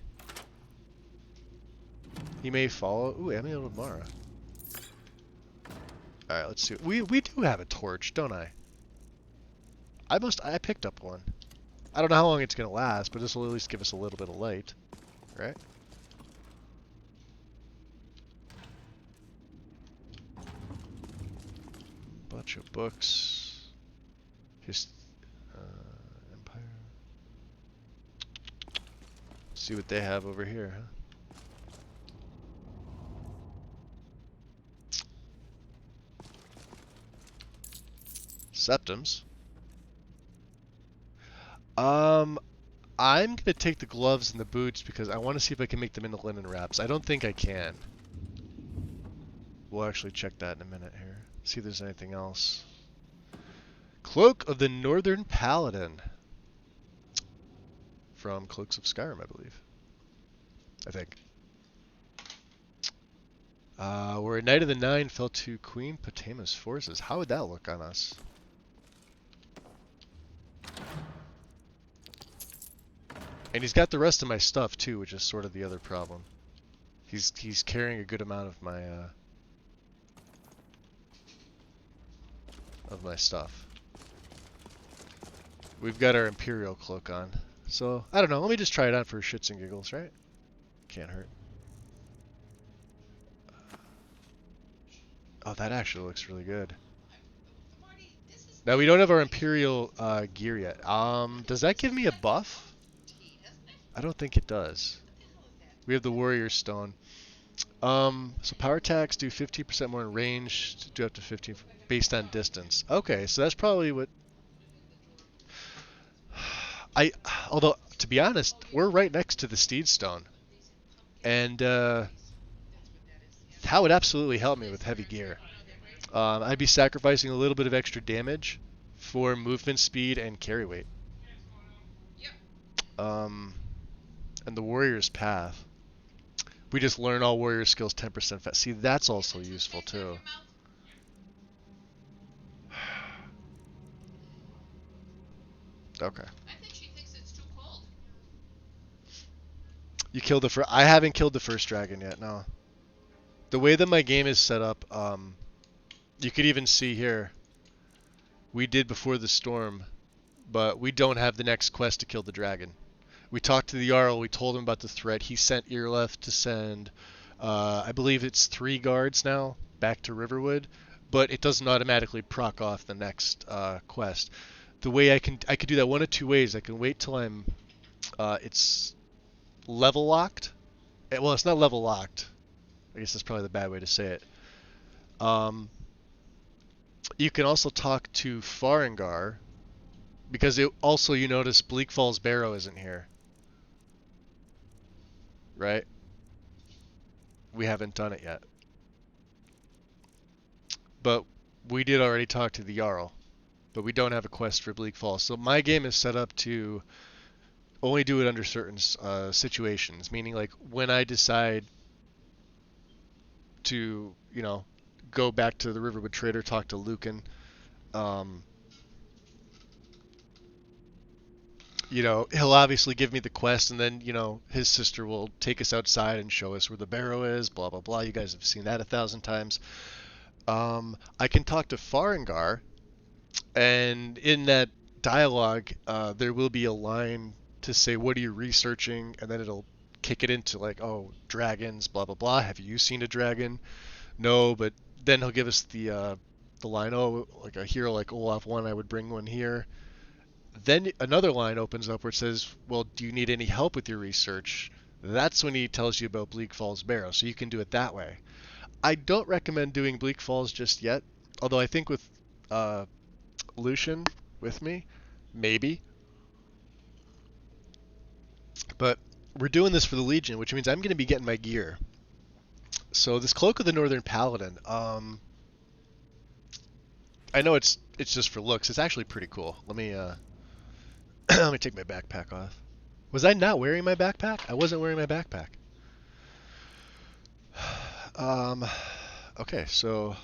follow. Ooh, Amiel Mara. Alright, let's see. We do have a torch, don't I? I picked up one. I don't know how long it's gonna last, but this will at least give us a little bit of light. Right? Bunch of books. Empire. See what they have over here, huh? Septums. I'm gonna take the gloves and the boots because I want to see if I can make them into linen wraps. I don't think I can. We'll actually check that in a minute here. See if there's anything else. Cloak of the Northern Paladin. From Cloaks of Skyrim, I believe. I think. Where a Knight of the Nine fell to Queen Potama's forces. How would that look on us? And he's got the rest of my stuff too, which is sort of the other problem. He's carrying a good amount of my stuff. We've got our Imperial cloak on. So, I don't know, let me just try it on for shits and giggles, right? Can't hurt. Oh, that actually looks really good. Now we don't have our Imperial gear yet. Does that give me a buff? I don't think it does. We have the Warrior Stone. So power attacks do 15% more in range, do up to 15 based on distance. Okay, so that's probably what I. Although to be honest, we're right next to the Steed Stone, and that would absolutely help me with heavy gear. I'd be sacrificing a little bit of extra damage for movement speed and carry weight. And the Warrior's Path. We just learn all warrior skills 10% fast. See, that's also useful too. Okay. You killed the first. I haven't killed the first dragon yet. No. The way that my game is set up, you could even see here. We did before the storm, but we don't have the next quest to kill the dragon. We talked to the Jarl. We told him about the threat. He sent Earleth to send, I believe it's 3 guards now back to Riverwood, but it doesn't automatically proc off the next quest. The way I could do that one of two ways. I can wait till I'm, it's level locked. Well, it's not level locked. I guess that's probably the bad way to say it. You can also talk to Farengar, because it also, you notice Bleak Falls Barrow isn't here. Right? We haven't done it yet. But we did already talk to the Jarl. But we don't have a quest for Bleak Falls. So my game is set up to only do it under certain situations. Meaning, like, when I decide to, you know, go back to the Riverwood Trader, talk to Lucan, you know, he'll obviously give me the quest, and then, you know, his sister will take us outside and show us where the barrow is, blah, blah, blah. You guys have seen that 1,000 times. I can talk to Farengar, and in that dialogue, there will be a line to say, what are you researching? And then it'll kick it into, like, oh, dragons, blah, blah, blah. Have you seen a dragon? No, but then he'll give us the line, oh, like a hero like Olaf won, I would bring one here. Then another line opens up where it says, well, do you need any help with your research? That's when he tells you about Bleak Falls Barrow, so you can do it that way. I don't recommend doing Bleak Falls just yet, although I think with Lucian with me, maybe. But we're doing this for the Legion, which means I'm going to be getting my gear. So this Cloak of the Northern Paladin, I know it's just for looks. It's actually pretty cool. Let me let me take my backpack off. Was I not wearing my backpack? I wasn't wearing my backpack. Okay, so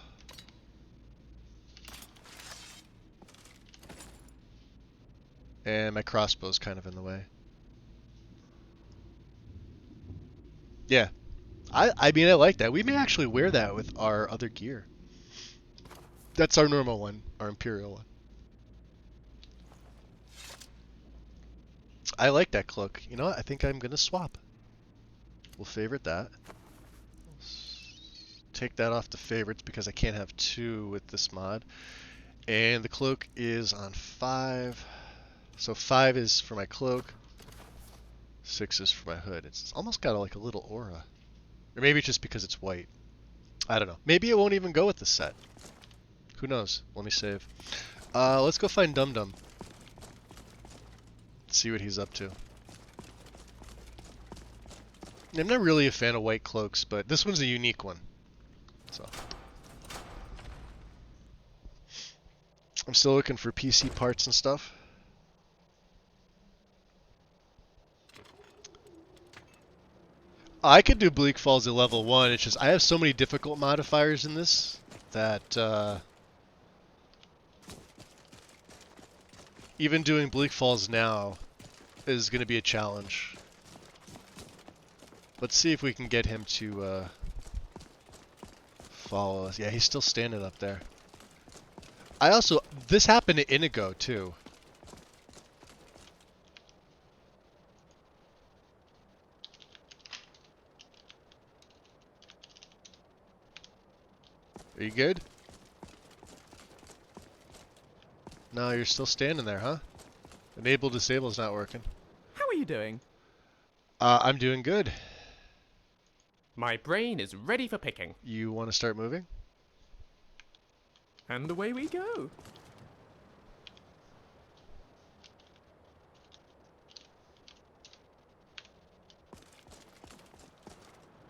and my crossbow's kind of in the way. Yeah. I mean, I like that. We may actually wear that with our other gear. That's our normal one, our Imperial one. I like that cloak. You know what? I think I'm going to swap. We'll favorite that. Take that off the favorites because I can't have 2 with this mod. And the cloak is on 5. So 5 is for my cloak. 6 is for my hood. It's almost got like a little aura. Or maybe it's just because it's white. I don't know. Maybe it won't even go with the set. Who knows? Let me save. Let's go find Dum Dum. See what he's up to. I'm not really a fan of white cloaks, but this one's a unique one. So I'm still looking for PC parts and stuff. I could do Bleak Falls at level 1. It's just I have so many difficult modifiers in this that even doing Bleak Falls now is going to be a challenge. Let's see if we can get him to follow us. Yeah, he's still standing up there. This happened to Inigo too. Are you good? No, you're still standing there, huh? Enable disable is not working. How are you doing? I'm doing good. My brain is ready for picking. You want to start moving? And away we go.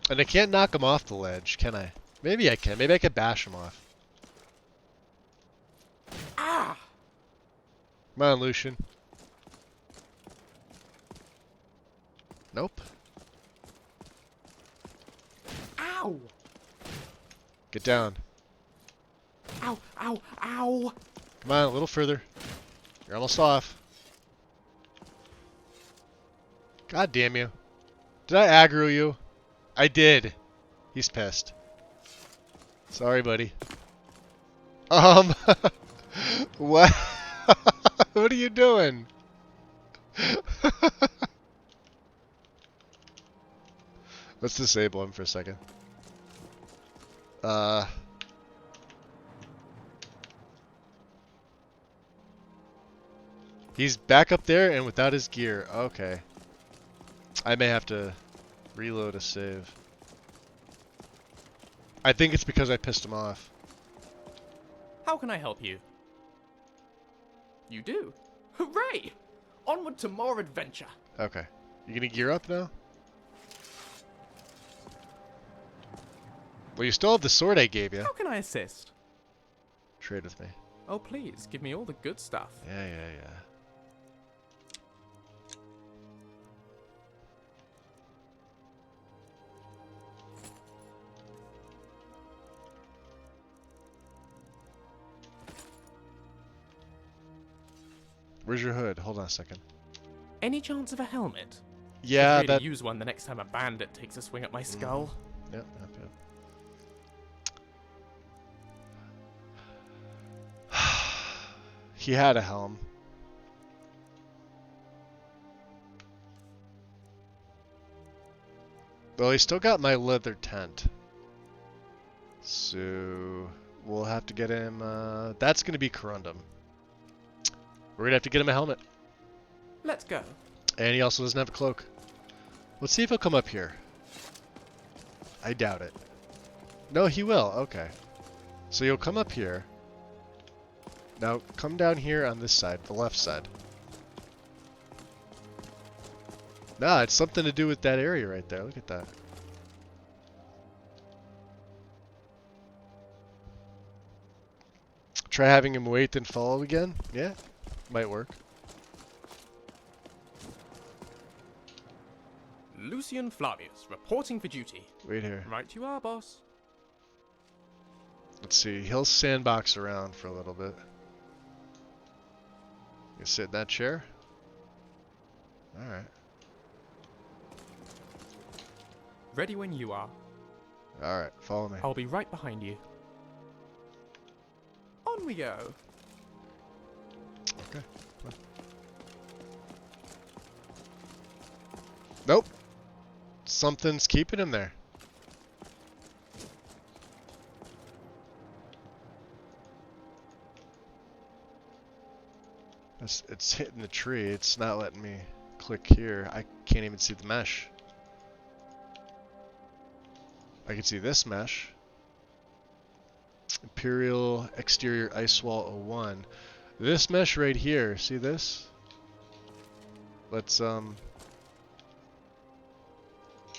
And I can't knock him off the ledge, can I? Maybe I can. Maybe I could bash him off. Ah! Come on, Lucian. Nope. Ow! Get down. Ow, ow, ow! Come on, a little further. You're almost off. God damn you. Did I aggro you? I did. He's pissed. Sorry, buddy. What? What are you doing? Let's disable him for a second. He's back up there and without his gear. Okay. I may have to reload a save. I think it's because I pissed him off. How can I help you? You do? Hooray! Onward to more adventure. Okay. You gonna gear up now? Well, you still have the sword I gave you. How can I assist? Trade with me. Oh, please, give me all the good stuff. Yeah. Where's your hood? Hold on a second. Any chance of a helmet? Yeah, I'd really that. use one the next time a bandit takes a swing at my skull. Yep. He had a helm. Well, he still got my leather tent. So we'll have to get him. That's gonna be Corundum. We're gonna have to get him a helmet. Let's go. And he also doesn't have a cloak. Let's see if he'll come up here. I doubt it. No, he will. Okay. So you'll come up here. Now come down here on this side, the left side. Nah, it's something to do with that area right there. Look at that. Try having him wait and follow again? Yeah, might work. Lucian Flavius, reporting for duty. Wait here. Right you are, boss. Let's see. He'll sandbox around for a little bit. You sit in that chair? Alright. Ready when you are. Alright, follow me. I'll be right behind you. On we go. Okay. Nope. Something's keeping him there. It's hitting the tree. It's not letting me click here. I can't even see the mesh. I can see this mesh. Imperial Exterior Ice Wall 01. This mesh right here, see this? Let's, oh,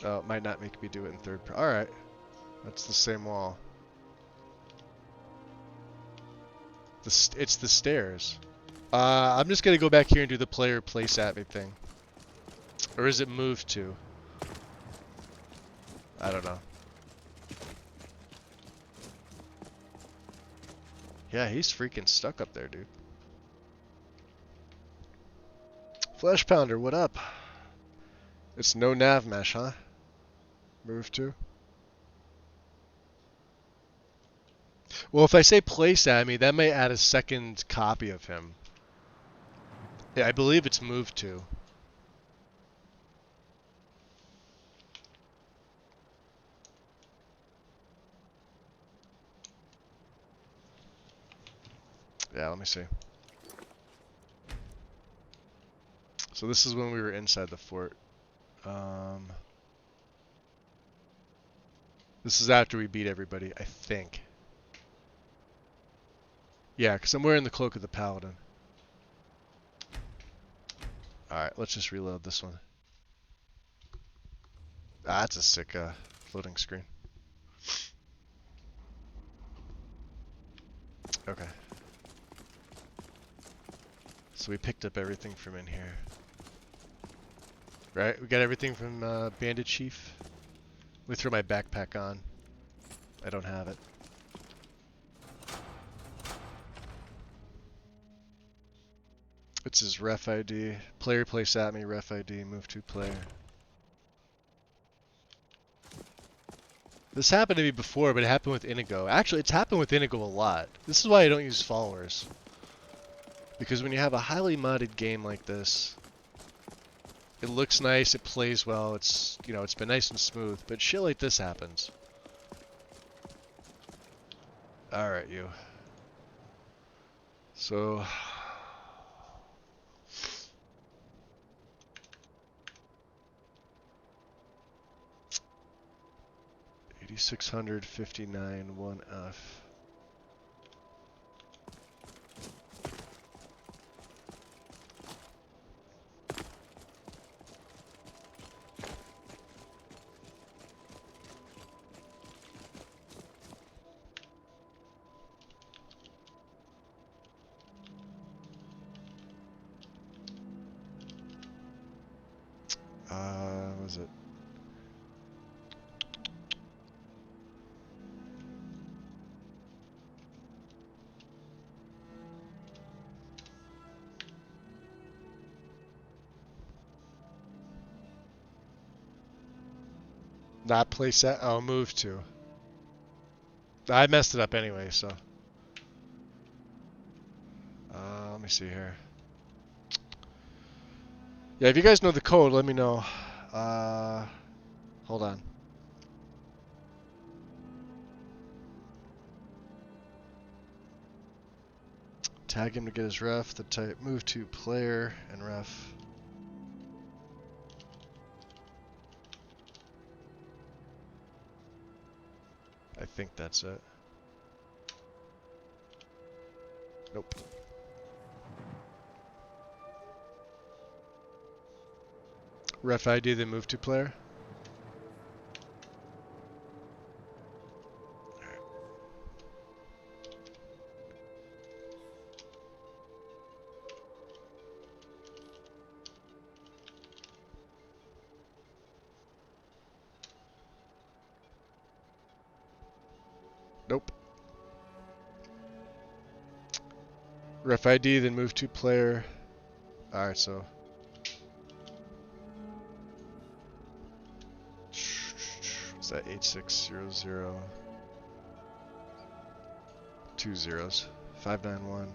it might not make me do it in third person. Alright. That's the same wall. It's the stairs. I'm just gonna go back here and do the player place at me thing. Or is it moved to? I don't know. Yeah, he's freaking stuck up there, dude. Flesh Pounder, what up? It's no nav mesh, huh? Move to? Well, if I say place at me, that may add a second copy of him. Yeah, I believe it's moved to. Yeah, let me see. So this is when we were inside the fort. This is after we beat everybody, I think. Yeah, because I'm wearing the cloak of the paladin. Alright, let's just reload this one. Ah, that's a sick floating screen. Okay. So we picked up everything from in here. Right? We got everything from Bandit Chief. Let me throw my backpack on. I don't have it. It's his ref ID. Player place at me, ref ID, move to player. This happened to me before, but it happened with Inigo. Actually, it's happened with Inigo a lot. This is why I don't use followers. Because when you have a highly modded game like this, it looks nice, it plays well, it's, you know, it's been nice and smooth, but shit like this happens. Alright, you. So... 8659 1F. What was it? Not place that. Oh, move to. I messed it up anyway, so. Let me see here. Yeah, if you guys know the code, let me know. Hold on. Tag him to get his ref. The type move to player and ref. I think that's it. Nope. Ref ID, then move to player. Nope. Ref ID, then move to player. Alright, so. What's that? 8600. 2 zeros. 591.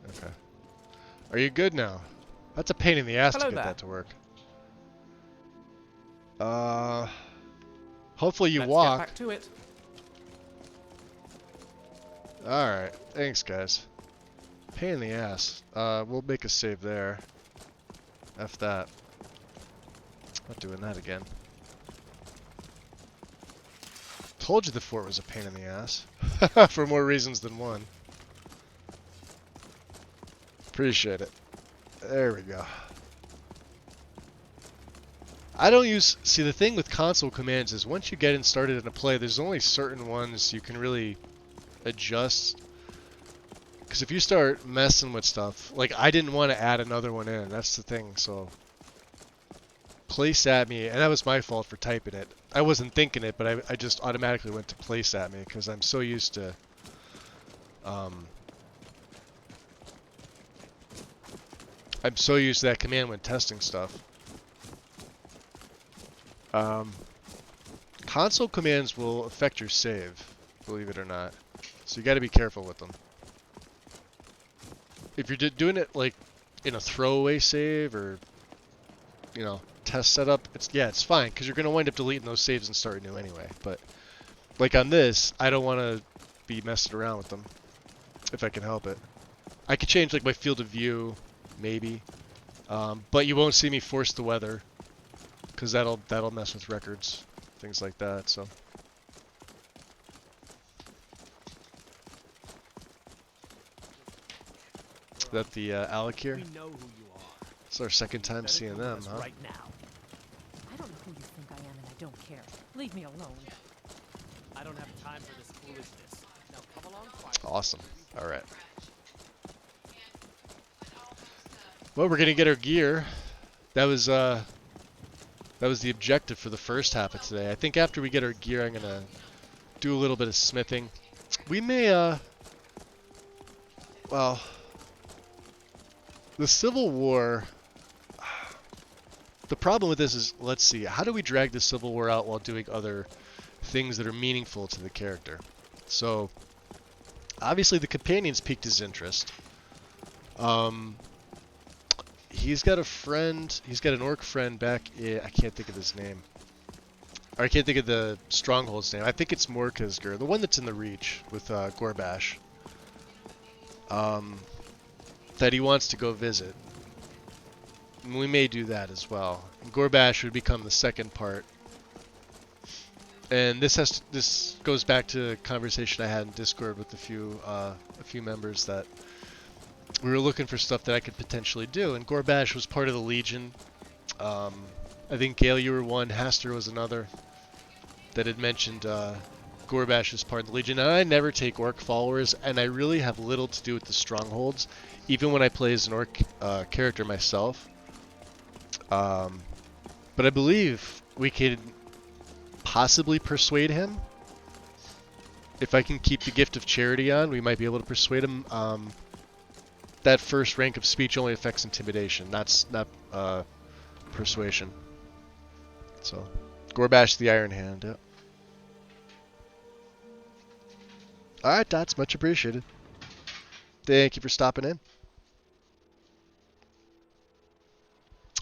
Okay. Are you good now? That's a pain in the ass to get that to work. Hopefully you walk. Let's get back to it. Alright, thanks guys. Pain in the ass. We'll make a save there. F that. Not doing that again. Told you the fort was a pain in the ass. For more reasons than one. Appreciate it. There we go. I don't use... See, the thing with console commands is once you get started in a play, there's only certain ones you can really adjust. Because if you start messing with stuff... Like, I didn't want to add another one in. That's the thing, so... Place at me, and that was my fault for typing it. I wasn't thinking it, but I just automatically went to place at me, because I'm so used to... I'm so used to that command when testing stuff. Console commands will affect your save, believe it or not. So you got to be careful with them. if you're doing it like in a throwaway save or test setup, it's fine because you're gonna wind up deleting those saves and starting new anyway. But like on this, I don't want to be messing around with them if I can help it. I could change like my field of view, maybe, but you won't see me force the weather because that'll mess with records, things like that. So. Is that the Alec here? It's our second time seeing them, huh? Right now. I don't know who you think I am, and I don't care. Leave me alone. I don't have time for this foolishness. Now come along quietly. Awesome. All right. Well, we're gonna get our gear. That was the objective for the first half of today. I think after we get our gear, I'm gonna do a little bit of smithing. We may well, the Civil War. The problem with this is, let's see, how do we drag the Civil War out while doing other things that are meaningful to the character? So, obviously the companions piqued his interest. He's got a friend, he's got an orc friend back in, I can't think of his name. Or I can't think of the stronghold's name. I think it's Morkazgur, the one that's in the Reach with Gorbash. That he wants to go visit. And we may do that as well. And Gorbash would become the second part. And this goes back to a conversation I had in Discord with a few members that we were looking for stuff that I could potentially do. And Gorbash was part of the Legion. I think Gale, you were one. Haster was another that had mentioned Gorbash as part of the Legion. And I never take orc followers, and I really have little to do with the strongholds, even when I play as an orc character myself. But I believe we could possibly persuade him. If I can keep the gift of charity on, we might be able to persuade him. That first rank of speech only affects intimidation, not persuasion. So, Gorbash the Iron Hand, yep. Alright, Dots, much appreciated. Thank you for stopping in.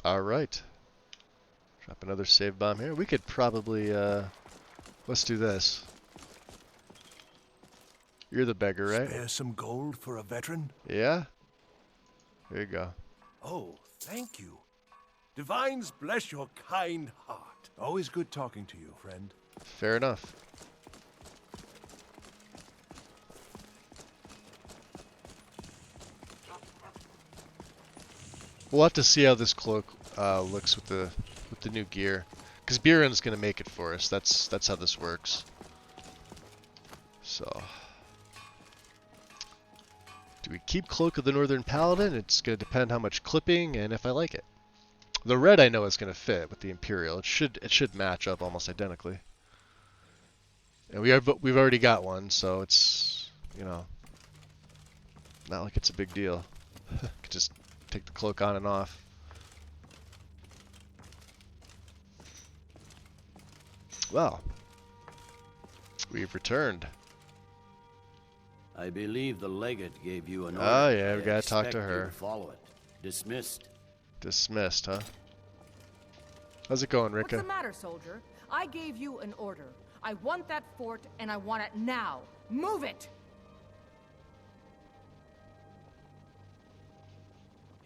Alright. Drop another save bomb here. We could probably, let's do this. You're the beggar, right? Spare some gold for a veteran? Yeah? There you go. Oh, thank you. Divines bless your kind heart. Always good talking to you, friend. Fair enough. We'll have to see how this cloak looks with the new gear, because Biren's gonna make it for us. That's how this works. So, do we keep Cloak of the Northern Paladin? It's gonna depend how much clipping and if I like it. The red I know is gonna fit with the Imperial. It should match up almost identically. And we've already got one, so it's not like it's a big deal. Could just take the cloak on and off. Well, we've returned. I believe the legate gave you an order. Oh yeah, we I gotta talk expect to you her. Follow it. Dismissed. Dismissed, huh? How's it going, Rika? What's the matter, soldier? I gave you an order. I want that fort, and I want it now. Move it!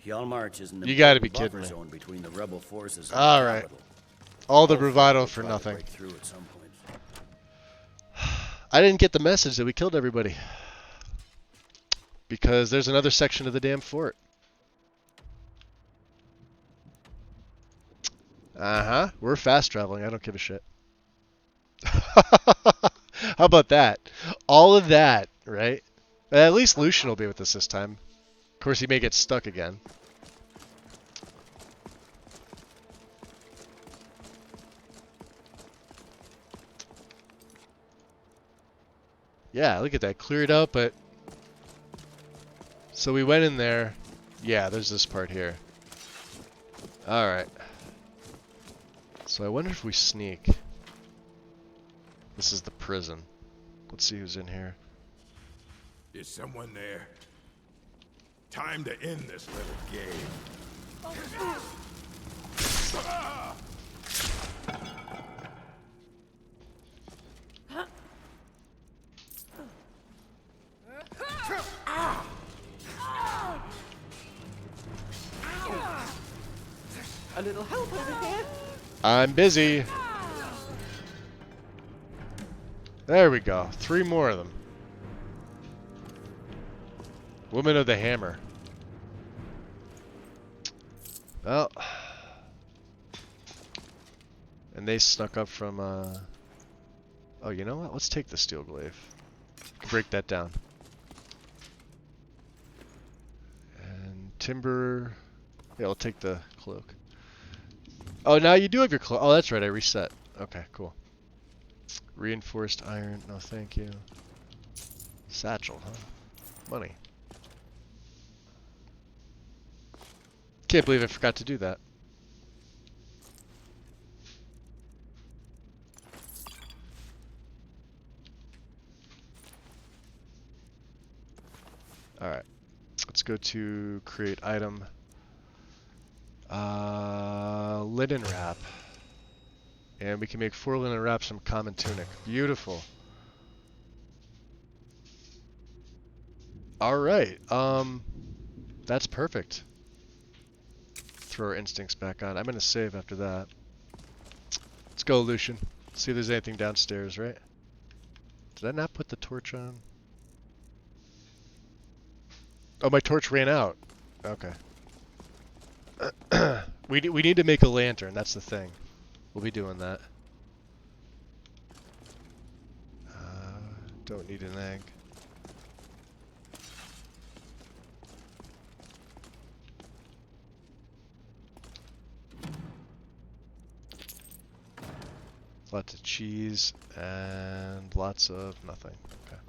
Hjalmarch is an You gotta be important kidding me. buffer zone between the rebel forces and All the right. capital. All the Ulfric bravado will for try to nothing. break through at some point. I didn't get the message that we killed everybody. Because there's another section of the damn fort. Uh-huh. We're fast traveling. I don't give a shit. How about that? All of that, right? At least Lucian will be with us this time. Of course, he may get stuck again. Yeah, look at that. Cleared out, but... So we went in there. Yeah, there's this part here. Alright. So I wonder if we sneak. This is the prison. Let's see who's in here. Is someone there? Time to end this little game. A little help over here. I'm busy. There we go. 3 more of them. Woman of the Hammer. Well. And they snuck up from, Oh, you know what? Let's take the steel glaive. Break that down. And timber... Yeah, I'll take the cloak. Oh, now you do have your cloak. Oh, that's right. I reset. Okay, cool. Reinforced iron. No, thank you. Satchel, huh? Money. Can't believe I forgot to do that. Alright. Let's go to create item. Linen wrap. And we can make 4 linen wraps from common tunic. Beautiful. Alright. That's perfect. Throw our instincts back on. I'm going to save after that. Let's go, Lucian. See if there's anything downstairs, right? Did I not put the torch on? Oh, my torch ran out. Okay. We need to make a lantern. That's the thing. We'll be doing that. Don't need an egg. Lots of cheese and lots of nothing. Okay.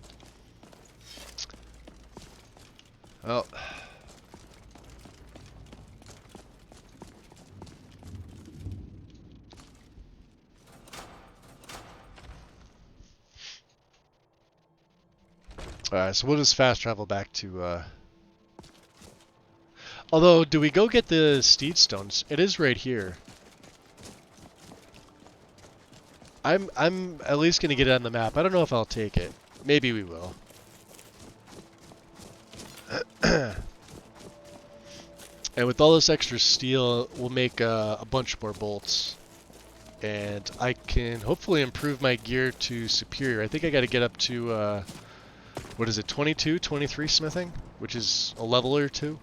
Well. Alright, so we'll just fast travel back to, Although, do we go get the steed stones? It is right here. I'm at least gonna get it on the map. I don't know if I'll take it. Maybe we will. And with all this extra steel, we'll make a bunch more bolts. And I can hopefully improve my gear to superior. I think I gotta get up to, what is it, 22, 23 smithing? Which is a level or 2.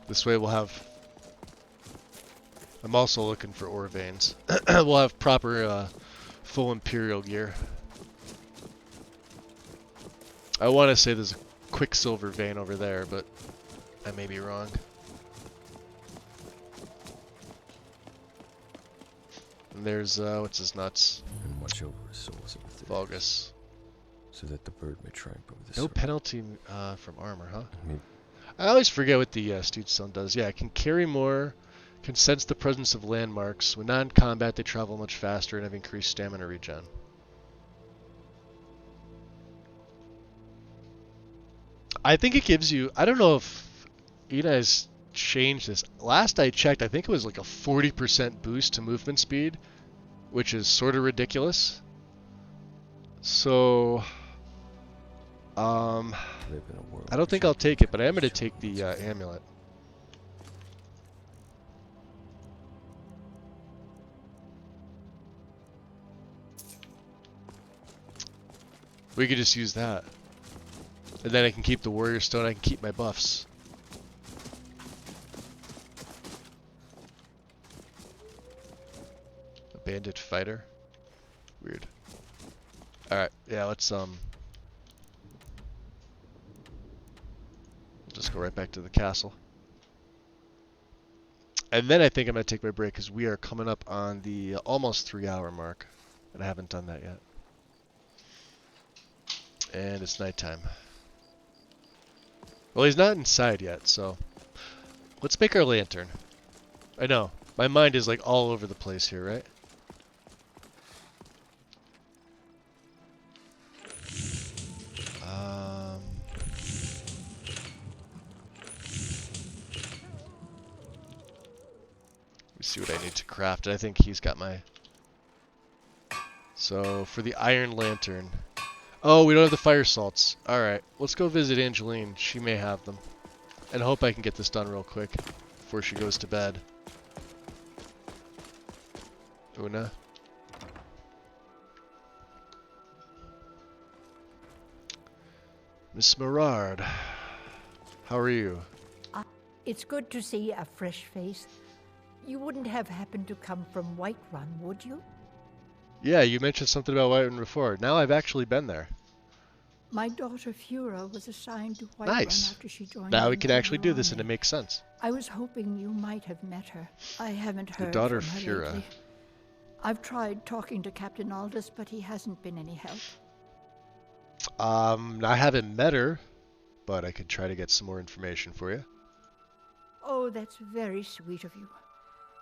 This way we'll have... I'm also looking for ore veins. We'll have proper full Imperial gear. I want to say there's a Quicksilver vein over there, but I may be wrong. And there's, what's his nuts? And watch over his souls of the Vulgus. so that the bird may triumph over the No serpent. penalty from armor, huh? Maybe. I always forget what the Steed Stone does. Yeah, it can carry more, can sense the presence of landmarks. When non-combat, they travel much faster and have increased stamina regen. I think it gives you... I don't know if you guys changed this. Last I checked, I think it was like a 40% boost to movement speed, which is sort of ridiculous. So... I don't think I'll take it, but I am going to take the amulet. We could just use that. And then I can keep the warrior stone, I can keep my buffs. A bandit fighter? Weird. Alright, yeah, let's just go right back to the castle. And then I think I'm going to take my break because we are coming up on the almost 3-hour mark. And I haven't done that yet. And it's nighttime. Well, he's not inside yet, so Let's make our lantern. I know. My mind is like all over the place here, right? Let me see what I need to craft. I think he's got my... So, for the iron lantern... Oh, we don't have the fire salts. Alright, let's go visit Angeline. She may have them. And hope I can get this done real quick before she goes to bed. Una. Miss Merard, how are you? It's good to see a fresh face. You wouldn't have happened to come from Whiterun, would you? Yeah, you mentioned something about Whiterun before. Now I've actually been there. My daughter Fura was assigned to Whiterun Nice. after she joined Now the we can actually do this and it Imperial makes sense. Army. I was hoping you might have met her. I haven't heard daughter from her Fura. lately. I've tried talking to Captain Aldous, but he hasn't been any help. I haven't met her, but I could try to get some more information for you. Oh, that's very sweet of you.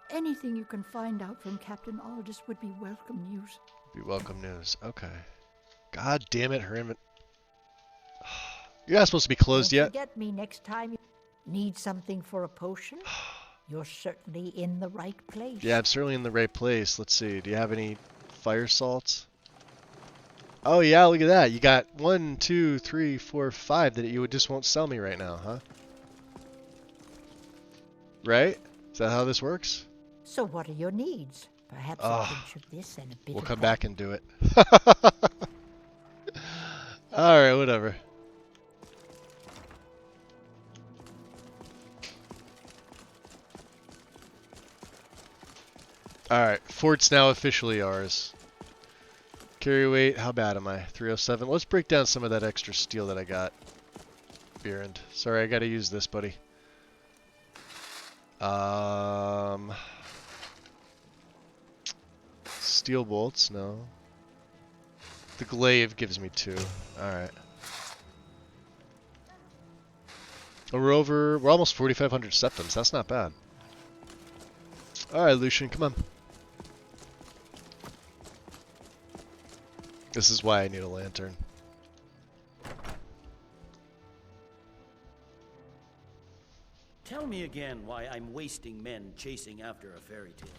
Anything you can find out from Captain Aldous would be welcome news. Be welcome news. Okay. God damn it, her You're not supposed to be closed Don't yet. forget me next time you need something for a potion. You're certainly in the right place. Yeah, I'm certainly in the right place. Let's see. Do you have any fire salts? Oh yeah, look at that. You got 1, 2, 3, 4, 5 that you just won't sell me right now, huh? Right? Is that how this works? So what are your needs? Perhaps a pinch of this and a bit We'll of come that. back and do it. Alright, whatever. Alright, fort's now officially ours. Carry weight, how bad am I? 307. Let's break down some of that extra steel that I got. Beerend. Sorry, I gotta use this, buddy. Steel bolts, no. The glaive gives me 2. Alright. We're almost 4,500 septums. That's not bad. Alright, Lucian, come on. This is why I need a lantern. Tell me again why I'm wasting men chasing after a fairy tale.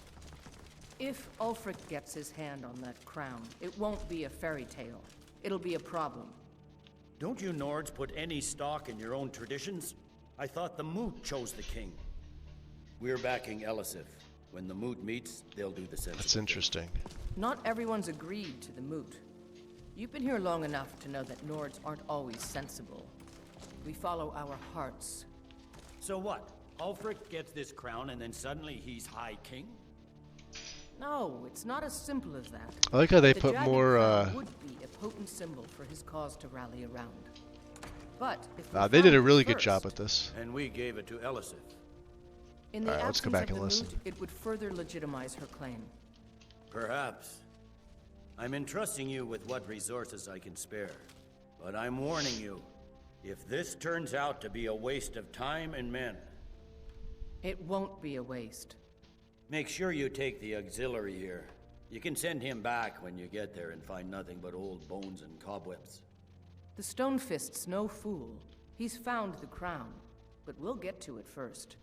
If Ulfric gets his hand on that crown, it won't be a fairy tale. It'll be a problem. Don't you Nords put any stock in your own traditions? I thought the Moot chose the king. We're backing Elisif. When the Moot meets, they'll do the same. That's interesting. Not everyone's agreed to the moot. You've been here long enough to know that Nords aren't always sensible. We follow our hearts. So what? Ulfric gets this crown and then suddenly he's High King? No, it's not as simple as that. I like how they The put Dragon more, Crown would be a potent symbol for his cause to rally around. But if we They did found a it really good first, job with this. And we gave it to Elisif. In the Alright, let's go absence back of and the listen. moot, it would further legitimize her claim. Perhaps. I'm entrusting you with what resources I can spare. But I'm warning you, if this turns out to be a waste of time and men... It won't be a waste. Make sure you take the auxiliary here. You can send him back when you get there and find nothing but old bones and cobwebs. The Stonefist's no fool. He's found the crown, but we'll get to it first.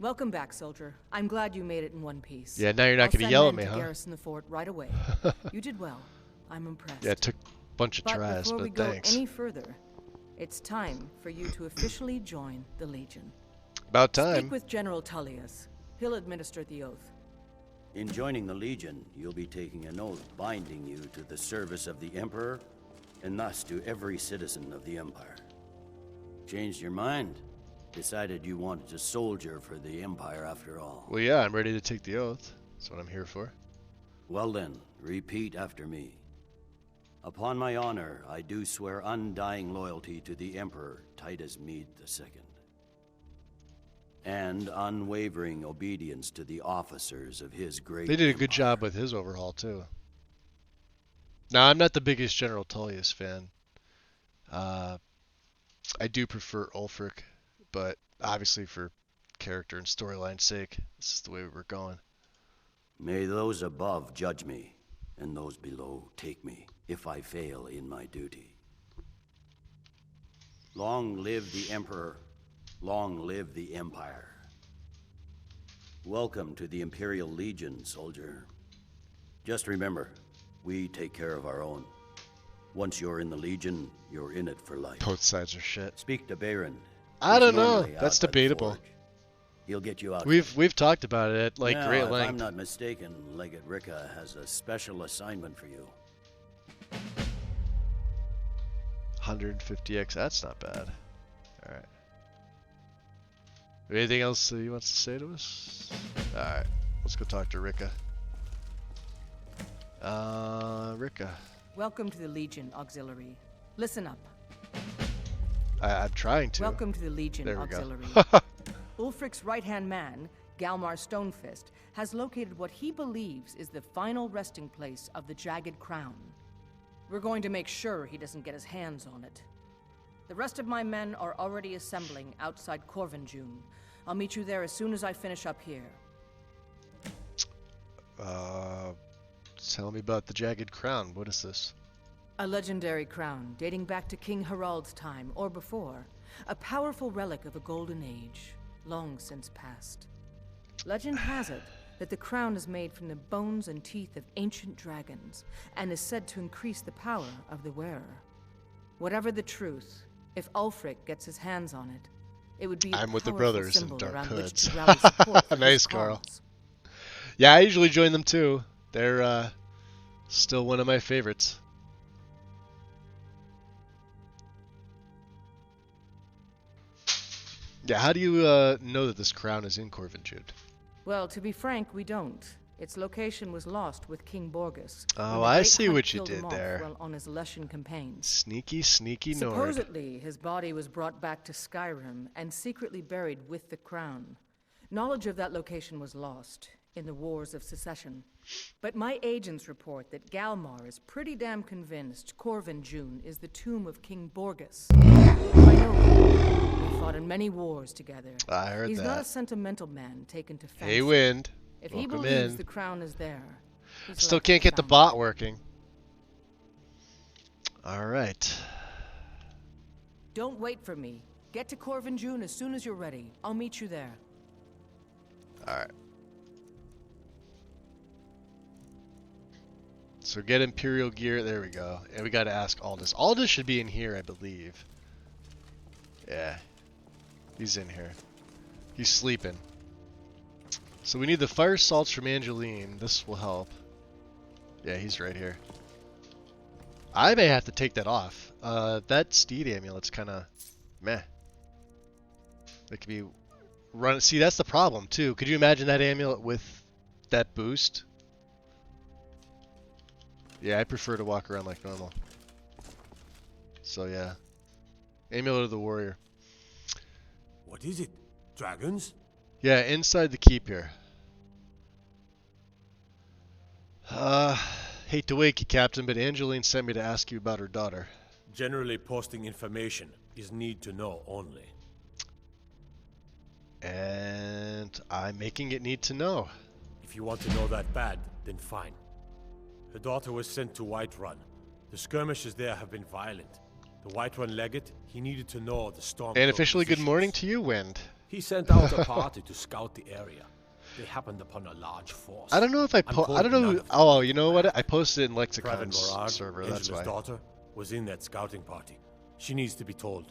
Welcome back, soldier. I'm glad you made it in one piece. Yeah, now you're not I'll gonna send yell at men me, to huh? Garrison the fort right away. You did well. I'm impressed. Yeah, it took a bunch of tries, before we but go thanks. any further, it's time for you to officially join the Legion. About time. Speak with General Tullius. He'll administer the oath. In joining the Legion, you'll be taking an oath binding you to the service of the Emperor, and thus to every citizen of the Empire. Changed your mind? Decided you wanted to soldier for the Empire after all. Well, yeah, I'm ready to take the oath. That's what I'm here for. Well then, repeat after me. Upon my honor, I do swear undying loyalty to the Emperor Titus Mede II. And unwavering obedience to the officers of his great They did a good job with his overhaul, too. Now, I'm not the biggest General Tullius fan. I do prefer Ulfric, but obviously for character and storyline's sake. This is the way we're going. May those above judge me, and those below take me, if I fail in my duty. Long live the Emperor, long live the Empire. Welcome to the Imperial Legion, soldier. Just remember, we take care of our own. Once you're in the Legion, you're in it for life. Both sides are shit. Speak to Baron. I don't know. Normally That's out by the debatable. forge. He'll get you out. We've talked about it at like Now, great if length. I'm not mistaken, Legate Ricka has a special assignment for you. 150x. That's not bad. All right. Anything else he wants to say to us? All right. Let's go talk to Ricka. Ricka. Welcome to the Legion Auxiliary. Listen up. I'm trying to. Welcome to the Legion There we Auxiliary. go. Ulfric's right-hand man, Galmar Stonefist, has located what he believes is the final resting place of the Jagged Crown. We're going to make sure he doesn't get his hands on it. The rest of my men are already assembling outside Corvinjune. I'll meet you there as soon as I finish up here. Tell me about the Jagged Crown. What is this? A legendary crown dating back to King Harald's time or before. A powerful relic of a golden age, long since past. Legend has it that the crown is made from the bones and teeth of ancient dragons and is said to increase the power of the wearer. Whatever the truth, if Ulfric gets his hands on it, it would be I'm a with the powerful brothers in symbol dark around which hoods. to rally support for Nice, his Carl. cause. Yeah, I usually join them too. They're still one of my favorites. Yeah, how do you know that this crown is in Corvinjune? Well, to be frank, we don't. Its location was lost with King Borgus. Oh, when the I Great see Hunt what you killed him did off there. while on his Lushan campaigns. Sneaky, sneaky Nord. Supposedly, his body was brought back to Skyrim and secretly buried with the crown. Knowledge of that location was lost in the Wars of Secession. But my agents report that Galmar is pretty damn convinced Corvinjune is the tomb of King Borgus. I know him. We fought in many wars together. I heard He's that. not a sentimental man taken to fancy. Hey, Wind. If he Welcome believes in. the crown is there, he's Still likely can't get the found bot working. Alright. Don't wait for me. Get to Corvinjune as soon as you're ready. I'll meet you there. Alright. So get Imperial gear. There we go. And we gotta ask Aldous. Aldous should be in here, I believe. Yeah. He's in here. He's sleeping. So we need the fire salts from Angeline. This will help. Yeah, he's right here. I may have to take that off. That steed amulet's kind of meh. It could be run. See, that's the problem too. Could you imagine that amulet with that boost? Yeah, I prefer to walk around like normal. So yeah, amulet of the warrior. What is it? Dragons? Yeah, inside the keep here. Hate to wake you, Captain, but Angeline sent me to ask you about her daughter. Generally, posting information is need to know only. And I'm making it need to know. If you want to know that bad, then fine. Her daughter was sent to Whiterun. The skirmishes there have been violent. The Whiterun legate, he needed to know the storm. And officially good morning to you, Wind. He sent out a party to scout the area. They happened upon a large force. I don't know if I I don't know. Oh, you know what? I posted it in Praven Lexicon's Morag, server. That's Angela's why. daughter, was in that scouting party. She needs to be told.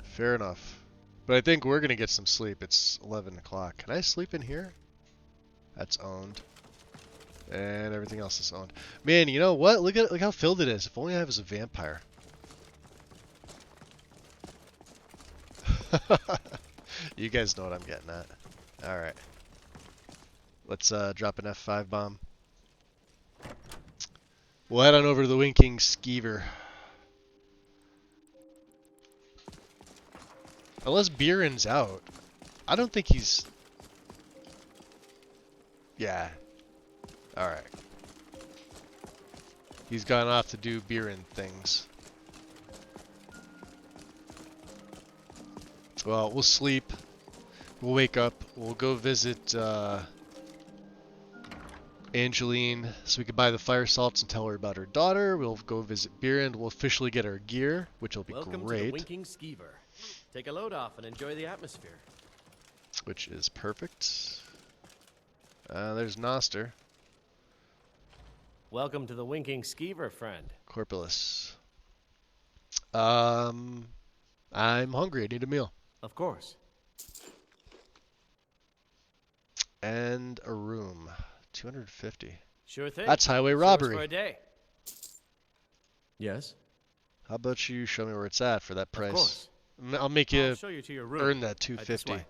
Fair enough. But I think we're gonna get some sleep. It's 11 o'clock. Can I sleep in here? That's owned. And everything else is owned. Man, you know what? Look how filled it is. If only I was a vampire. You guys know what I'm getting at. Alright. Let's drop an F5 bomb. We'll head on over to the Winking Skeever. Unless Biren's out. I don't think he's... Yeah. Alright. He's gone off to do Biren things. Well, we'll sleep. We'll wake up. We'll go visit Angeline so we can buy the fire salts and tell her about her daughter. We'll go visit Beerend. We'll officially get our gear, which will be Welcome to great. the Winking Skeever. Take a load off and enjoy the atmosphere. Which is perfect. There's Noster. Welcome to the Winking Skeever, friend. Corpulus. I'm hungry. I need a meal. Of course. And a room. 250. Sure thing. That's highway Show us robbery. for a day. Yes? How about you show me where it's at for that price? Of course. I'll make you, I'll show you to your room. earn that Right this 250. way.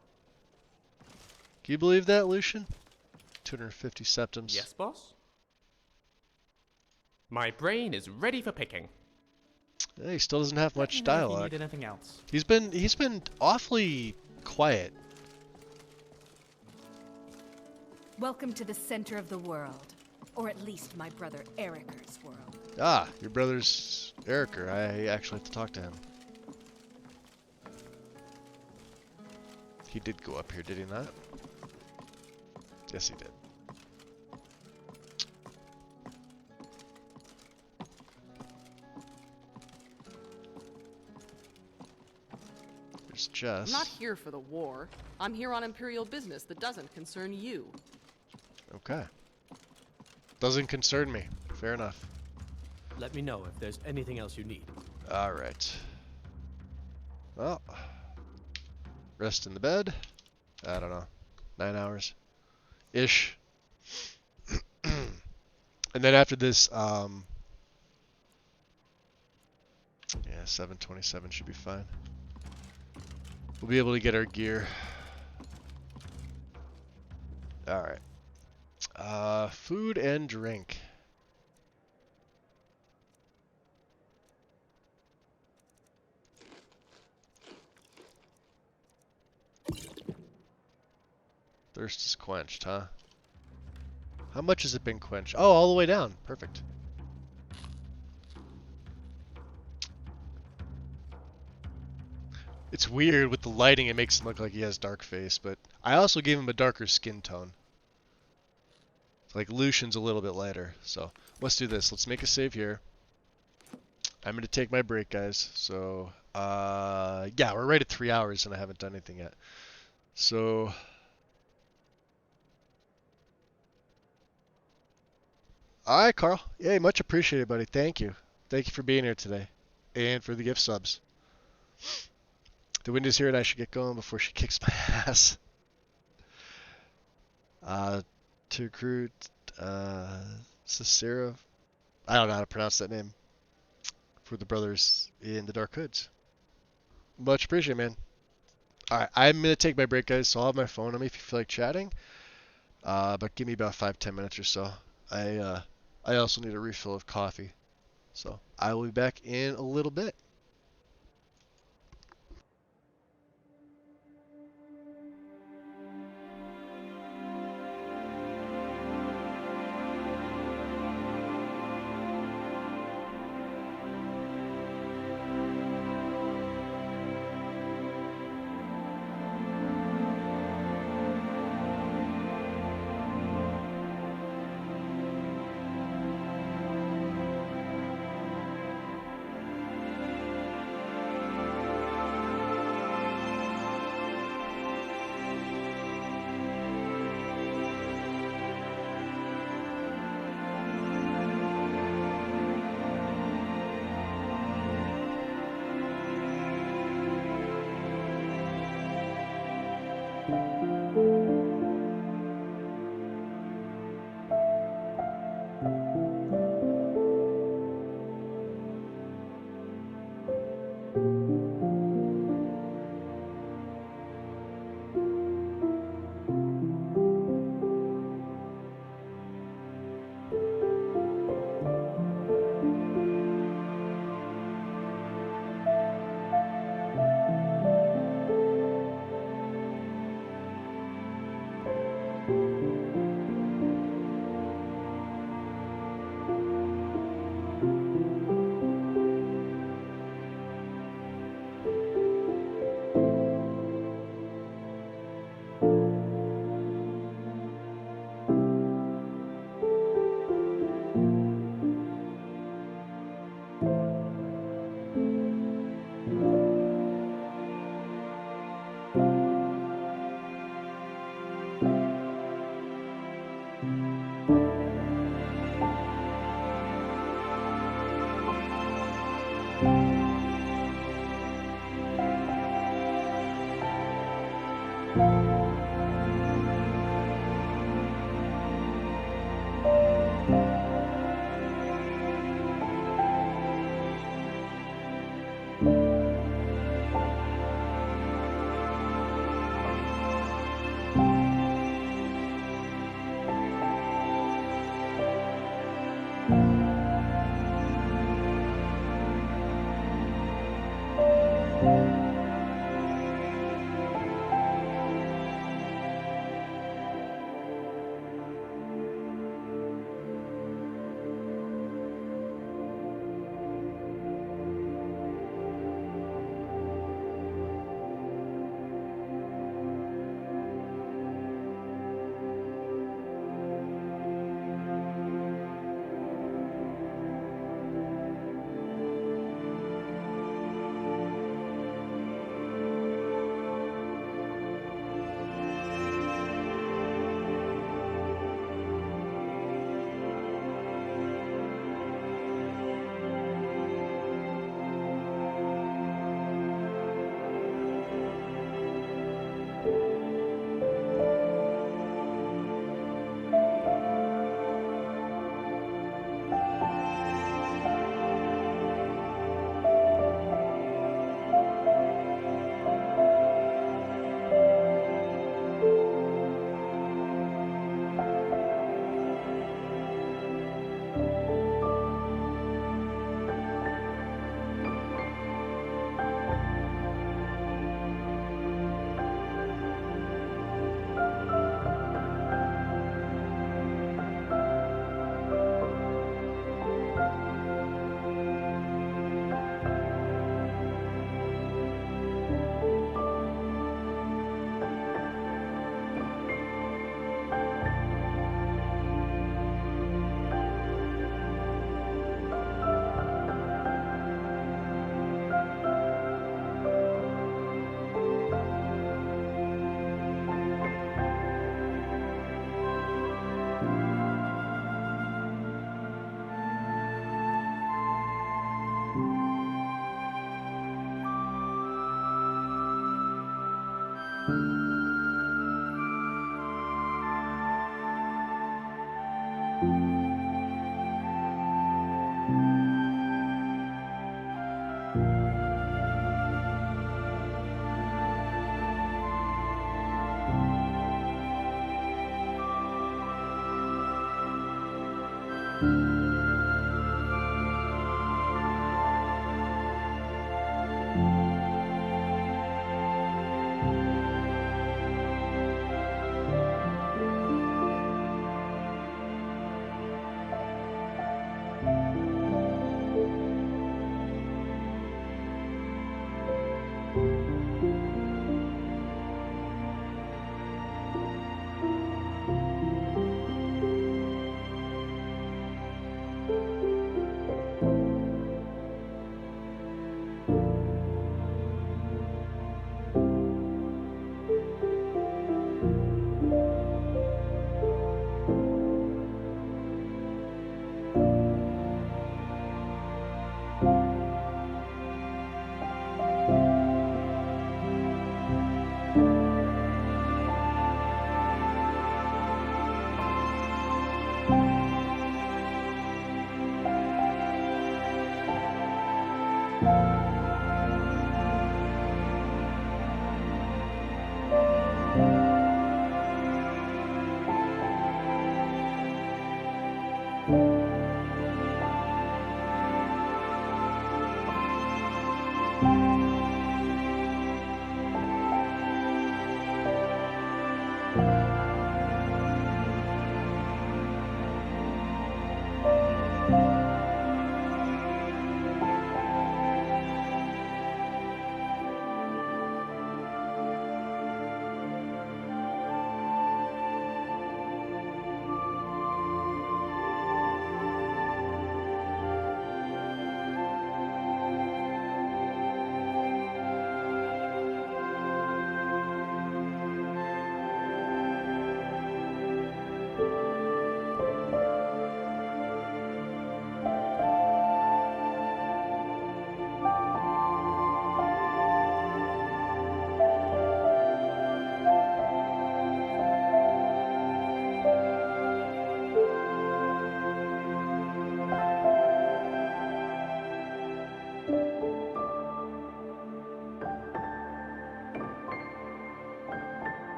Can you believe that, Lucian? 250 septums. Yes, boss? My brain is ready for picking. Yeah, he still doesn't have much Let me know if you dialogue. need anything else. He's been awfully quiet. Welcome to the center of the world. Or at least my brother Eriker's world. Ah, your brother's Eriker. I actually have to talk to him. He did go up here, did he not? Yes, he did. There's Jess. I'm not here for the war. I'm here on Imperial business that doesn't concern you. Okay. Doesn't concern me. Fair enough. Let me know if there's anything else you need. Alright. Well, rest in the bed. I don't know. 9 hours. Ish. And then after this, yeah, 7:27 should be fine. We'll be able to get our gear. Alright. Food and drink. Thirst is quenched, huh? How much has it been quenched? Oh, all the way down. Perfect. It's weird with the lighting, it makes him look like he has dark face, but I also gave him a darker skin tone. Like Lucian's a little bit lighter, so let's do this. Let's make a save here. I'm gonna take my break, guys. So, yeah, we're right at 3 hours and I haven't done anything yet. So, all right, Carl. Yay, much appreciated, buddy. Thank you. Thank you for being here today and for the gift subs. The wind is here and I should get going before she kicks my ass. To recruit, Cicero. I don't know how to pronounce that name. For the brothers in the Dark Hoods. Much appreciated, man. Alright, I'm going to take my break, guys, so I'll have my phone on me if you feel like chatting. But give me about 5-10 minutes or so. I also need a refill of coffee. So I will be back in a little bit.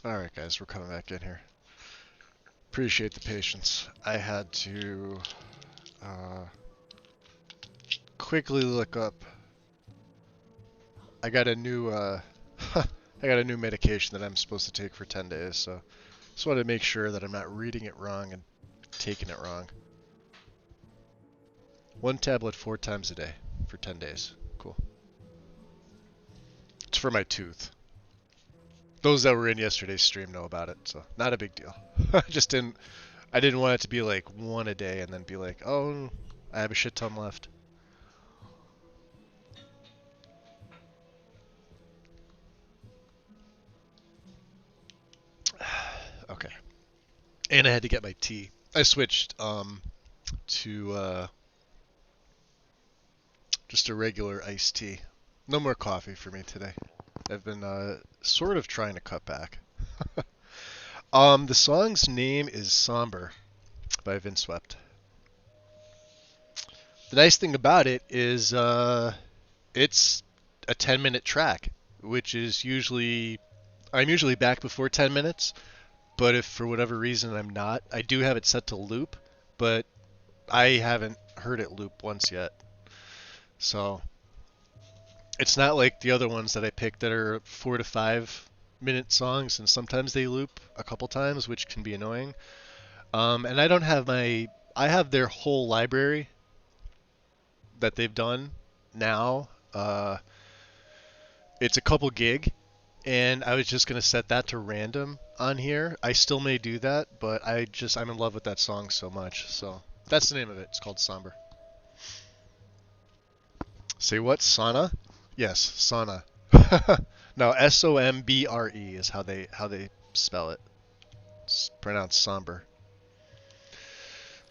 Alright guys, we're coming back in here. Appreciate the patience. I had to quickly look up. I got a new I got a new medication that I'm supposed to take for 10 days, so just wanted to make sure that I'm not reading it wrong and taking it wrong. 1 tablet 4 times a day for 10 days. Cool. It's for my tooth. Those that were in yesterday's stream know about it, so not a big deal. I didn't want it to be like 1 a day and then be like, oh, I have a shit ton left. Okay. And I had to get my tea. I switched to just a regular iced tea. No more coffee for me today. I've been sort of trying to cut back. The song's name is Somber by Vindswept. The nice thing about it is it's a 10-minute track, which is I'm usually back before 10 minutes, but if for whatever reason I'm not, I do have it set to loop, but I haven't heard it loop once yet. So it's not like the other ones that I picked that are 4 to 5 minute songs, and sometimes they loop a couple times, which can be annoying. And I don't have I have their whole library that they've done now. It's a couple gig, and I was just gonna set that to random on here. I still may do that, but I'm in love with that song so much. So that's the name of it. It's called Somber. Say what? Sauna? Yes, sauna. No, Sombre is how they spell it. It's pronounced somber.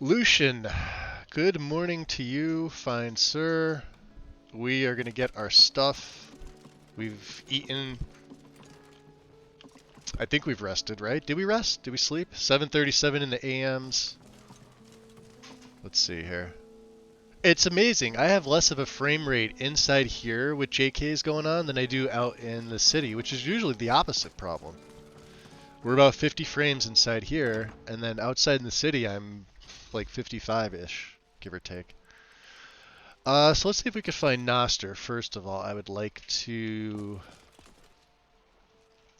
Lucian, good morning to you, fine sir. We are gonna get our stuff. We've eaten. I think we've rested, right? Did we rest? Did we sleep? 7:37 in the AMs. Let's see here. It's amazing. I have less of a frame rate inside here with JKs going on than I do out in the city, which is usually the opposite problem. We're about 50 frames inside here, and then outside in the city I'm like 55-ish, give or take. So let's see if we can find Noster. First of all, I would like to...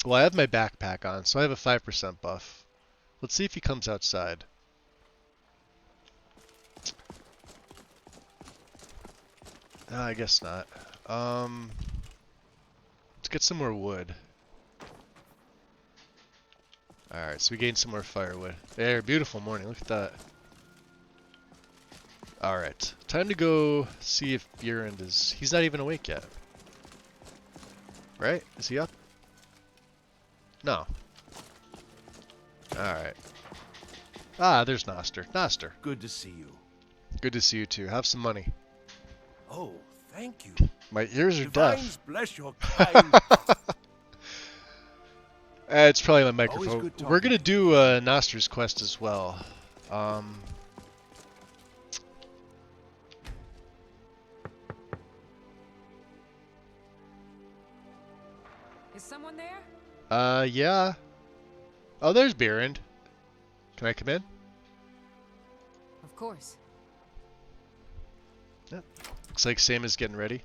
Well, I have my backpack on, so I have a 5% buff. Let's see if he comes outside. I guess not. Let's get some more wood. Alright, so we gained some more firewood. There, beautiful morning. Look at that. Alright, time to go see if Bjorn is... He's not even awake yet. Right? Is he up? No. Alright. Ah, there's Noster. Noster. Good to see you. Good to see you too. Have some money. Oh, thank you. My ears are Divines deaf. bless your kind. It's probably my microphone. We're gonna do Noster's quest as well. Is someone there? Yeah. Oh, there's Beerend. Can I come in? Of course. Yep. Looks like Sam is getting ready.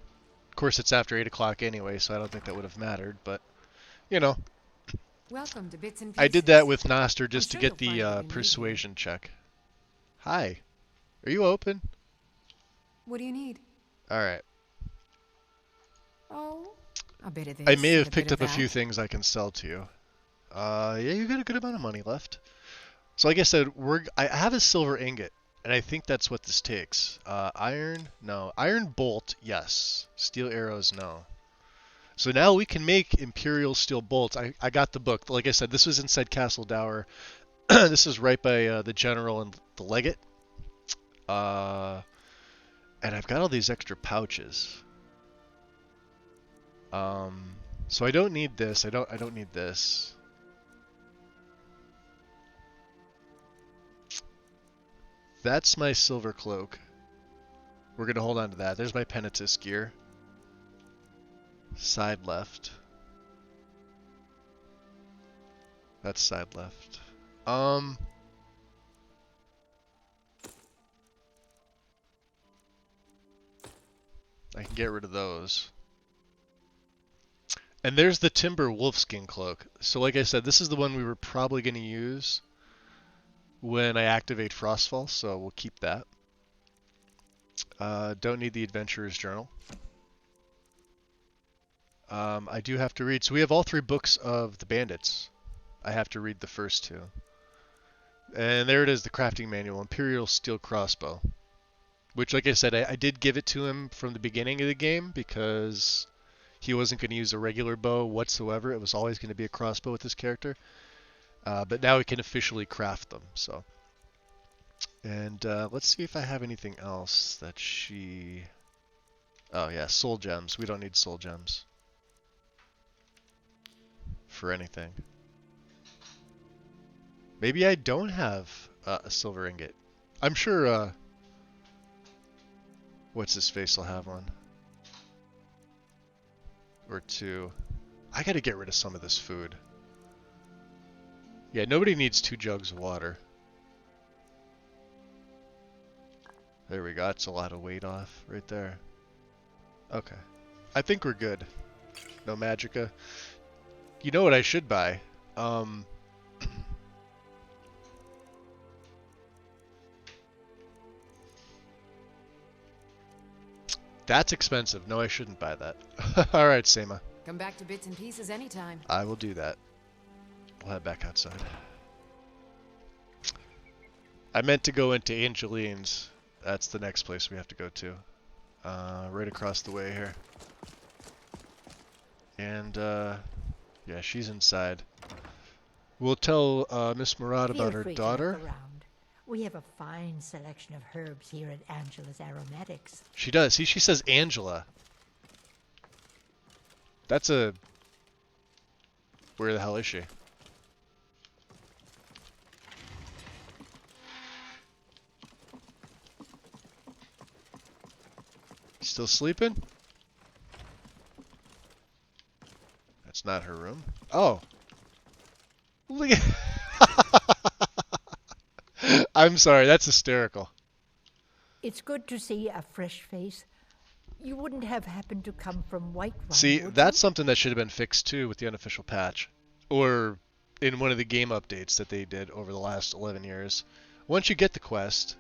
Of course, it's after 8 o'clock anyway, so I don't think that would have mattered, but, you know. Welcome to Bits and Pieces. I did that with Noster just I'm to sure get you'll the find what you need persuasion check. Hi. Are you open? What do you need? Alright. Oh, a bit of this. I may and have a picked bit up of a few that. things I can sell to you. Yeah, you got a good amount of money left. So like I said, I have a silver ingot, and I think that's what this takes. Iron? No. Iron bolt, yes. Steel arrows, no. So now we can make Imperial steel bolts. I got the book. Like I said, this was inside Castle Dower. This is right by the General and the Legate. And I've got all these extra pouches. So I don't need this. I don't need this. That's my silver cloak. We're gonna hold on to that. There's my Penitus gear. Side left. That's side left. I can get rid of those. And there's the Timber Wolfskin Cloak. So like I said, this is the one we were probably going to use when I activate Frostfall, so we'll keep that. Don't need the Adventurer's Journal. I do have to read. So we have all 3 books of the Bandits. I have to read the first 2. And there it is, the crafting manual, Imperial Steel Crossbow. Which, like I said, I did give it to him from the beginning of the game because he wasn't going to use a regular bow whatsoever. It was always going to be a crossbow with this character. But now we can officially craft them. So, and let's see if I have anything else that she... Oh yeah, soul gems. We don't need soul gems for anything. Maybe I don't have a silver ingot. I'm sure... what's his face will have one. Or 2. I gotta get rid of some of this food. Yeah, nobody needs 2 jugs of water. There we go. That's a lot of weight off right there. Okay. I think we're good. No magicka. You know what I should buy? That's expensive. No, I shouldn't buy that. Alright, Seima. Come back to bits and pieces anytime. I will do that. We'll head back outside. I meant to go into Angeline's. That's the next place we have to go to. Right across the way here. And, yeah, she's inside. We'll tell Miss Murad about her daughter. We have a fine selection of herbs here at Angela's Aromatics. She does. See, she says Angela. That's a... Where the hell is she? Still sleeping? That's not her room. Oh. Look at... I'm sorry, that's hysterical. It's good to see a fresh face. You wouldn't have happened to come from White Run, See, would that's you? something that should have been fixed too with the unofficial patch. Or in one of the game updates that they did over the last 11 years. Once you get the quest,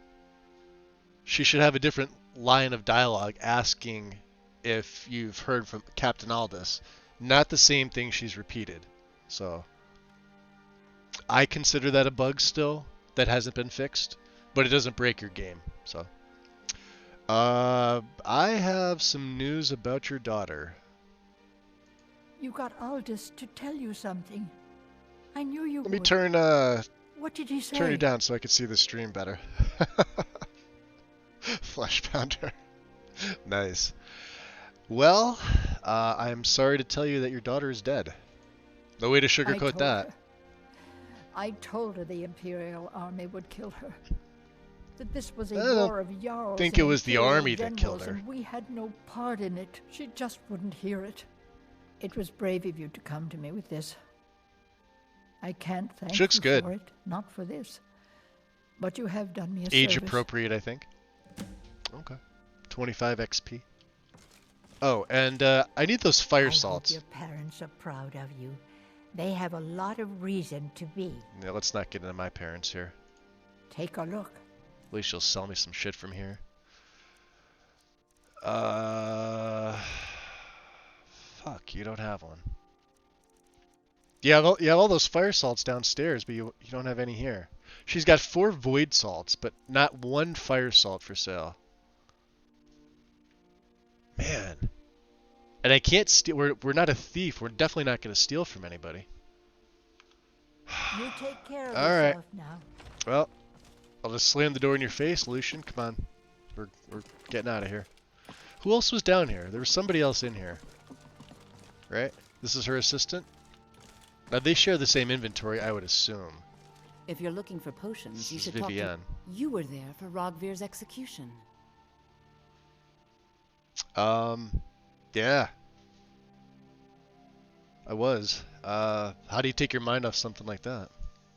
she should have a different line of dialogue asking if you've heard from Captain Aldous. Not the same thing she's repeated. So, I consider that a bug still that hasn't been fixed, but it doesn't break your game. So, I have some news about your daughter. You got Aldous to tell you something. I knew you would. Let me turn What did he say? turn you down so I can see the stream better. Flesh pounder. Nice. Well, I'm sorry to tell you that your daughter is dead. No way to sugarcoat that. I told her the Imperial Army would kill her. That this was a war of Jarls. I think it was the Imperial army that killed her. And we had no part in it. She just wouldn't hear it. It was brave of you to come to me with this. I can't thank She looks you good. for it, not for this. But you have done me a Age service. appropriate, I think. Okay. 25 XP. Oh, and I need those fire salts. I hope your parents are proud of you. They have a lot of reason to be. Yeah, let's not get into my parents here. Take a look. At least she'll sell me some shit from here. Fuck, you don't have one. You have all those fire salts downstairs, but you don't have any here. She's got 4 void salts, but not 1 fire salt for sale. Man. And I can't steal. We're not a thief. We're definitely not going to steal from anybody. You take care of All right. yourself now. Well, I'll just slam the door in your face, Lucian. Come on. We're getting out of here. Who else was down here? There was somebody else in here. Right? This is her assistant? Now, they share the same inventory, I would assume. If you're looking for potions, you This should is talk to... Vivienne. You were there for Rogvir's execution. Yeah. I was. How do you take your mind off something like that?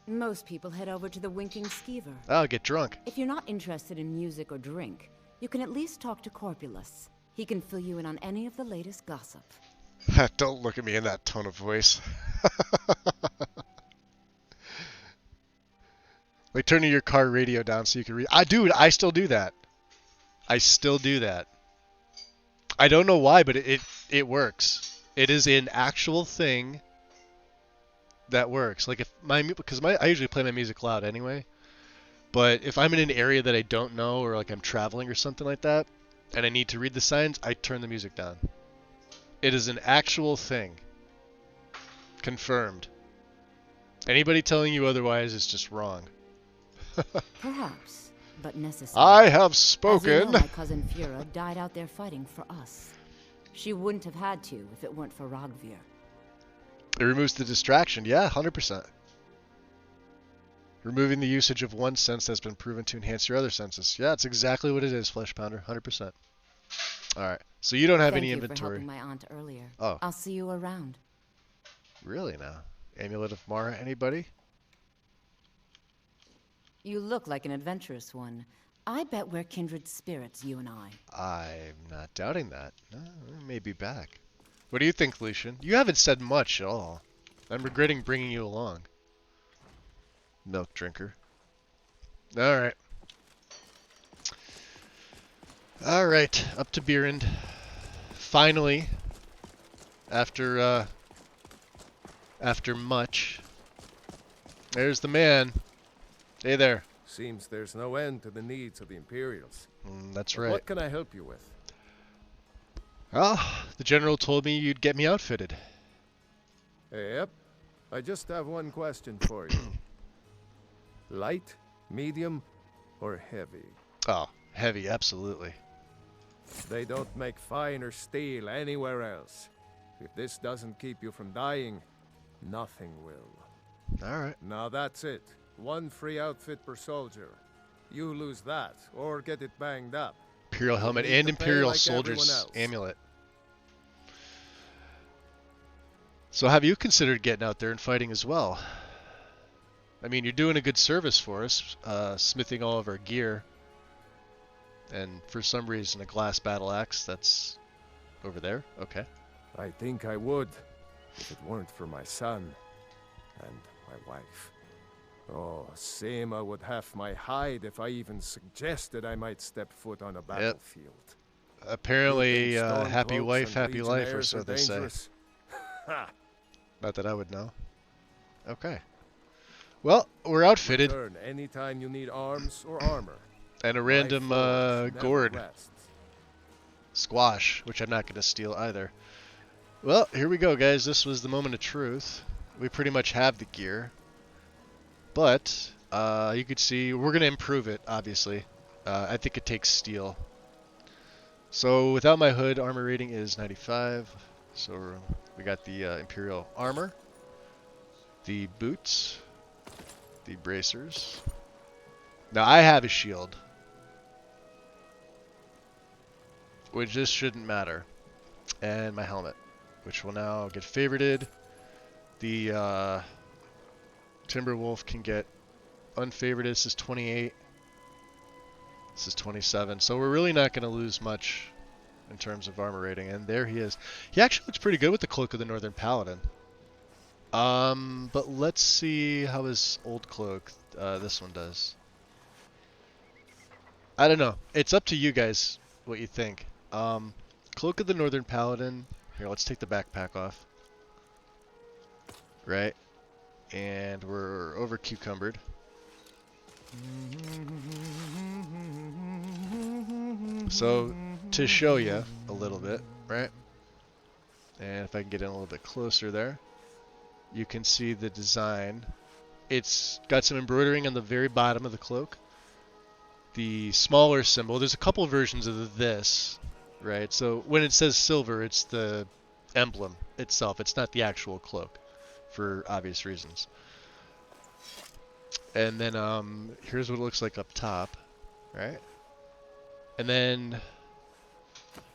Most people head over to the Winking Skeever. Oh, get drunk. If you're not interested in music or drink, you can at least talk to Corpulus. He can fill you in on any of the latest gossip. Don't look at me in that tone of voice. Like turning your car radio down so you can read. I still do that. I still do that. I don't know why, but it works. It is an actual thing that works. Like I usually play my music loud anyway. But if I'm in an area that I don't know, or like I'm traveling or something like that, and I need to read the signs, I turn the music down. It is an actual thing. Confirmed. Anybody telling you otherwise is just wrong. Perhaps, but necessary. I have spoken. As you know, my cousin Fura died out there fighting for us. She wouldn't have had to if it weren't for Rogvir. It removes the distraction. Yeah, 100%. Removing the usage of one sense that's been proven to enhance your other senses. Yeah, it's exactly what it is, Flesh Pounder. 100%. All right. So you don't have any inventory. Thank you for helping my aunt earlier. Oh. I'll see you around. Really now? Amulet of Mara, anybody? You look like an adventurous one. I bet we're kindred spirits, you and I. I'm not doubting that. I may be back. What do you think, Lucian? You haven't said much at all. I'm regretting bringing you along. Milk drinker. Alright. Alright, up to Beerend. Finally, after much. There's the man. Hey there. Seems there's no end to the needs of the Imperials. That's But right. What can I help you with? Well, the general told me you'd get me outfitted. Yep. I just have one question for you. Light, medium, or heavy? Oh, heavy, absolutely. They don't make finer steel anywhere else. If this doesn't keep you from dying, nothing will. Alright. Now that's it. One free outfit per soldier. You lose that, or get it banged up. Imperial helmet and Imperial Soldier's amulet. So have you considered getting out there and fighting as well? I mean, you're doing a good service for us, smithing all of our gear. And for some reason, a glass battle axe that's over there. Okay. I think I would, if it weren't for my son and my wife. Oh, Seema would have my hide if I even suggested I might step foot on a battlefield. Apparently, happy wife, happy life, or so they say. Not that I would know. Okay. Well, we're outfitted. Return anytime you need arms or armor. And a random gourd. Squash, which I'm not going to steal either. Well, here we go, guys. This was the moment of truth. We pretty much have the gear. But, you could see, we're going to improve it, obviously. I think it takes steel. So, without my hood, armor rating is 95. So, we got the Imperial armor. The boots. The bracers. Now, I have a shield. Which just shouldn't matter. And my helmet. Which will now get favorited. The, Timberwolf can get unfavorited. This is 28. This is 27. So we're really not going to lose much in terms of armor rating. And there he is. He actually looks pretty good with the Cloak of the Northern Paladin. But let's see how his old cloak, this one does. I don't know. It's up to you guys what you think. Cloak of the Northern Paladin. Here, let's take the backpack off. Right. And we're over cucumbered. So, to show you a little bit, right? And if I can get in a little bit closer there, you can see the design. It's got some embroidering on the very bottom of the cloak. The smaller symbol, there's a couple versions of this, right? So when it says silver, it's the emblem itself. It's not the actual cloak, for obvious reasons. And then here's what it looks like up top, right? And then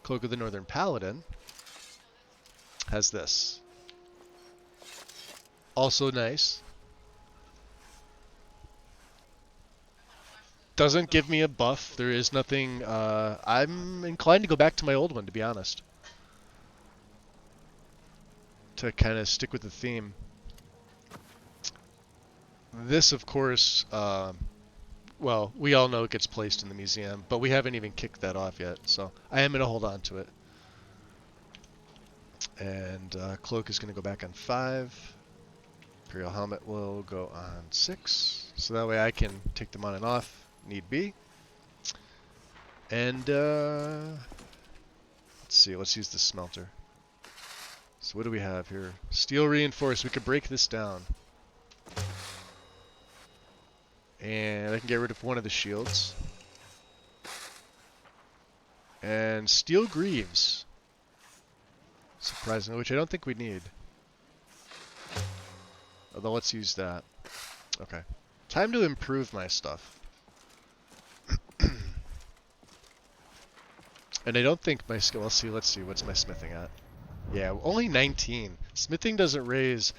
Cloak of the Northern Paladin has this. Also nice. Doesn't give me a buff. There is nothing. I'm inclined to go back to my old one, to be honest. To kind of stick with the theme. This, of course, well, we all know it gets placed in the museum, but we haven't even kicked that off yet, so I am going to hold on to it. And Cloak is going to go back on 5. Imperial Helmet will go on 6, so that way I can take them on and off, need be. And, let's see, let's use the smelter. So what do we have here? Steel reinforced, we could break this down. And I can get rid of one of the shields. And steel greaves. Surprisingly, which I don't think we need. Although let's use that. Okay. Time to improve my stuff. And I don't think my skill, let's see, what's my smithing at? Yeah, only 19. Smithing doesn't raise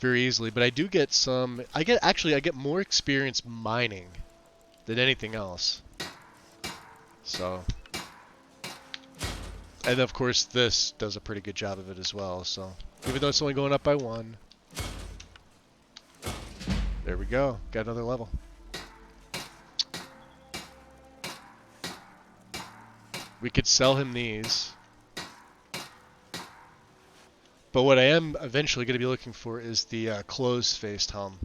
very easily, but I do get some, I get more experience mining than anything else. So, and of course this does a pretty good job of it as well, so even though it's only going up by 1. There we go, got another level. We could sell him these. But what I am eventually going to be looking for is the closed-faced helm.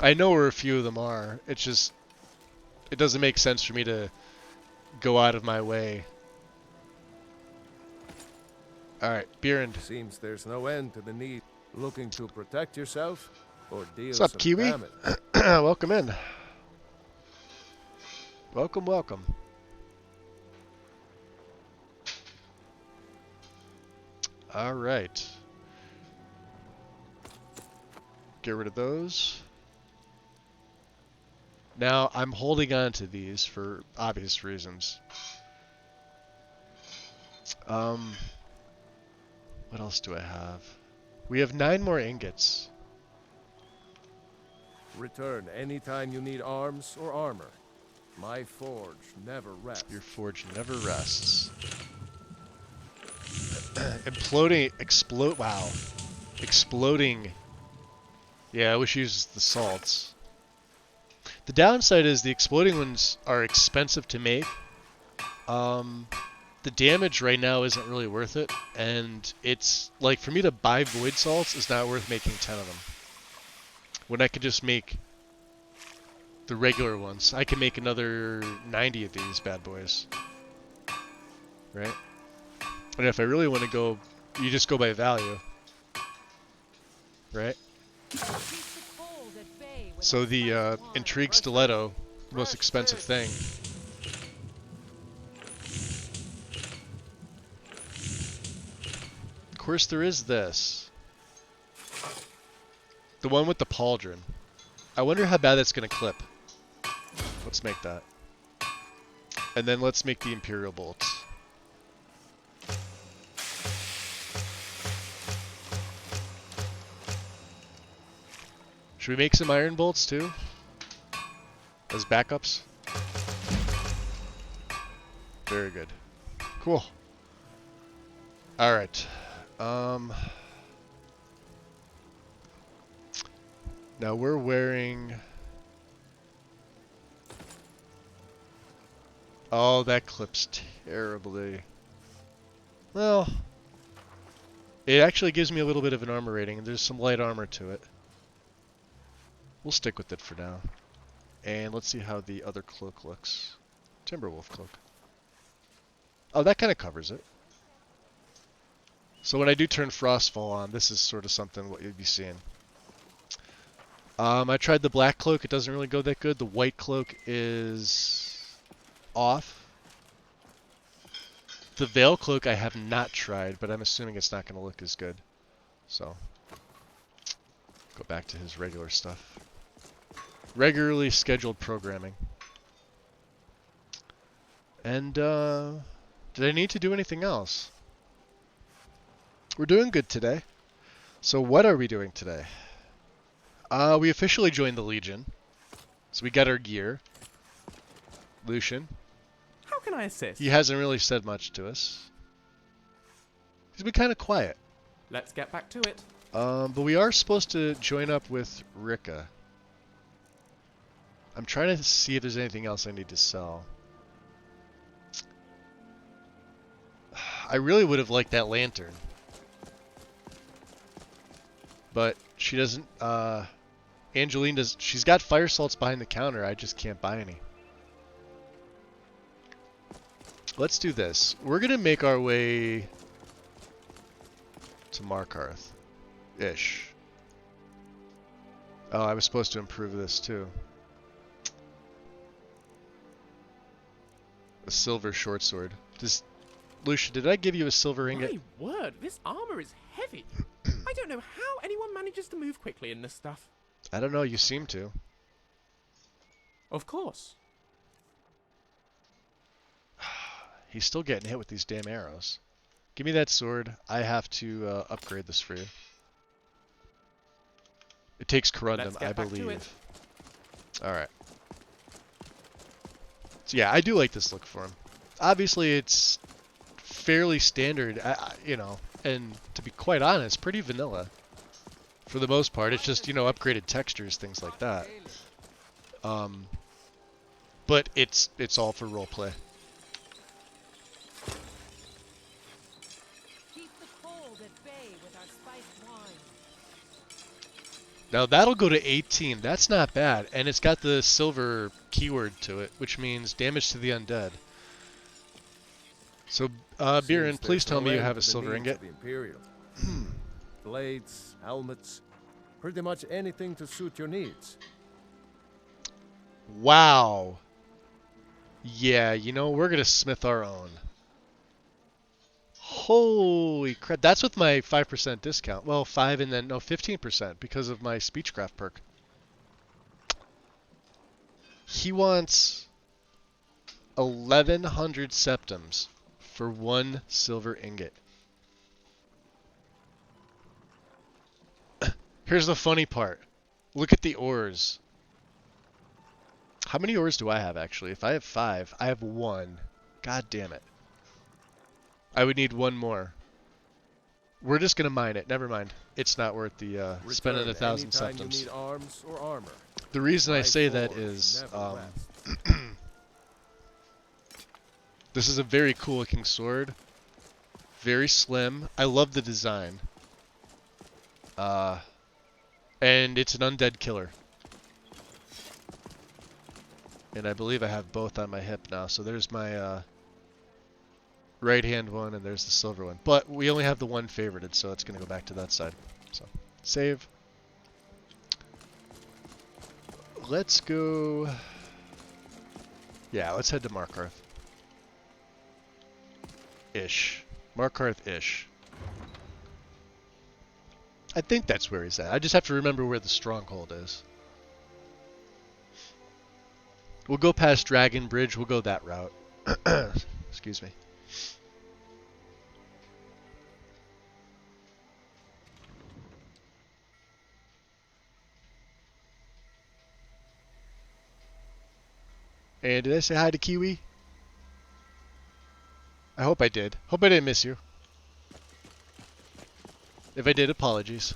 I know where a few of them are. It's just, it doesn't make sense for me to go out of my way. Alright, Bjorn. Seems there's no end to the need. Looking to protect yourself or deal What's up, some Kiwi? damage? Welcome in. Welcome, welcome. Alright. Get rid of those. Now, I'm holding on to these for obvious reasons. What else do I have? We have 9 more ingots. Return anytime you need arms or armor. My forge never rests. Your forge never rests. Wow. Exploding. Yeah, I wish you used the salts. The downside is the exploding ones are expensive to make. The damage right now isn't really worth it, and it's like for me to buy void salts is not worth making 10 of them. When I could just make the regular ones. I can make another 90 of these bad boys. Right? And if I really want to go, you just go by value. Right? So the Intrigue Stiletto, the most expensive thing. Of course there is this. The one with the pauldron. I wonder how bad that's going to clip. Let's make that. And then let's make the Imperial bolts. Should we make some iron bolts too? As backups? Very good. Cool. Alright. Now we're wearing... Oh, that clips terribly. Well, it actually gives me a little bit of an armor rating, and there's some light armor to it. We'll stick with it for now. And let's see how the other cloak looks. Timberwolf cloak. Oh, that kind of covers it. So when I do turn Frostfall on, this is sort of something what you'll be seeing. I tried the black cloak, it doesn't really go that good. The white cloak is off. The Veil cloak I have not tried, but I'm assuming it's not going to look as good. So, go back to his regular stuff. Regularly scheduled programming. And, did I need to do anything else? We're doing good today. So what are we doing today? We officially joined the Legion. So we got our gear. Lucian. How can I assist? He hasn't really said much to us. He's been kind of quiet. Let's get back to it. But we are supposed to join up with Rika. I'm trying to see if there's anything else I need to sell. I really would have liked that lantern. But she doesn't, Angeline does, she's got fire salts behind the counter, I just can't buy any. Let's do this. We're gonna make our way to Markarth. Ish. Oh, I was supposed to improve this too. A silver short sword. Lucia, did I give you a silver ingot? My word, this armor is heavy. I don't know how anyone manages to move quickly in this stuff. I don't know, you seem to. Of course. He's still getting hit with these damn arrows. Give me that sword. I have to upgrade this for you. It takes corundum, I believe. Alright. So yeah, I do like this look for him. Obviously, it's fairly standard, you know, and to be quite honest, pretty vanilla. For the most part, it's just, you know, upgraded textures, things like that. But it's all for roleplay. Now that'll go to 18. That's not bad, and it's got the silver keyword to it, which means damage to the undead. So, Biren, please tell me you have a silver ingot. Blades, helmets, pretty much anything to suit your needs. Wow. Yeah, you know, we're gonna smith our own. Holy crap, that's with my 5% discount. Well, 5 and then, no, 15% because of my Speechcraft perk. He wants 1,100 septums for 1 silver ingot. Here's the funny part. Look at the ores. How many ores do I have, actually? If I have 5, I have 1. God damn it. I would need 1 more. We're just gonna mine it. Never mind. It's not worth the spending 1,000 septums. You need arms or armor. The reason I say that is this is a very cool looking sword. Very slim. I love the design. And it's an undead killer. And I believe I have both on my hip now. So there's my right hand one and there's the silver one. But we only have the one favorited, so it's going to go back to that side. So save. Let's go. Yeah, let's head to Markarth. Ish. Markarth-ish. I think that's where he's at. I just have to remember where the stronghold is. We'll go past Dragon Bridge. We'll go that route. Excuse me. And did I say hi to Kiwi? I hope I did. Hope I didn't miss you. If I did, apologies.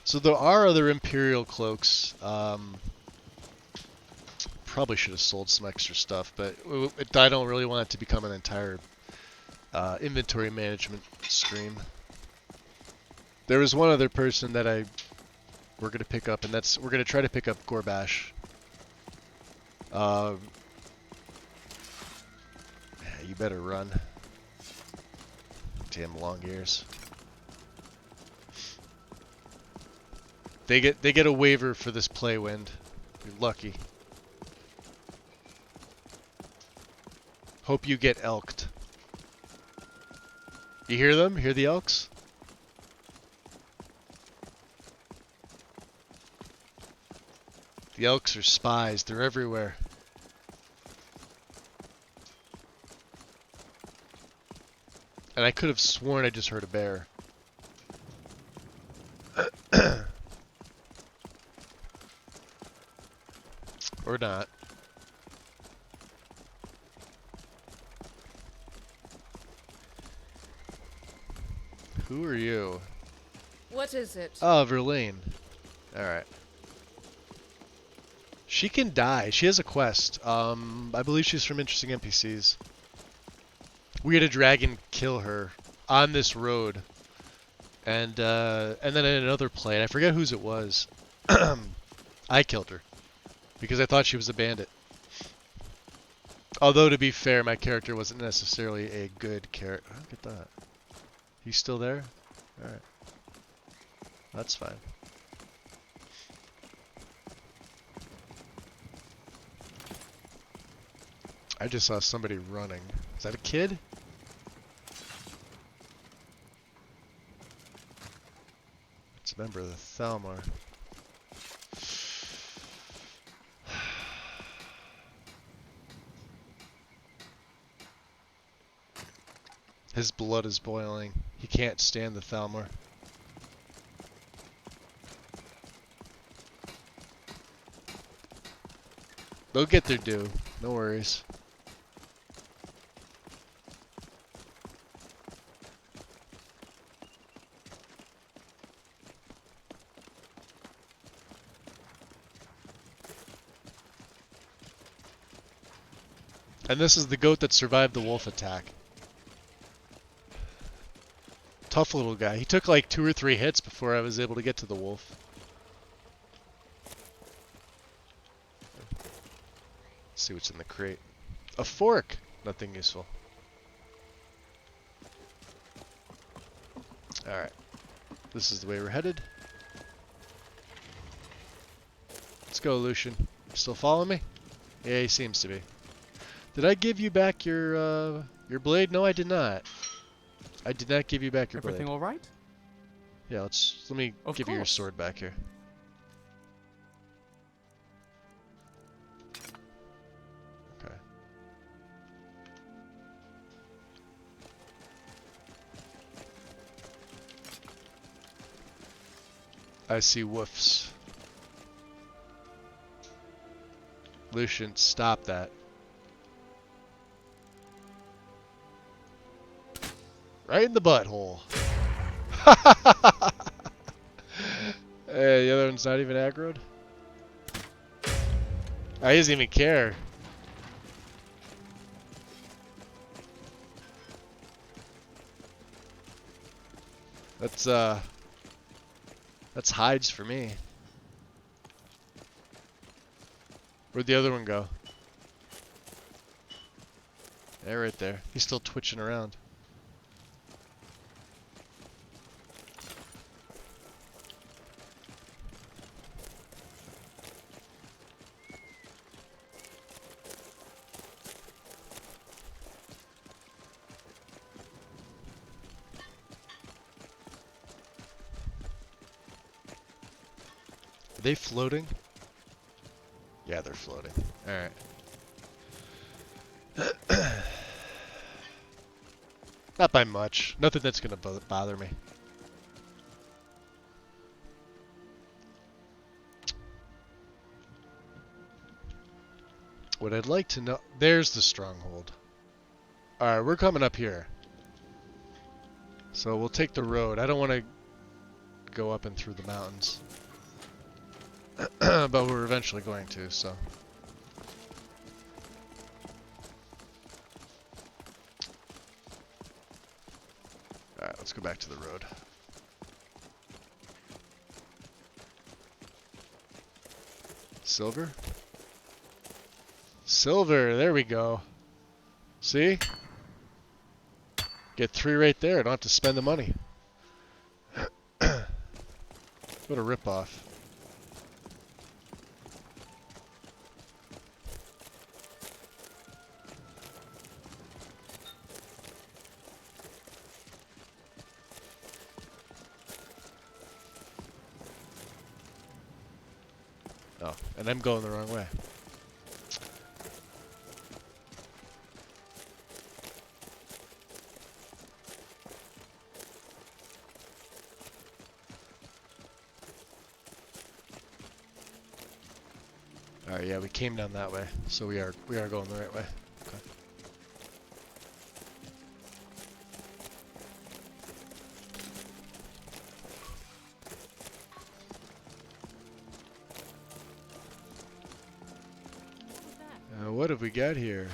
So there are other Imperial cloaks. Probably should have sold some extra stuff, but I don't really want it to become an entire inventory management stream. There was one other person that we're gonna pick up, and we're gonna try to pick up Gorbash. You better run. Damn long ears. They get a waiver for this play wind. You're lucky. Hope you get elked. You hear them? Hear the elks? The elks are spies. They're everywhere. And I could have sworn I just heard a bear. Or not. Who are you? What is it? Oh, Verlaine. Alright. She can die. She has a quest. I believe she's from Interesting NPCs. We had a dragon kill her on this road. And then in another play, I forget whose it was. I killed her. Because I thought she was a bandit. Although, to be fair, my character wasn't necessarily a good character. Look at that. He's still there? Alright. That's fine. I just saw somebody running. Is that a kid? It's a member of the Thalmor. His blood is boiling. He can't stand the Thalmor. They'll get their due. No worries. And this is the goat that survived the wolf attack. Tough little guy. He took like 2 or 3 hits before I was able to get to the wolf. Let's see what's in the crate. A fork! Nothing useful. Alright. This is the way we're headed. Let's go, Lucian. Still following me? Yeah, he seems to be. Did I give you back your blade? No, I did not. I did not give you back your blade. Everything all right? Yeah, let me give you your sword back here. Okay. I see woofs. Lucian, stop that. Right in the butthole. Hey, the other one's not even aggroed. Oh, he doesn't even care. That's hides for me. Where'd the other one go? Yeah, right there. He's still twitching around. Are they floating? Yeah, they're floating. Alright. Not by much. Nothing that's gonna bother me. What I'd like to know... There's the stronghold. Alright, we're coming up here. So we'll take the road. I don't want to go up and through the mountains. But we're eventually going to, so... Alright, let's go back to the road. Silver? Silver, there we go. See? Get 3 right there, I don't have to spend the money. What a ripoff. Oh, and I'm going the wrong way. Alright, yeah, we came down that way, so we are going the right way. Okay. What have we got here?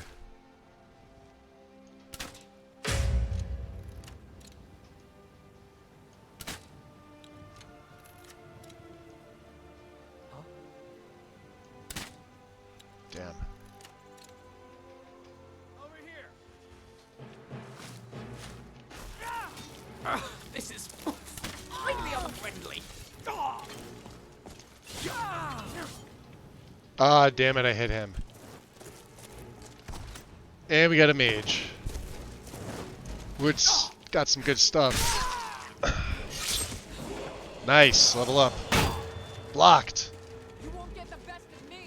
Damn. Over here. This is really unfriendly. Ah, damn it, I hit him. And we got a mage. Which got some good stuff. Nice, level up. Blocked.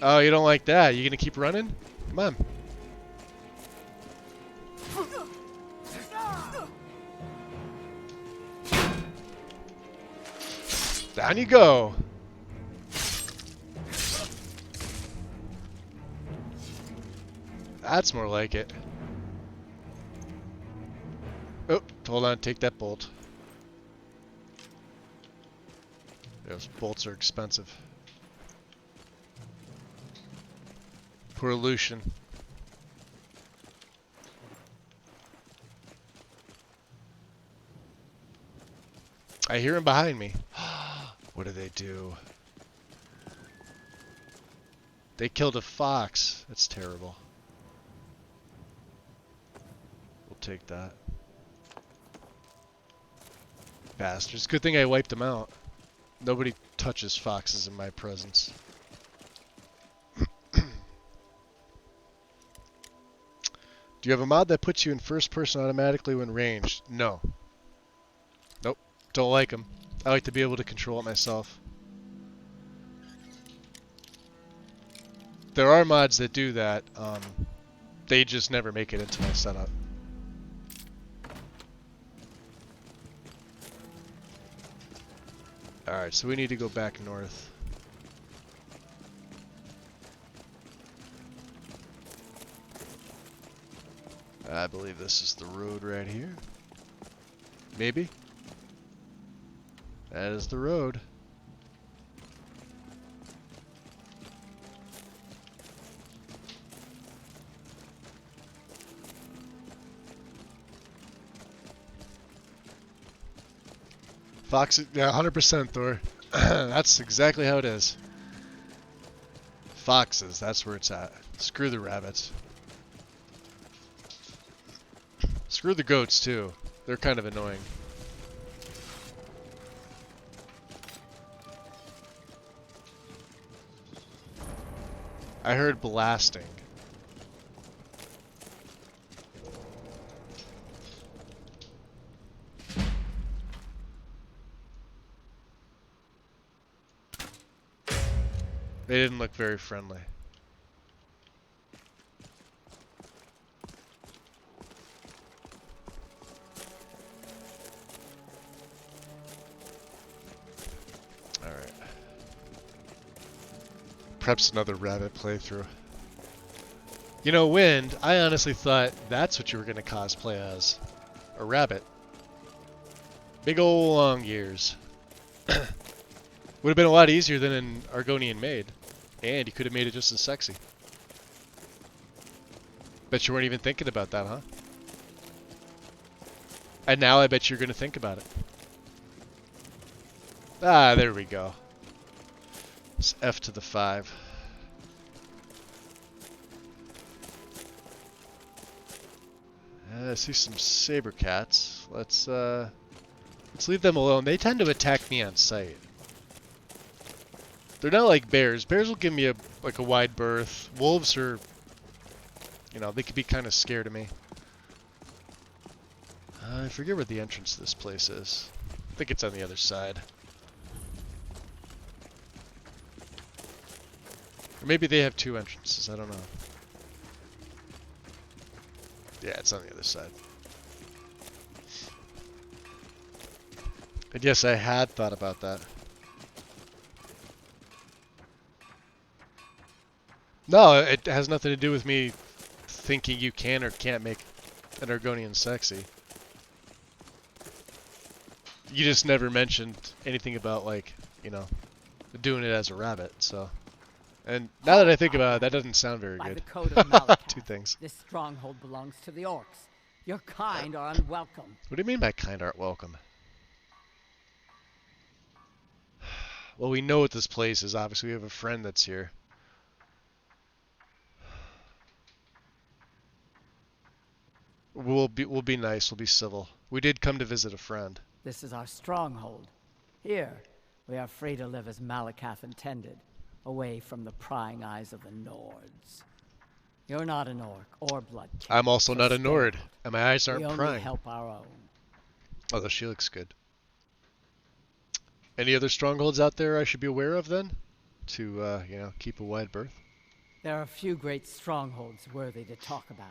Oh, you don't like that? You gonna keep running? Come on. Down you go. That's more like it. Oh, hold on, take that bolt. Those bolts are expensive. Poor Lucian. I hear him behind me. What do they do? They killed a fox. That's terrible. We'll take that. Bastards. Good thing I wiped them out. Nobody touches foxes in my presence. Do you have a mod that puts you in first person automatically when ranged? No. Nope. Don't like them. I like to be able to control it myself. There are mods that do that. They just never make it into my setup. Alright, so we need to go back north. I believe this is the road right here. Maybe? That is the road. Fox, yeah, 100% Thor. That's exactly how it is. Foxes, that's where it's at. Screw the rabbits. Screw the goats too. They're kind of annoying. I heard blasting. They didn't look very friendly. Alright. Perhaps another rabbit playthrough. You know, Wind, I honestly thought that's what you were going to cosplay as. A rabbit. Big ol' long ears. Would have been a lot easier than an Argonian maid. And you could have made it just as sexy. Bet you weren't even thinking about that, huh? And now I bet you're going to think about it. Ah, there we go. It's F to the 5. I see some saber cats. Let's leave them alone. They tend to attack me on sight. They're not like bears. Bears will give me a wide berth. Wolves are, you know, they could be kind of scared of me. I forget where the entrance to this place is. I think it's on the other side. Or maybe they have two entrances. I don't know. Yeah, it's on the other side. And yes, I had thought about that. No, it has nothing to do with me thinking you can or can't make an Argonian sexy. You just never mentioned anything about, like, you know, doing it as a rabbit, so. And now that I think about it, that doesn't sound very By good. the code of Malakath, Two things. this stronghold belongs to the orcs. Your kind are unwelcome. What do you mean by kind aren't welcome? Well, we know what this place is. Obviously, we have a friend that's here. We'll be nice. We'll be civil. We did come to visit a friend. This is our stronghold. Here, we are free to live as Malakath intended, away from the prying eyes of the Nords. You're not an orc or bloodkin. I'm also so not a stay Nord, out. and my eyes aren't We only prying. help our own. Although she looks good. Any other strongholds out there I should be aware of then? To, you know, keep a wide berth? There are a few great strongholds worthy to talk about.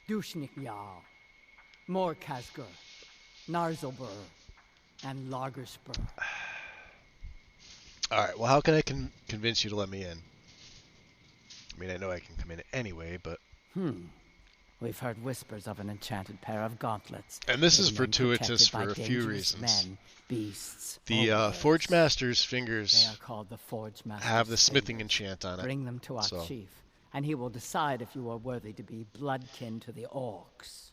Dushnik Jarl, Morkazgur, Narzobur, and Lagerspur. Alright, well, how can I convince you to let me in? I mean, I know I can come in anyway, but... We've heard whispers of an enchanted pair of gauntlets. And this is hidden and fortuitous protected for by a few dangerous reasons. Men, beasts, The or Forge birds. Master's They fingers are called the Forge Master's have the smithing fingers. enchant on it. Bring them to our so. chief, and he will decide if you are worthy to be bloodkin to the orcs.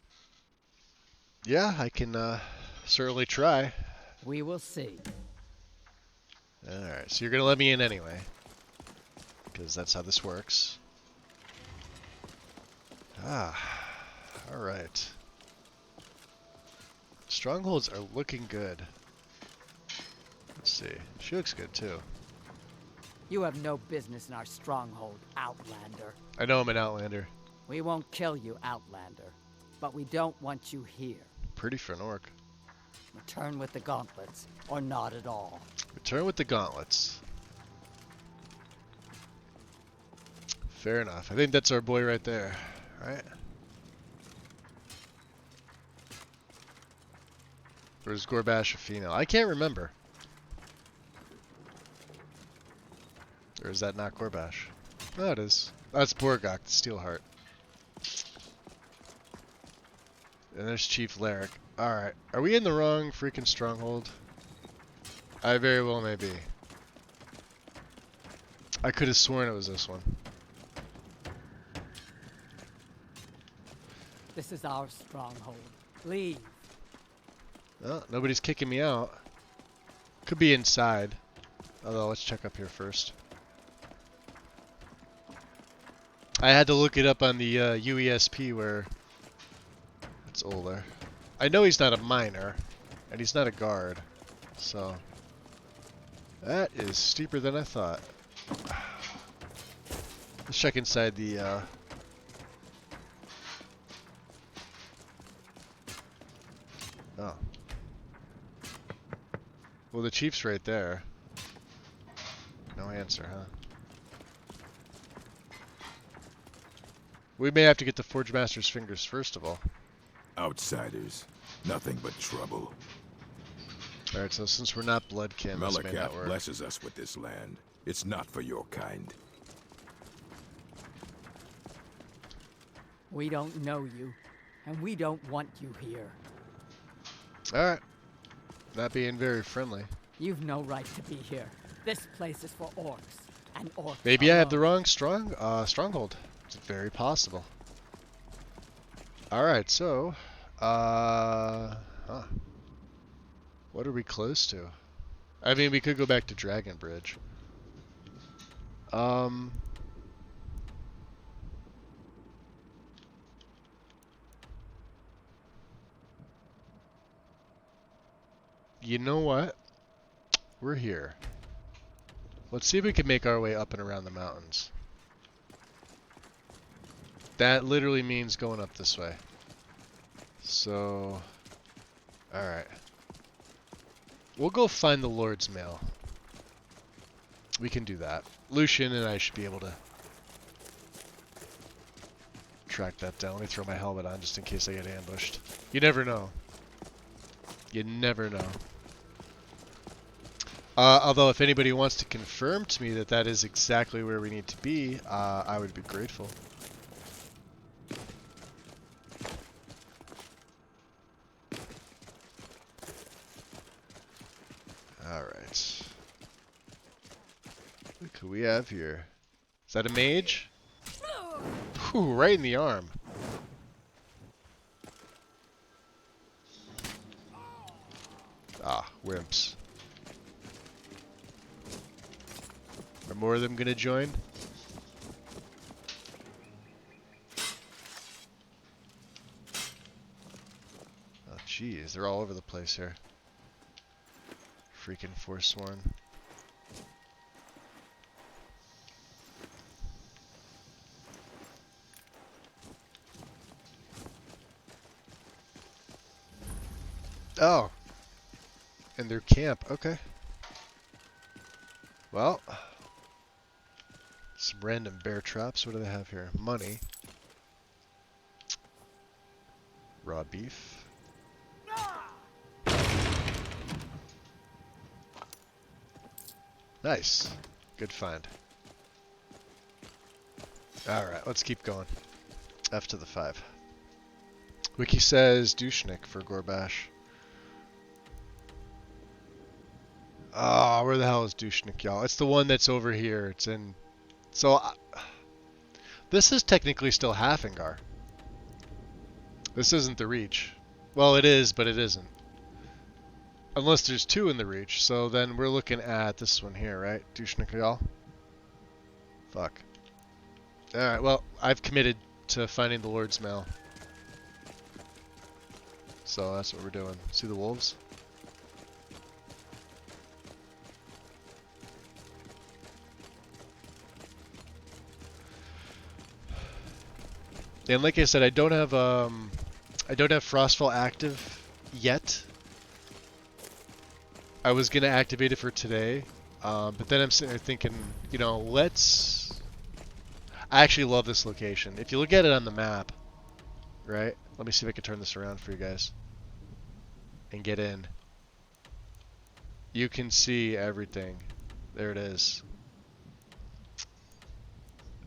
Yeah, I can certainly try. We will see. Alright, so you're going to let me in anyway. Because that's how this works. Alright. Strongholds are looking good. Let's see. She looks good too. You have no business in our stronghold, Outlander. I know I'm an Outlander. We won't kill you, Outlander, but we don't want you here. Pretty for an orc. Return with the gauntlets, or not at all. Return with the gauntlets. Fair enough. I think that's our boy right there, right? Where's Gorbash a female? I can't remember. Or is that not Gorbash? No, it is. That's Borgok, the Steelheart. And there's Chief Larrick. Alright, are we in the wrong freaking stronghold? I very well may be. I could have sworn it was this one. This is our stronghold. Leave. Oh, nobody's kicking me out. Could be inside. Although, let's check up here first. I had to look it up on the UESP where it's older. I know he's not a miner, and he's not a guard, so that is steeper than I thought. Let's check inside the oh. Well, the chief's right there. No answer, huh? We may have to get the Forge Master's fingers first of all. Outsiders. Nothing but trouble. Alright, so since we're not bloodkin, this may not Malakath work. blesses us with this land. It's not for your kind. We don't know you, and we don't want you here. Alright. Not being very friendly. You've no right to be here. This place is for orcs, and orcs Maybe I have the alone. wrong stronghold. It's very possible. Alright, so what are we close to? I mean, we could go back to Dragon Bridge. You know what? We're here. Let's see if we can make our way up and around the mountains. That literally means going up this way. So, alright. We'll go find the Lord's Mail. We can do that. Lucian and I should be able to track that down. Let me throw my helmet on just in case I get ambushed. You never know. You never know. Although if anybody wants to confirm to me that that is exactly where we need to be, I would be grateful. Alright. Look who we have here. Is that a mage? Whew, right in the arm. Ah, wimps. Are more of them gonna join? Oh jeez, they're all over the place here. Freaking Forsworn. Oh. And their camp, okay. Well. Some random bear traps. What do they have here? Money. Raw beef. Nice. Good find. Alright, let's keep going. F to the 5. Wiki says Dushnik for Gorbash. Ah, where the hell is Dushnik, y'all? It's the one that's over here. It's in... So, this is technically still Halfingar. This isn't the Reach. Well, it is, but it isn't. Unless there's 2 in the Reach. So then we're looking at this one here, right? Dushnik, y'all? Fuck. Alright, well, I've committed to finding the Lord's Mail. So that's what we're doing. See the wolves? And like I said, I don't have Frostfall active yet. I was gonna activate it for today, but then I'm sitting there thinking, you know, let's. I actually love this location. If you look at it on the map, right? Let me see if I can turn this around for you guys and get in. You can see everything. There it is.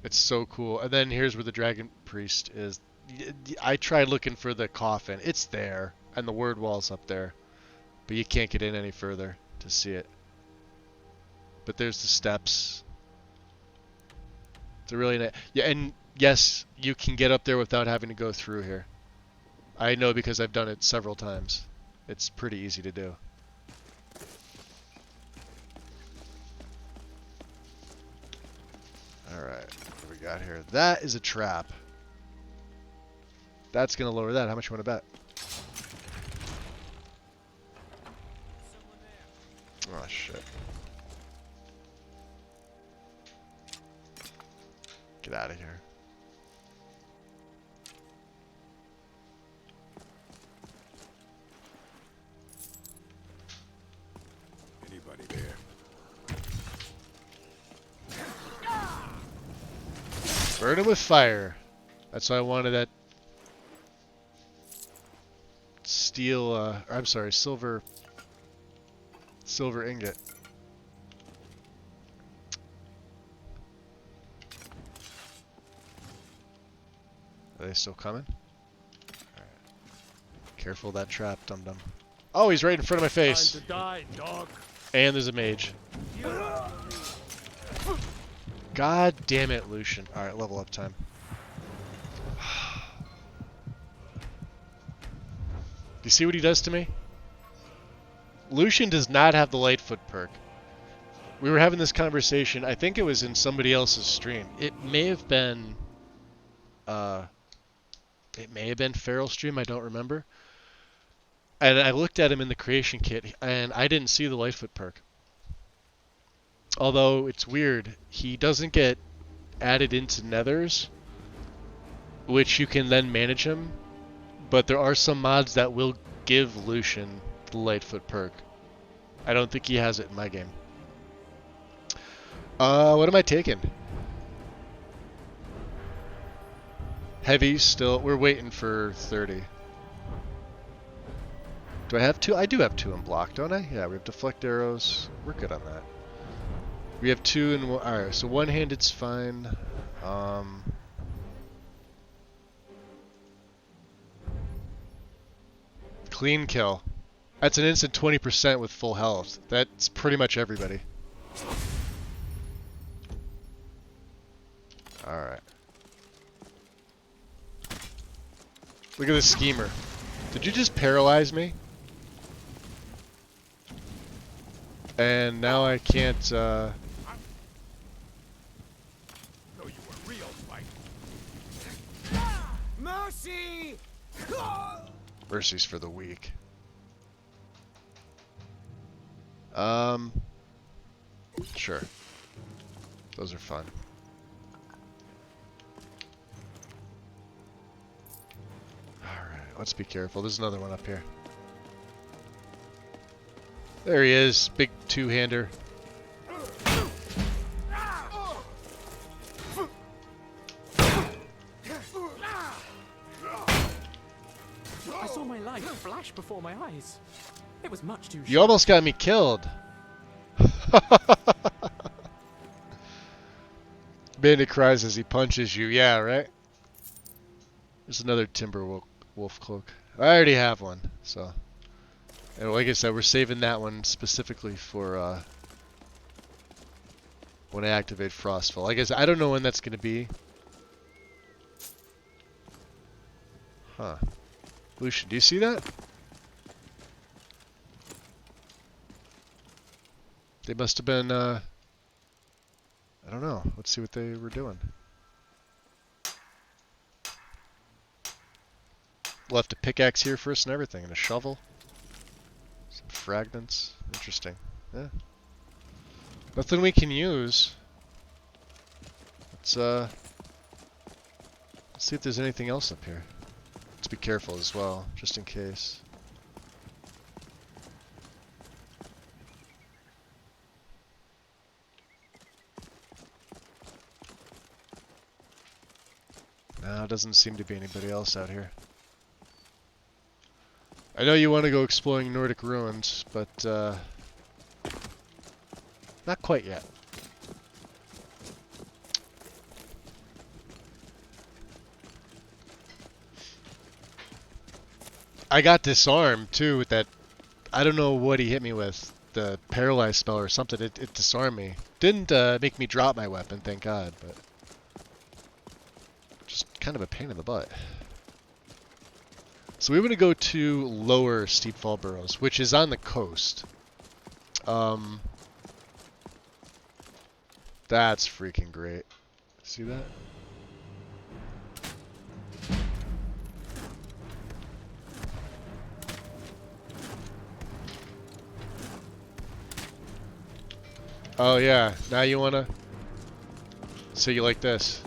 It's so cool. And then here's where the Dragon Priest is. I tried looking for the coffin. It's there. And the word wall's up there. But you can't get in any further to see it. But there's the steps. It's a really nice... Yeah, and yes, you can get up there without having to go through here. I know because I've done it several times. It's pretty easy to do. Alright, what do we got here? That is a trap. That's going to lower that. How much you want to bet? Oh, shit. Get out of here. Anybody there? Burn it with fire. That's why I wanted that steel, I'm sorry, silver ingot. Are they still coming? Alright. Careful of that trap, dum-dum. Oh, he's right in front of my face. Time to die, dog. And there's a mage. God damn it, Lucian. Alright, level up time. Do you see what he does to me? Lucian does not have the Lightfoot perk. We were having this conversation, I think it was in somebody else's stream. It may have been Feral's stream, I don't remember. And I looked at him in the creation kit and I didn't see the Lightfoot perk. Although it's weird, he doesn't get added into nethers, which you can then manage him. But there are some mods that will give Lucian the Lightfoot perk. I don't think he has it in my game. What am I taking? Heavy still. We're waiting for 30. Do I have 2? I do have 2 in block, don't I? Yeah, we have deflect arrows. We're good on that. We have 2 in... Alright, so one-handed's fine. Clean kill. That's an instant 20% with full health. That's pretty much everybody. Alright. Look at this schemer. Did you just paralyze me? And now I can't, Know you were real, Spike. Mercy! Mercy's for the weak. Sure. Those are fun. Alright, let's be careful. There's another one up here. There he is, big two-hander. I saw my life flash before my eyes. It was much too You almost got me killed. Bandit cries as he punches you. Yeah, right? There's another timber wolf cloak. I already have one, so. And like I said, we're saving that one specifically for when I activate Frostfall. Like I said, I don't know when that's going to be. Huh. Lucian, do you see that? They must have been, I don't know. Let's see what they were doing. Left a pickaxe here for us and everything, and a shovel. Some fragments. Interesting. Yeah. Nothing we can use. Let's see if there's anything else up here. Let's be careful as well, just in case. No, doesn't seem to be anybody else out here. I know you want to go exploring Nordic ruins, but not quite yet. I got disarmed too with that. I don't know what he hit me with. The paralyzed spell or something. It disarmed me. Didn't make me drop my weapon, thank God, but just kind of a pain in the butt. So we want to go to lower Steep Fall Burrows, which is on the coast. That's freaking great. See that? Oh yeah, now you wanna... So you like this.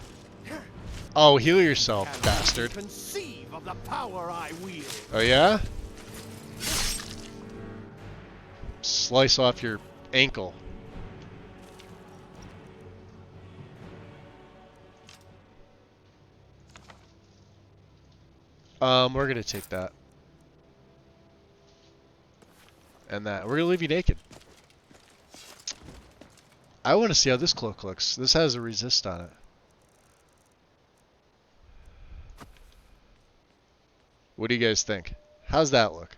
Oh, heal yourself, bastard. Conceive of the power I wield. Oh yeah? Slice off your ankle. We're gonna take that. And that. We're gonna leave you naked. I want to see how this cloak looks. This has a resist on it. What do you guys think? How's that look?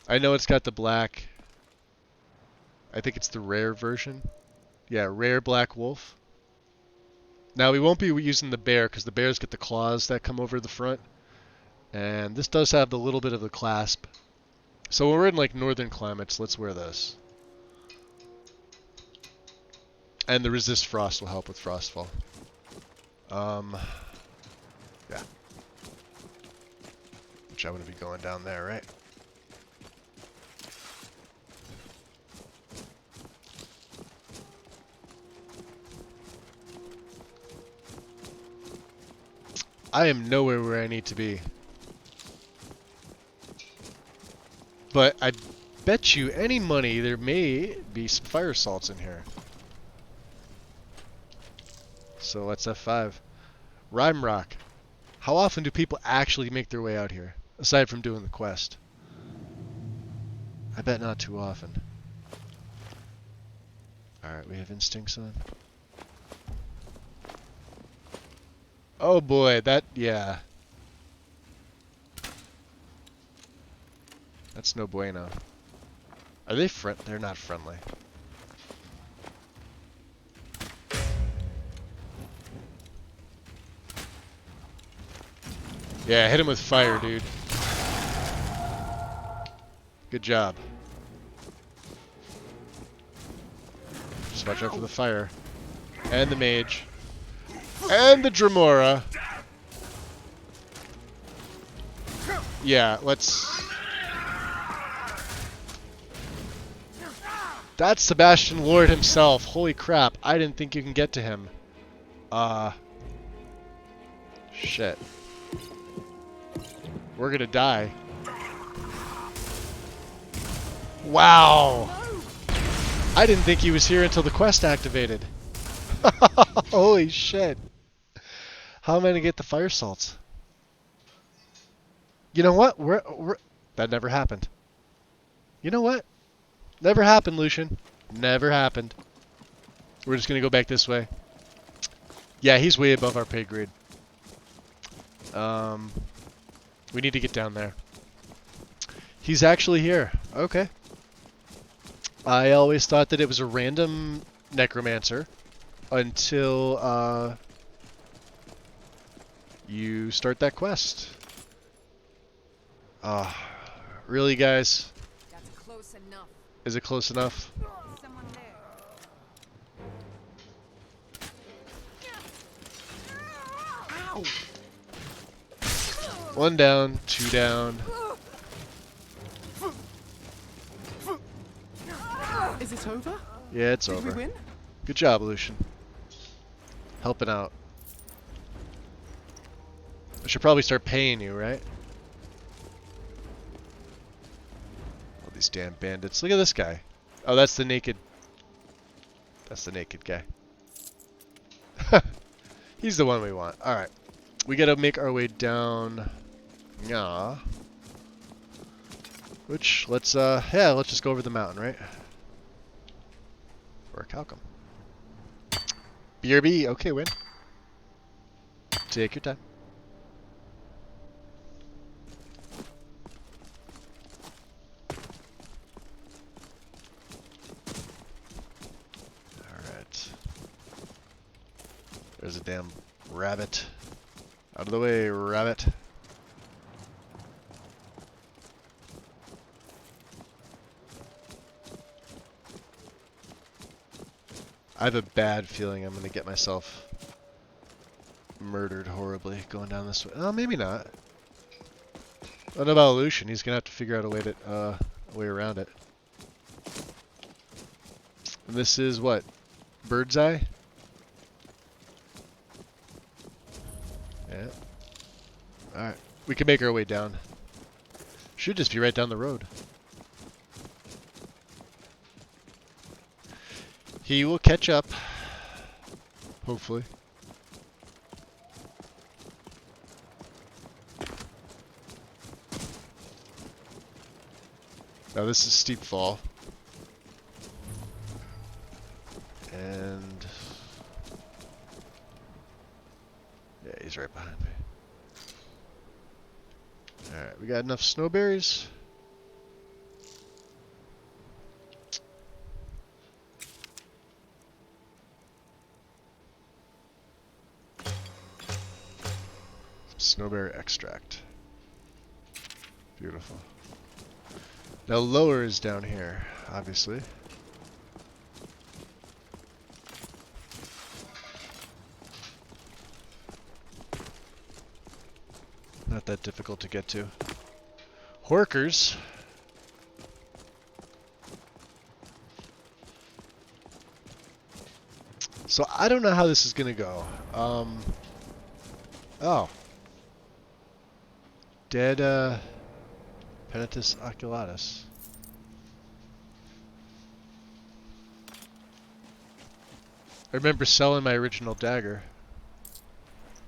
I know it's got the black. I think it's the rare version. Yeah, rare black wolf. Now we won't be using the bear because the bears get the claws that come over the front. And this does have the little bit of the clasp. So when we're in like northern climates, let's wear this. And the resist frost will help with frostfall. Yeah. Which I wouldn't be going down there, right? I am nowhere where I need to be. But I bet you any money there may be some fire salts in here. So let's F5. Rhyme Rock. How often do people actually make their way out here? Aside from doing the quest. I bet not too often. Alright, we have instincts on. Oh boy, yeah. That's no bueno. Are they They're not friendly. Yeah, hit him with fire, dude. Good job. Just watch out for the fire. And the mage. And the Dremora. Yeah, let's... That's Sebastian Lord himself. Holy crap, I didn't think you can get to him. Shit. We're gonna die. Wow! I didn't think he was here until the quest activated. Holy shit. How am I gonna get the fire salts? You know what? That never happened. You know what? Never happened, Lucian. Never happened. We're just gonna go back this way. Yeah, he's way above our pay grade. We need to get down there. He's actually here. Okay. I always thought that it was a random necromancer until you start that quest. Really, guys? That's close enough. Is it close enough? Someone there. Ow! One down, two down. Is it over? Yeah, it's Did over. we win? Good job, Lucian. Helping out. I should probably start paying you, right? All these damn bandits. Look at this guy. Oh, that's the naked... That's the naked guy. He's the one we want. Alright. We gotta make our way down... Yeah. Which, let's just go over the mountain, right? Or Calcum. BRB, okay, win. Take your time. Alright. There's a damn rabbit. Out of the way, rabbit. I have a bad feeling I'm going to get myself murdered horribly going down this way. Oh, maybe not. I don't know about Lucian. He's going to have to figure out a way around it. And this is what? Bird's Eye? Yeah. Alright. We can make our way down. Should just be right down the road. He will catch up. Hopefully. Now this is steep fall. And... yeah, he's right behind me. Alright, we got enough snowberries. Snowberry extract. Beautiful. Now lower is down here, obviously. Not that difficult to get to. Horkers. So I don't know how this is gonna go. Oh. Dead, Penitus oculatus. I remember selling my original dagger.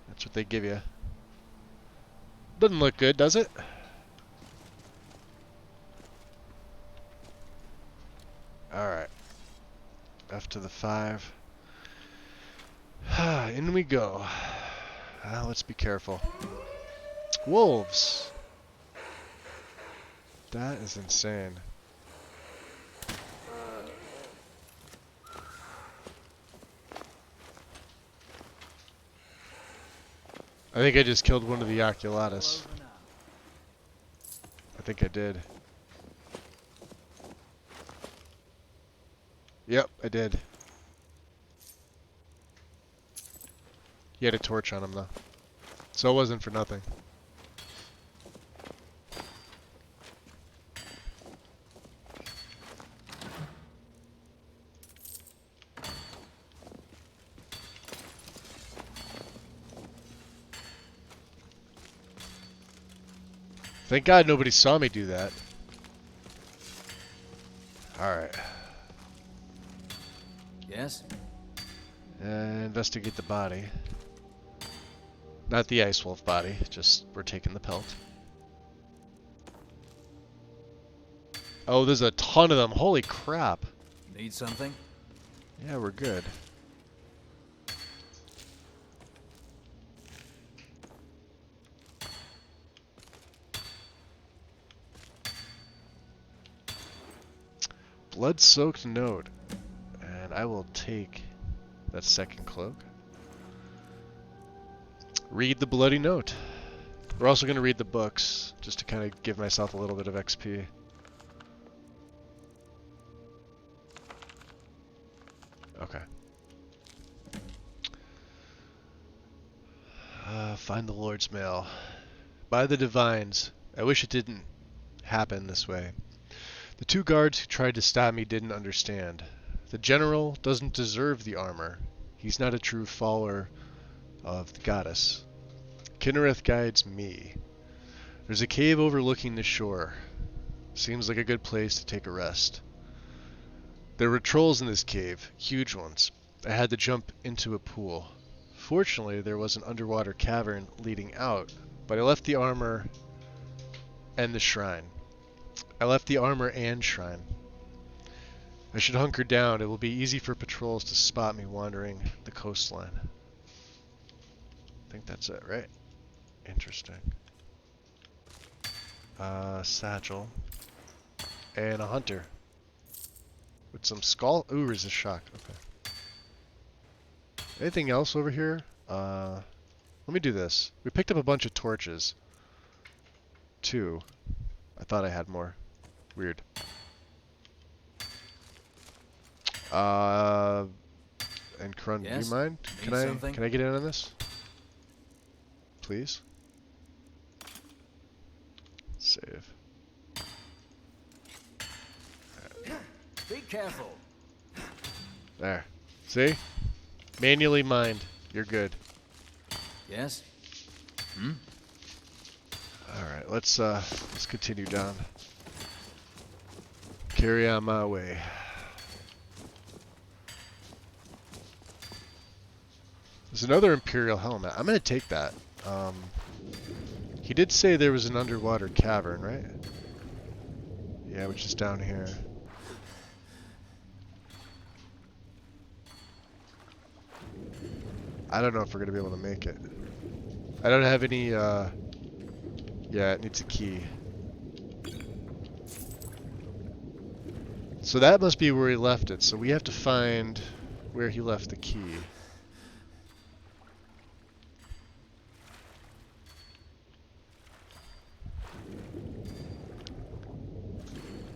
That's what they give you. Doesn't look good, does it? left to the 5. In we go. Let's be careful. Wolves! That is insane. I think I just killed one of the Oculatus. I think I did. Yep, I did. He had a torch on him though. So it wasn't for nothing. Thank God nobody saw me do that. Alright. Yes? Investigate the body. Not the Ice Wolf body, just we're taking the pelt. Oh, there's a ton of them. Holy crap. Need something? Yeah, we're good. Blood-soaked node. And I will take that second cloak. Read the bloody note. We're also going to read the books, just to kind of give myself a little bit of XP. Okay. Find the Lord's mail. By the divines, I wish it didn't happen this way. The 2 guards who tried to stop me didn't understand. The general doesn't deserve the armor. He's not a true follower of the goddess. Kinnereth guides me. There's a cave overlooking the shore. Seems like a good place to take a rest. There were trolls in this cave, huge ones. I had to jump into a pool. Fortunately, there was an underwater cavern leading out, but I left the armor and the shrine. I left the armor and shrine. I should hunker down. It will be easy for patrols to spot me wandering the coastline. I think that's it, right? Interesting. Satchel. And a hunter. With some skull. Ooh, resist shock. Okay. Anything else over here? Let me do this. We picked up a bunch of torches. 2. I thought I had more. Weird. And Krun, do you mind? Can I get in on this? Please? Save. Be careful. There. See? Manually mined. You're good. Yes? Alright, let's continue down. Carry on my way. There's another Imperial helmet. I'm gonna take that. He did say there was an underwater cavern, right? Yeah, which is down here. I don't know if we're gonna be able to make it. I don't have any, yeah, it needs a key. So that must be where he left it, so we have to find where he left the key.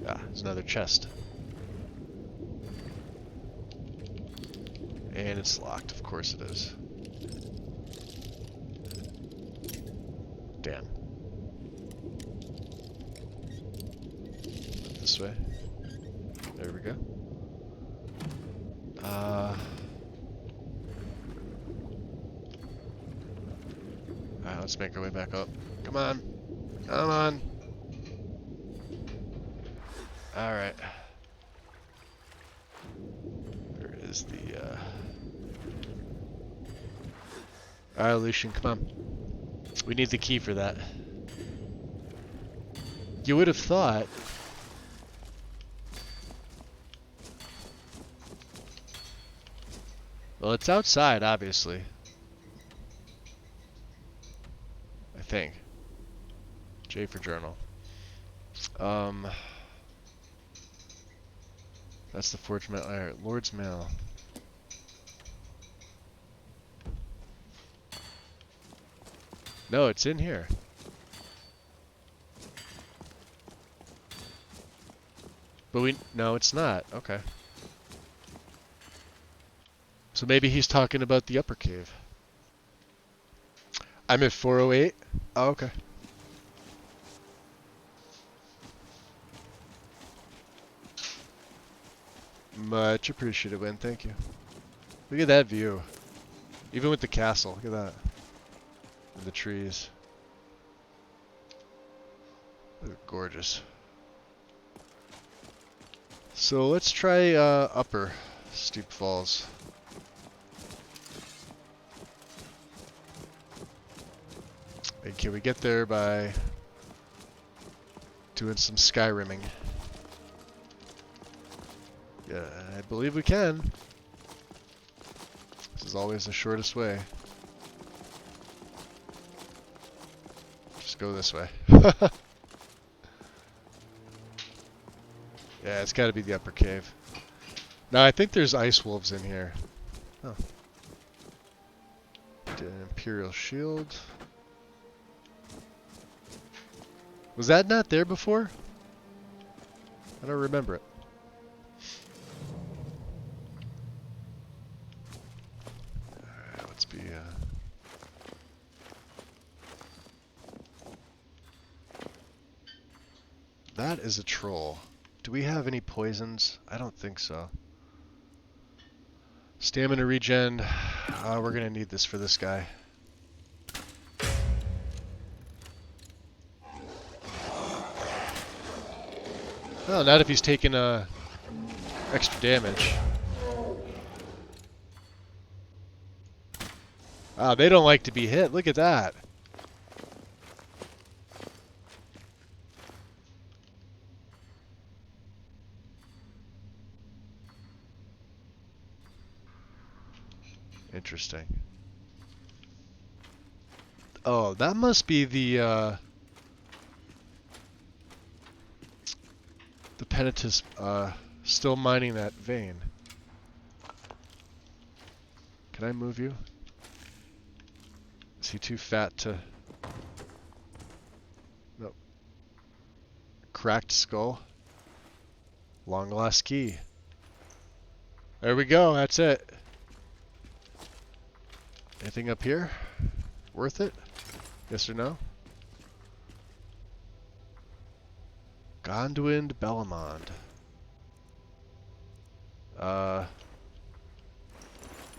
Ah, there's another chest. And it's locked, of course it is. Damn. This way. There we go. Alright, let's make our way back up. Come on. Come on. Alright. There is the, Alright, Lucian, come on. We need the key for that. You would have thought... Well, it's outside, obviously. I think. J for journal. That's the Forge Mail. Alright, Lord's Mail. No, it's in here. But no, it's not. Okay. So maybe he's talking about the upper cave. I'm at 408. Oh, okay. Much appreciated, Win. Thank you. Look at that view. Even with the castle. Look at that. And the trees. They're gorgeous. So let's try upper Steep Falls. And can we get there by doing some Skyrimming? Yeah, I believe we can. This is always the shortest way. Just go this way. Yeah, it's got to be the upper cave. Now, I think there's ice wolves in here. Oh. Did an Imperial Shield. Was that not there before? I don't remember it. Alright, let's be... That is a troll. Do we have any poisons? I don't think so. Stamina regen. We're gonna need this for this guy. Oh, not if he's taking extra damage. Ah, they don't like to be hit. Look at that. Interesting. Oh, that must be the Penitus still mining that vein. Can I move you? Is he too fat to... Nope. Cracked skull. Long lost key. There we go, that's it. Anything up here? Worth it? Yes or no? Gondwind Bellamond.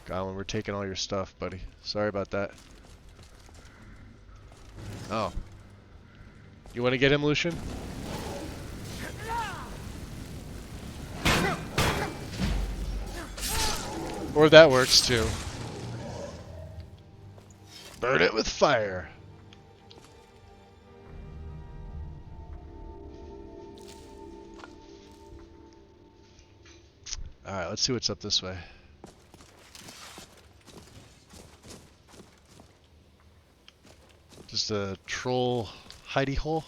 Goblin, we're taking all your stuff, buddy. Sorry about that. Oh. You want to get him, Lucian? Or that works too. Burn it with fire. Alright, let's see what's up this way. Just a troll hidey hole.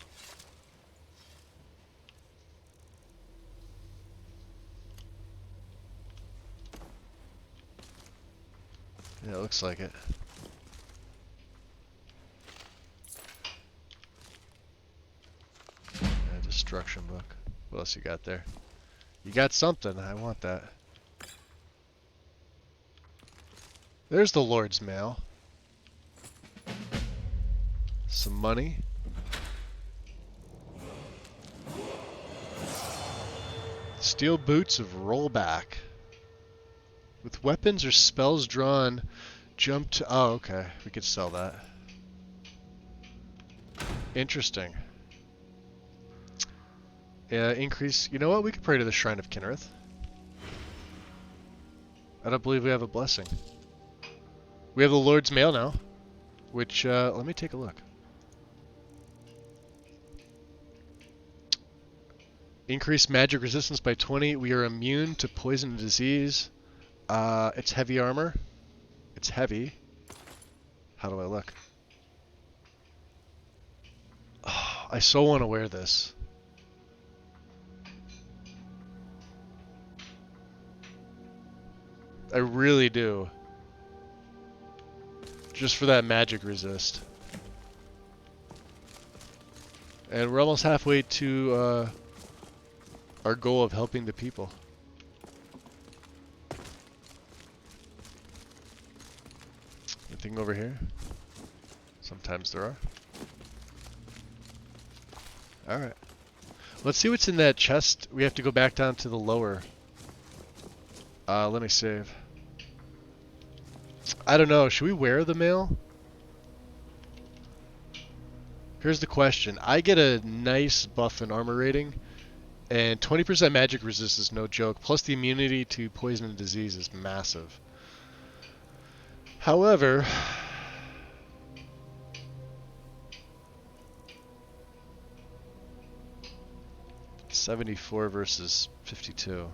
Yeah, it looks like it. Destruction book. What else you got there? You got something. I want that. There's the Lord's Mail. Some money. Steel boots of rollback. With weapons or spells drawn, jump to... Oh, okay. We could sell that. Interesting. Increase... You know what? We could pray to the Shrine of Kinnereth. I don't believe we have a blessing. We have the Lord's Mail now. Which, let me take a look. Increase magic resistance by 20. We are immune to poison and disease. It's heavy armor. It's heavy. How do I look? Oh, I so want to wear this. I really do. Just for that magic resist. And we're almost halfway to our goal of helping the people. Anything over here? Sometimes there are. Alright. Let's see what's in that chest. We have to go back down to the lower. Let me save. I don't know. Should we wear the mail? Here's the question. I get a nice buff in armor rating, and 20% magic resist is no joke. Plus the immunity to poison and disease is massive. However, 74 versus 52.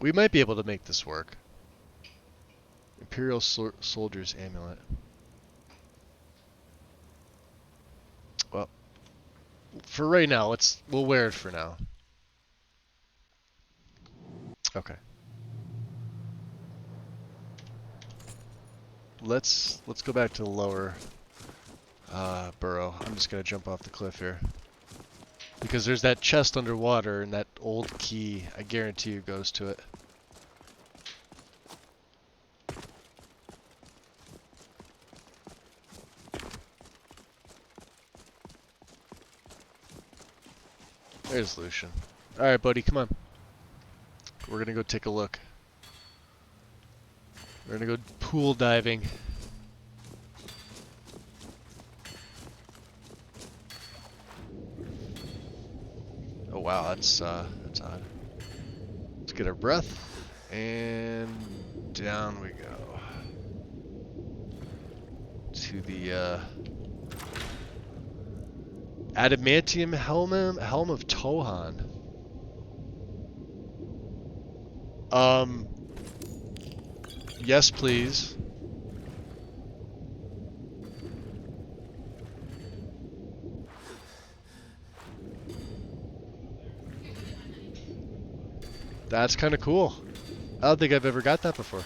We might be able to make this work. Imperial Soldier's Amulet. Well, for right now, we'll wear it for now. Okay. Let's go back to the lower burrow. I'm just gonna jump off the cliff here. Because there's that chest underwater and that old key, I guarantee you goes to it. There's Lucian. Alright, buddy, come on. We're gonna go take a look. We're gonna go pool diving. Oh wow, that's odd. Let's get our breath, and down we go. To the Adamantium Helm of Tohan. Yes, please. That's kind of cool. I don't think I've ever got that before.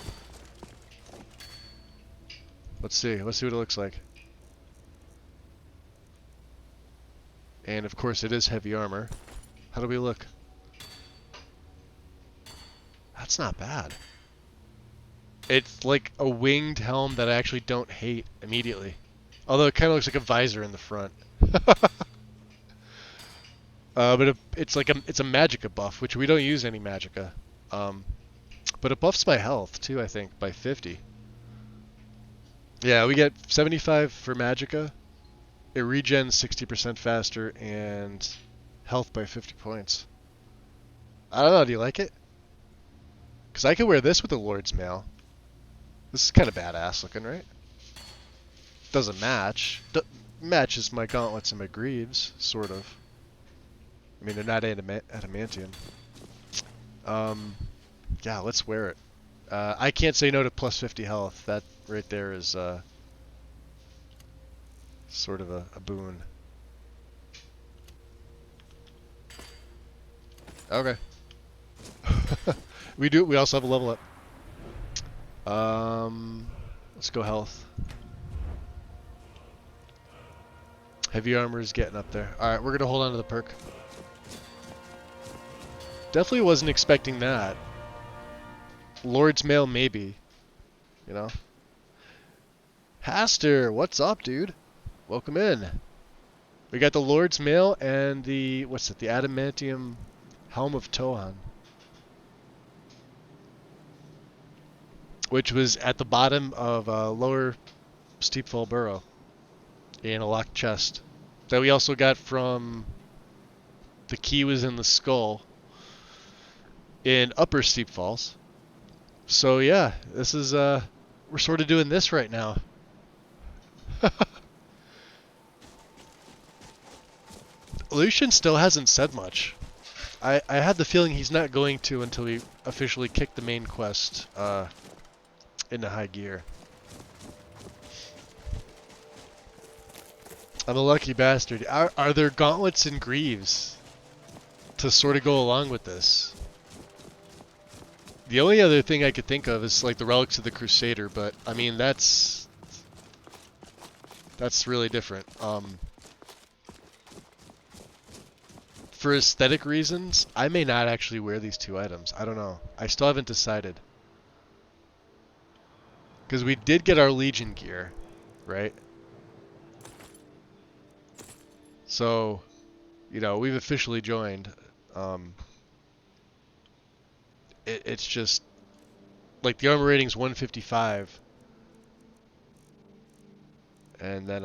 Let's see what it looks like. And of course it is heavy armor. How do we look? That's not bad. It's like a winged helm that I actually don't hate immediately. Although it kind of looks like a visor in the front. But it's like it's a magicka buff, which we don't use any magicka. But it buffs my health too, I think, by 50. Yeah, we get 75 for magicka. It regens 60% faster and health by 50 points. I don't know, do you like it? Because I could wear this with the Lord's Mail. This is kind of badass looking, right? Doesn't match. Matches my gauntlets and my greaves, sort of. I mean, they're not adamantium. Yeah, let's wear it. I can't say no to plus 50 health. That right there is sort of a boon. Okay. We also have a level up. Let's go health. Heavy armor is getting up there. Alright, we're gonna hold on to the perk. Definitely wasn't expecting that. Lord's Mail, maybe. You know? Haster, what's up, dude? Welcome in. We got the Lord's Mail and the, what's it, the Adamantium Helm of Tohan. Which was at the bottom of lower Steepfall Burrow. In a locked chest. That we also got from, the key was in the skull. In Upper Steep Falls. So yeah, this is we're sort of doing this right now. Lucian still hasn't said much. I had the feeling he's not going to until we officially kick the main quest into high gear. I'm a lucky bastard. Are there gauntlets and greaves to sort of go along with this? The only other thing I could think of is like the relics of the Crusader, but I mean that's really different. For aesthetic reasons, I may not actually wear these two items. I don't know. I still haven't decided. Because we did get our Legion gear, right? So, you know, we've officially joined. It's just, like, the armor rating's 155. And then,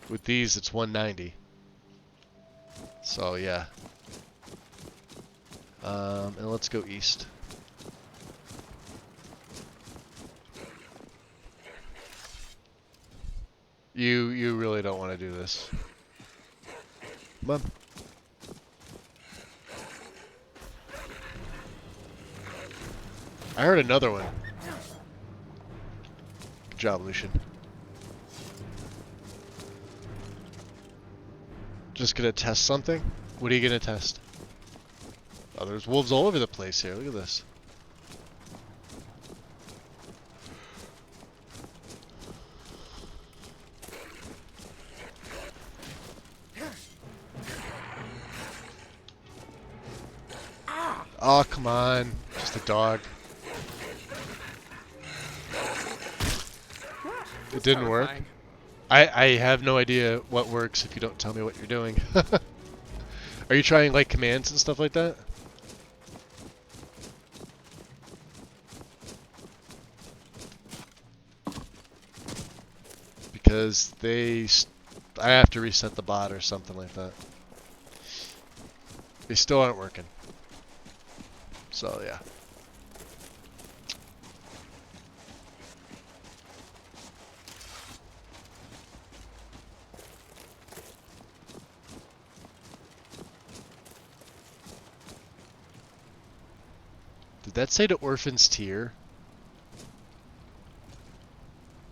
with these, it's 190. So, yeah. And let's go east. You really don't want to do this. Come on. I heard another one. Good job, Lucian. Just gonna test something? What are you gonna test? Oh, there's wolves all over the place here. Look at this. Oh, come on. Just a dog. It didn't work. I have no idea what works if you don't tell me what you're doing. Are you trying like commands and stuff like that? Because I have to reset the bot or something like that. They still aren't working. So yeah. Did that say to Orphan's Tier?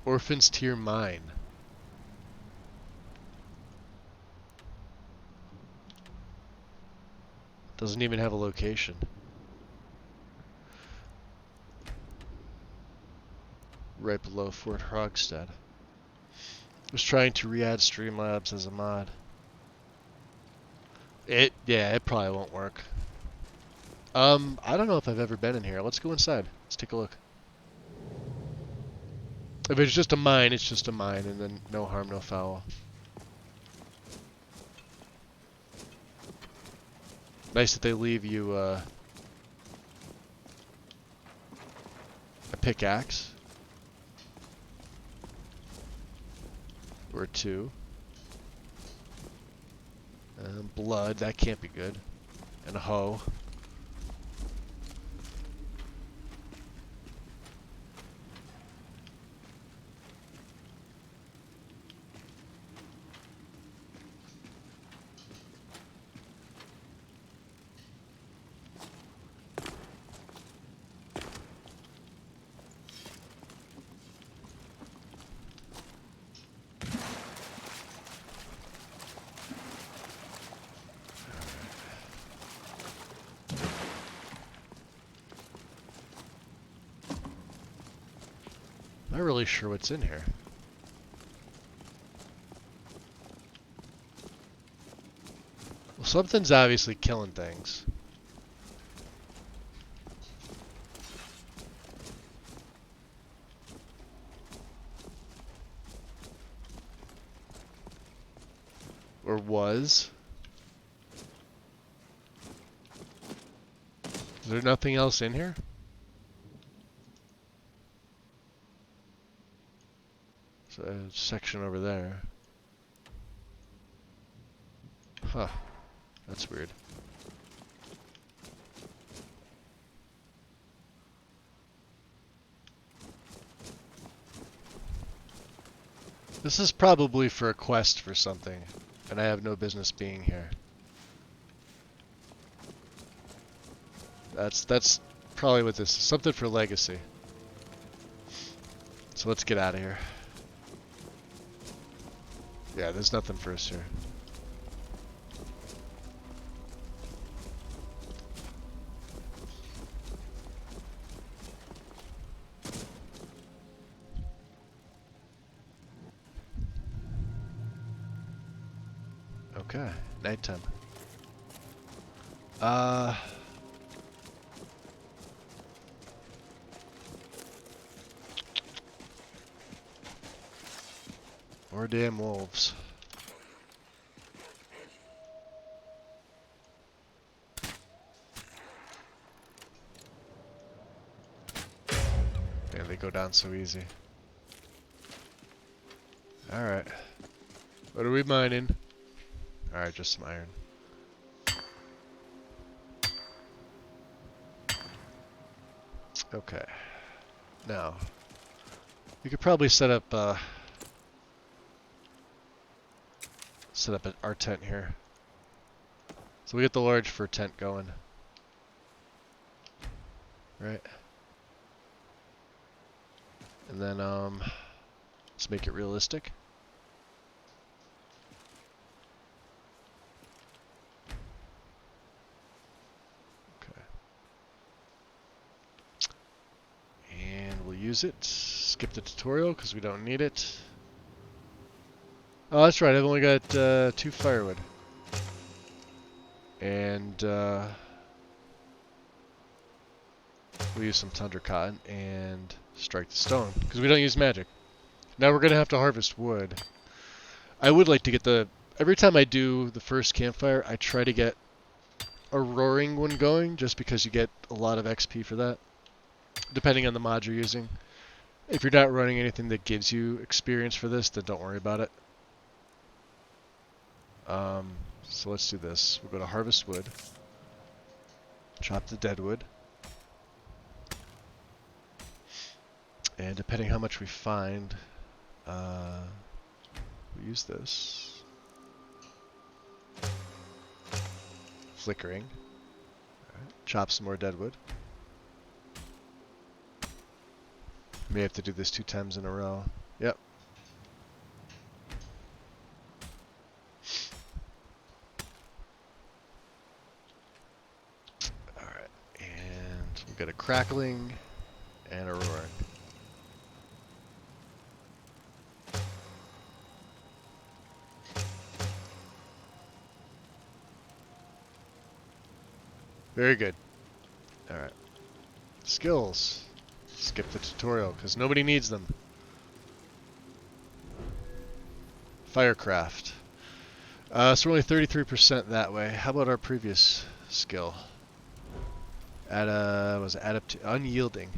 Orphan's Tier Mine. Doesn't even have a location. Right below Fort Hrogstad. Was trying to re-add Streamlabs as a mod. Yeah, it probably won't work. I don't know if I've ever been in here. Let's go inside. Let's take a look. If it's just a mine, it's just a mine, and then no harm, no foul. Nice that they leave you, a pickaxe. Or two. Blood, that can't be good. And a hoe. Not really sure what's in here. Well, something's obviously killing things. Or was. Is there nothing else in here? So, section over there. Huh. That's weird. This is probably for a quest for something. and I have no business being here. That's probably what this is. Something for legacy. So let's get out of here. Yeah, there's nothing for us here. Okay, nighttime. More damn wolves. Man, they go down so easy. Alright. What are we mining? Alright, just some iron. Okay. Now, we could probably set up our tent here. So we get the large fur tent going. Right. And then let's make it realistic. Use it. Skip the tutorial because we don't need it. Oh, that's right. I've only got 2 firewood. And we'll use some tundra cotton and strike the stone because we don't use magic. Now we're going to have to harvest wood. I would like to get every time I do the first campfire, I try to get a roaring one going just because you get a lot of XP for that. Depending on the mod you're using. If you're not running anything that gives you experience for this, then don't worry about it. So let's do this. We'll go to harvest wood. Chop the dead wood. And depending how much we find, we'll use this. Flickering. All right. Chop some more dead wood. May have to do this 2 times in a row. Yep. Alright, and we'll get a crackling and a roaring. Very good. Alright. Skills. Skip the tutorial, because nobody needs them. Firecraft. So we're only 33% that way. How about our previous skill? Unyielding.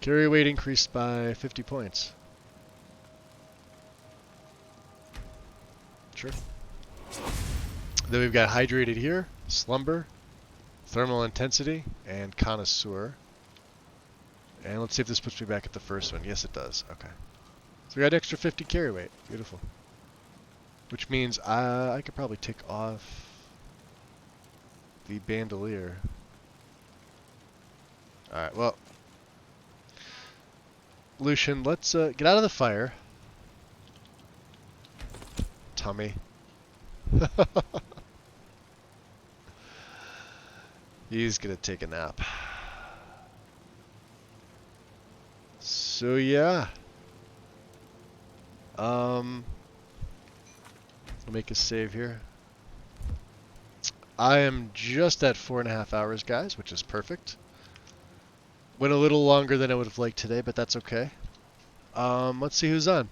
Carry weight increased by 50 points. Sure. Then we've got hydrated here, slumber, thermal intensity, and connoisseur. And let's see if this puts me back at the first one. Yes, it does. Okay. So we got extra 50 carry weight. Beautiful. Which means I could probably take off the bandolier. Alright, well. Lucian, let's get out of the fire. Tummy. He's gonna take a nap. So yeah. I'll make a save here. I am just at 4.5 hours, guys, which is perfect. Went a little longer than I would have liked today, but that's okay. Let's see who's on.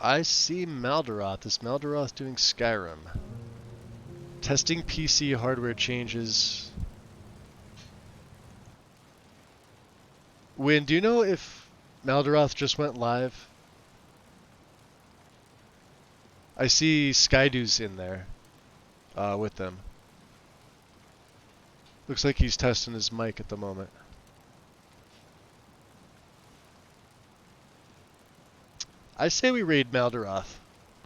I see Maldaroth. Is Maldaroth doing Skyrim? Testing PC hardware changes. Win, do you know if Maldaroth just went live? I see Skydoo's in there with them. Looks like he's testing his mic at the moment. I say we raid Maldaroth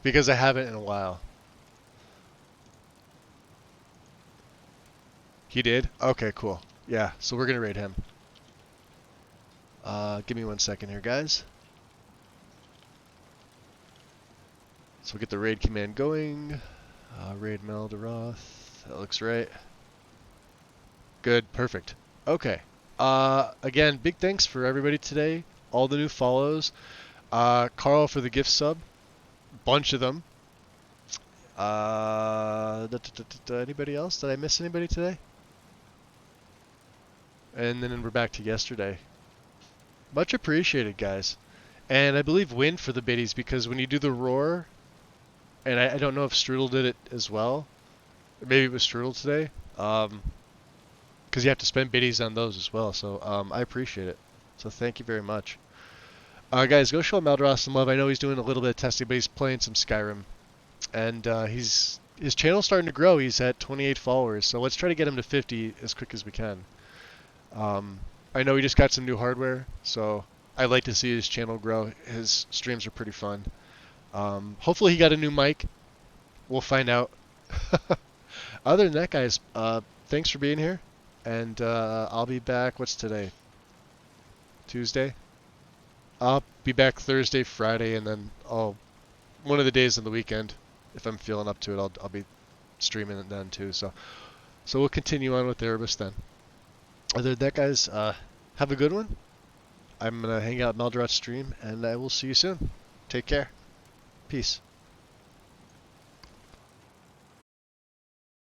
because I haven't in a while. He did? Okay, cool. Yeah, so we're gonna raid him. Give me 1 second here, guys. So we'll get the raid command going. Raid Maldaroth. That looks right. Good, perfect. Okay. Again, big thanks for everybody today. All the new follows. Carl for the gift sub. Bunch of them. Anybody else? Did I miss anybody today? And then we're back to yesterday. Much appreciated, guys. And I believe Win for the biddies, because when you do the roar, and I don't know if Strudel did it as well. Maybe it was Strudel today. Because you have to spend biddies on those as well. So I appreciate it. So thank you very much. Guys, go show Maldaroth some love. I know he's doing a little bit of testing, but he's playing some Skyrim. And his channel's starting to grow. He's at 28 followers. So let's try to get him to 50 as quick as we can. I know he just got some new hardware, so I like to see his channel grow. His streams are pretty fun. Hopefully he got a new mic. We'll find out. Other than that, guys, thanks for being here. And I'll be back. What's today? Tuesday? I'll be back Thursday, Friday, and then one of the days on the weekend, if I'm feeling up to it, I'll be streaming it then too. So we'll continue on with Erebus then. Other than that, guys, have a good one. I'm going to hang out at Maldaroth's stream, and I will see you soon. Take care. Peace.